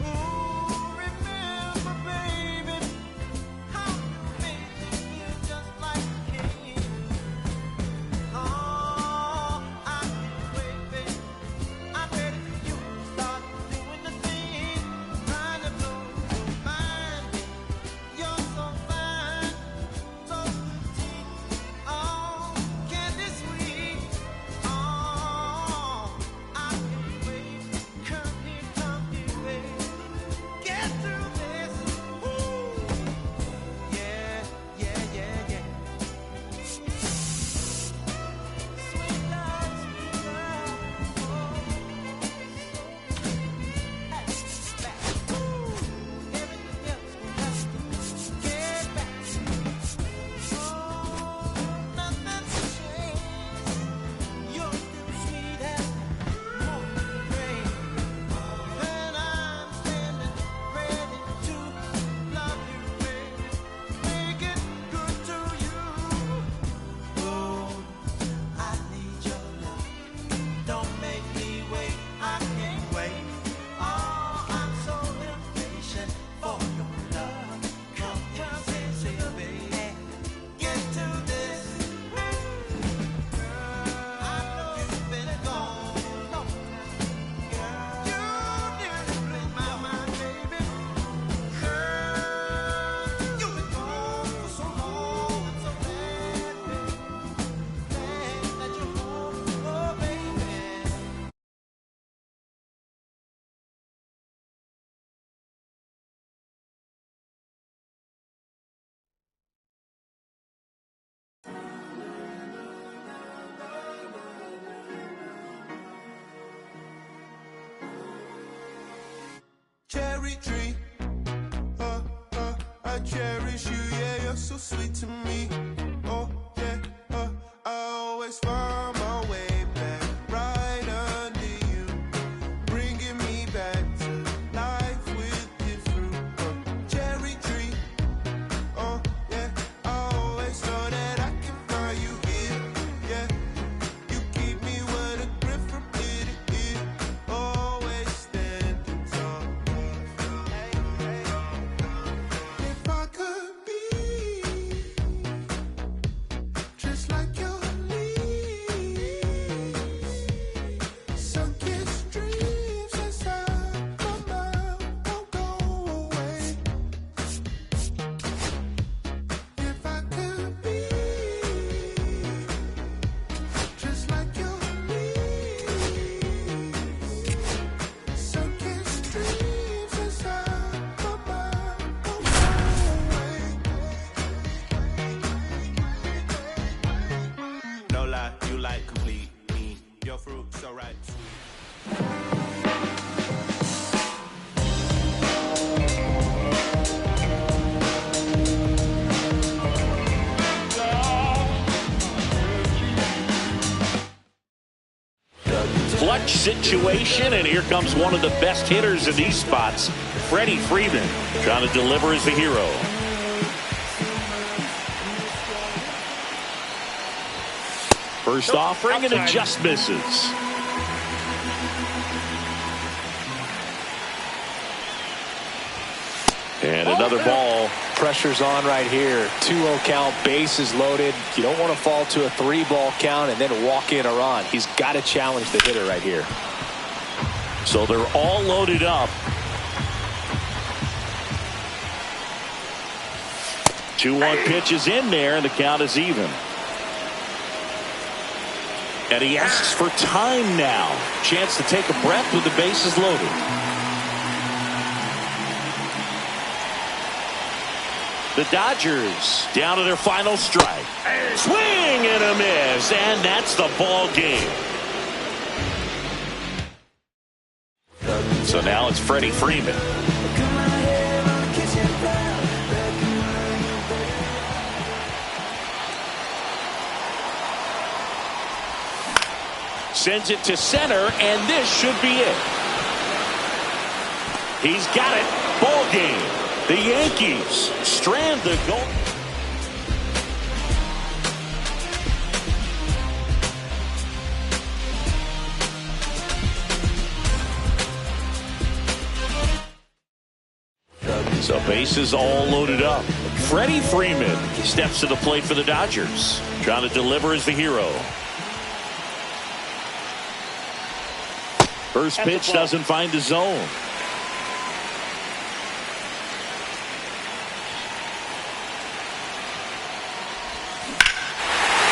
Ooh, remember, baby, how you made me feel just like a king. I can't wait, baby. I'm ready for you to start doing the thing, trying to blow your mind. You're so fine, so petite, candy sweet. I can't wait. Come here, baby. Get through this. Ooh, yeah. Sweet love, everything else will have to get back. Nothing's changed. You're still sweet as morning rain, and I'm standing ready to love you, baby. Make it good to you. Oh, I need your love. Don't make me wait. I can't wait. I'm so impatient for your love. Come here, say, baby, get to this. I know you've been gone long time. You nearly blew my mind, baby. Girl, you've been gone for so long. I'm so glad, glad that you're home, oh baby. Cherry tree, I cherish you, yeah, you're so sweet to me. Oh, yeah, I always find my way back right under you, bringing me back to life with your fruit. Cherry tree, oh, yeah, I always know that I can find you here, yeah. You keep me with a grip from ear to ear, always standing tall. If I could be just like your leaves, sunken streams inside my mind won't go away. If I could be just like your leaves, sunken streams inside my mind won't go away. No lie, you like complete me. Your fruit so right. Clutch situation, and here comes one of the best hitters in these spots, Freddie Freeman, trying to deliver as the hero. First offering, and it just misses. And another ball. Pressure's on right here. 2-0 count, bases loaded. You don't want to fall to a 3-ball count and then walk in a run. He's got to challenge the hitter right here. So they're all loaded up. 2-1 pitch is in there, and the count is even. And he asks for time now. Chance to take a breath with the bases loaded. The Dodgers down to their final strike. Swing and a miss, and that's the ball game. So now it's Freddie Freeman. Sends it to center, and this should be it. He's got it. Ball game. The Yankees strand the goal. So bases all loaded up. Freddie Freeman steps to the plate for the Dodgers. Trying to deliver as the hero. First pitch doesn't find the zone.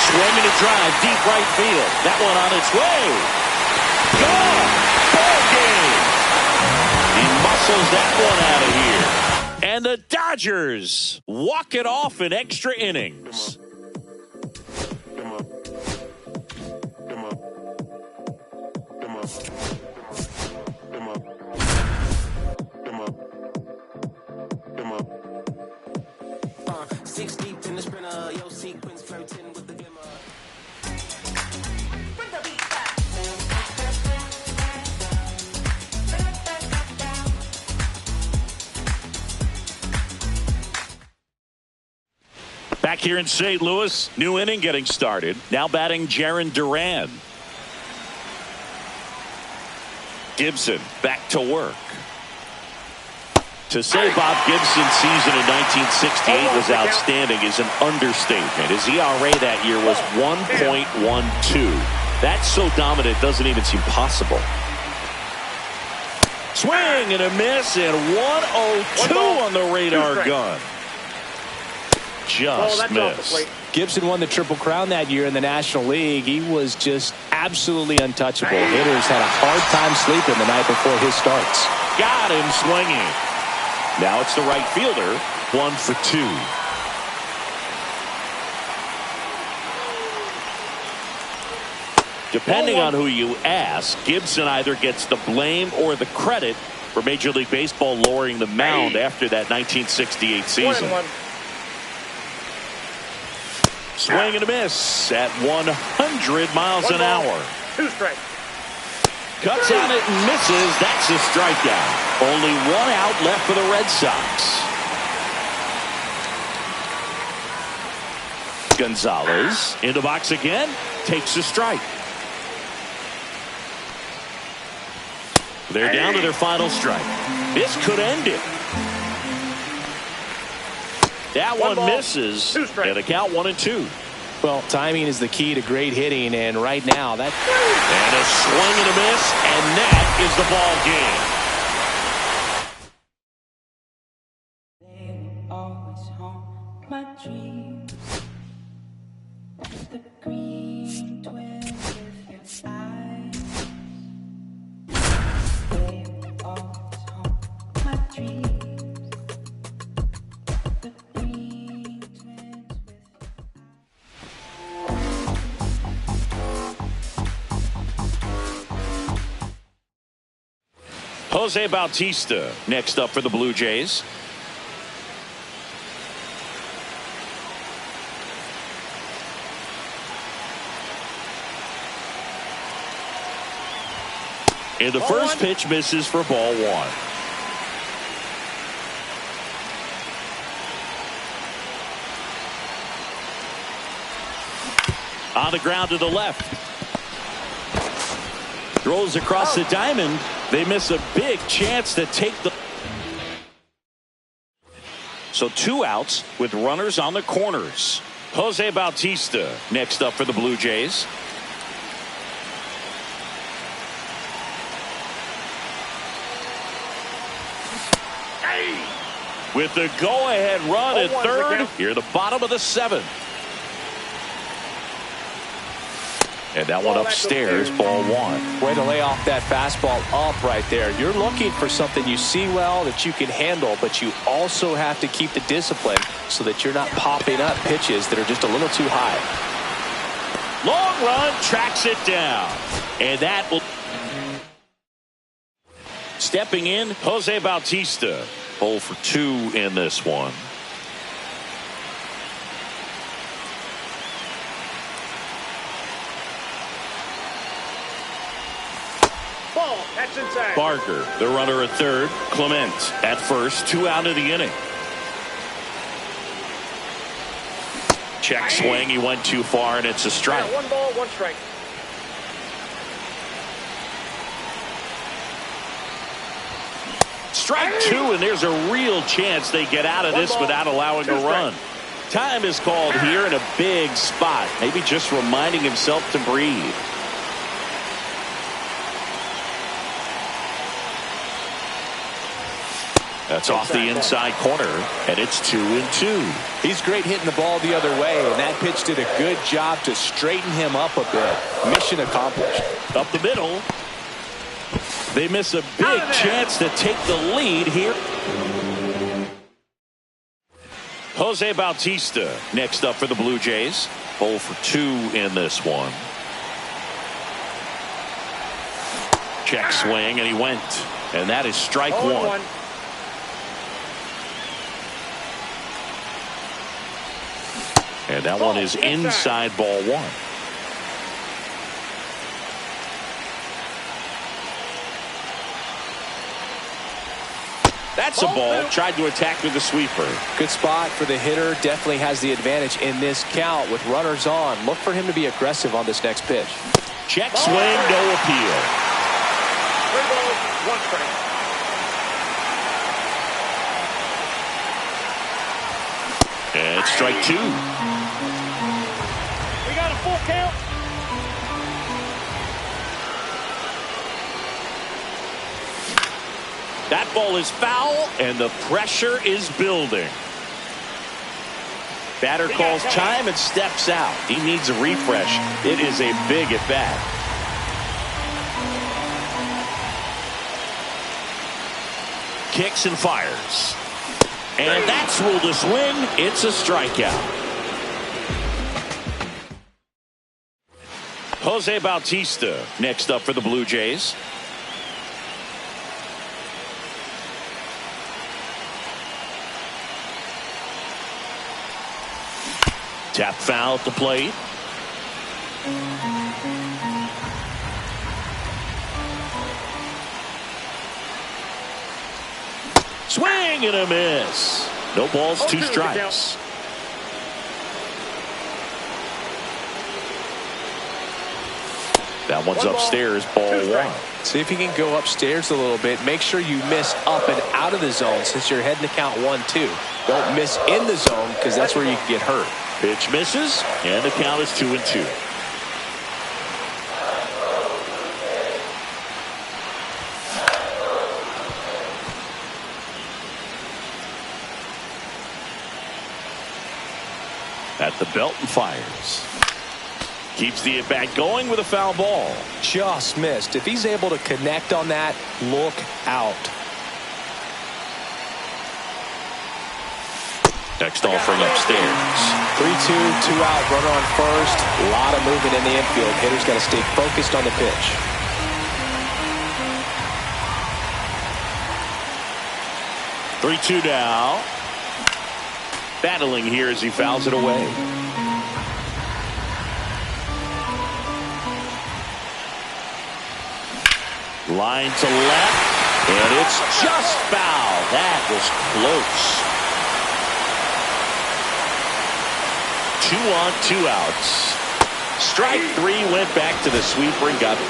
Swinging a drive, deep right field. That one on its way. Gone. Ball game. He muscles that one out of here. And the Dodgers walk it off in extra innings. Six deep in the sprinter, yo sequence flirting with the glimmer. Back here in St. Louis, new inning getting started. Now batting Jarren Duran. Gibson back to work. To say Bob Gibson's season in 1968 was outstanding is an understatement. His ERA that year was 1.12. That's so dominant, it doesn't even seem possible. Swing and a miss, and 102 on the radar gun. Just missed. Gibson won the Triple Crown that year in the National League. He was just absolutely untouchable. Hitters had a hard time sleeping the night before his starts. Got him swinging. Now it's the right fielder, 1 for 2. Depending on who you ask, Gibson either gets the blame or the credit for Major League Baseball lowering the mound after that 1968 season. Swing and a miss at 100 miles an hour. 2 strikes. Cuts on it and misses. That's a strikeout. Only 1 out left for the Red Sox. Gonzalez in the box again. Takes a strike. They're down to their final strike. This could end it. That one misses. And a count 1-2. Well, timing is the key to great hitting, and right now that. And a swing and a miss, and that is the ball game. They will always haunt my dreams. The green twins with your eyes. They will always haunt my dreams. Jose Bautista next up for the Blue Jays. And the first pitch misses for ball 1. On the ground to the left. Throws across the diamond. They miss a big chance to take the. So 2 outs with runners on the corners. Jose Bautista next up for the Blue Jays. With the go-ahead run at third, here the bottom of the 7th. And that one upstairs, ball one. Way to lay off that fastball up right there. You're looking for something you see well that you can handle, but you also have to keep the discipline so that you're not popping up pitches that are just a little too high. Long run, tracks it down. And that will... Stepping in, Jose Bautista. 0 for 2 in this one. Ball, that's inside. Barker, the runner at third. Clement at first, 2 out of the inning. Check swing, he went too far, and it's a strike. 1 ball, 1 strike. Strike 2, and there's a real chance they get out of this without allowing a run. Time is called here in a big spot. Maybe just reminding himself to breathe. That's off the inside corner, and it's 2-2. He's great hitting the ball the other way, and that pitch did a good job to straighten him up a bit. Mission accomplished. Up the middle. They miss a big chance to take the lead here. Jose Bautista next up for the Blue Jays. 0 for 2 in this one. Check swing, and he went. And that is strike 1. And that one is inside, ball 1. That's a ball. Tried to attack with the sweeper. Good spot for the hitter. Definitely has the advantage in this count with runners on. Look for him to be aggressive on this next pitch. Check swing, no appeal. 3 balls, 1 strike. And it's strike 2. We got a full count. That ball is foul, and the pressure is building. Batter calls time and steps out. He needs a refresh. It is a big at bat. Kicks and fires. And that's ruled a swing. It's a strikeout. Jose Bautista next up for the Blue Jays. Tap foul at the plate. Swing and a miss. No balls, 2 strikes. That one's upstairs, ball 1. See if you can go upstairs a little bit. Make sure you miss up and out of the zone since you're heading to count 1-2. Don't miss in the zone because that's where you can get hurt. Pitch misses, and the count is 2-2. At the belt and fires. Keeps the at-bat going with a foul ball. Just missed. If he's able to connect on that, look out. Next offering upstairs. 3-2, 2 out, runner on first. A lot of movement in the infield. Hitter's got to stay focused on the pitch. Three-2 now. Battling here as he fouls it away. Line to left, and it's just foul. That was close. 2 on, 2 outs. Strike 3 went back to the sweeper and got it.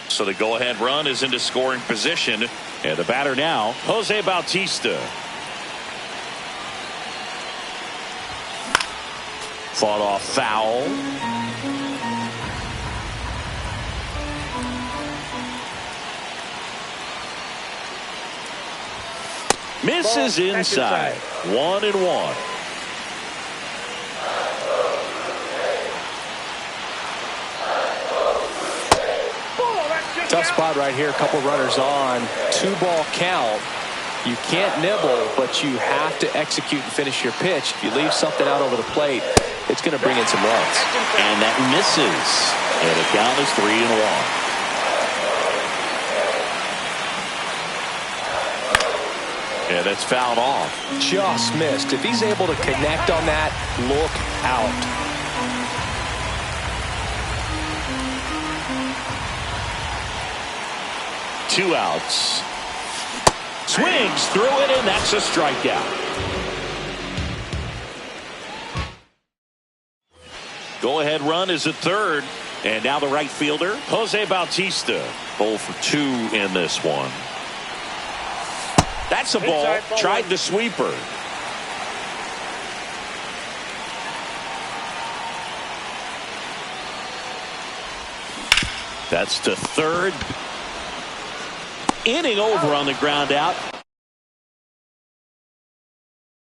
So the go-ahead run is into scoring position. And the batter now, Jose Bautista. Fought off foul. Misses inside. 1-1. Tough spot right here. A couple runners on. 2-ball count. You can't nibble, but you have to execute and finish your pitch. If you leave something out over the plate, it's going to bring in some runs. And that misses. And the count is 3-1. Yeah, that's fouled off. Just missed. If he's able to connect on that, look out. Two outs. Swings through it, and that's a strikeout. Go-ahead run is at third. And now the right fielder, Jose Bautista. 0 for 2 in this one. That's a ball. Tried the sweeper. That's to third. Inning over on the ground out.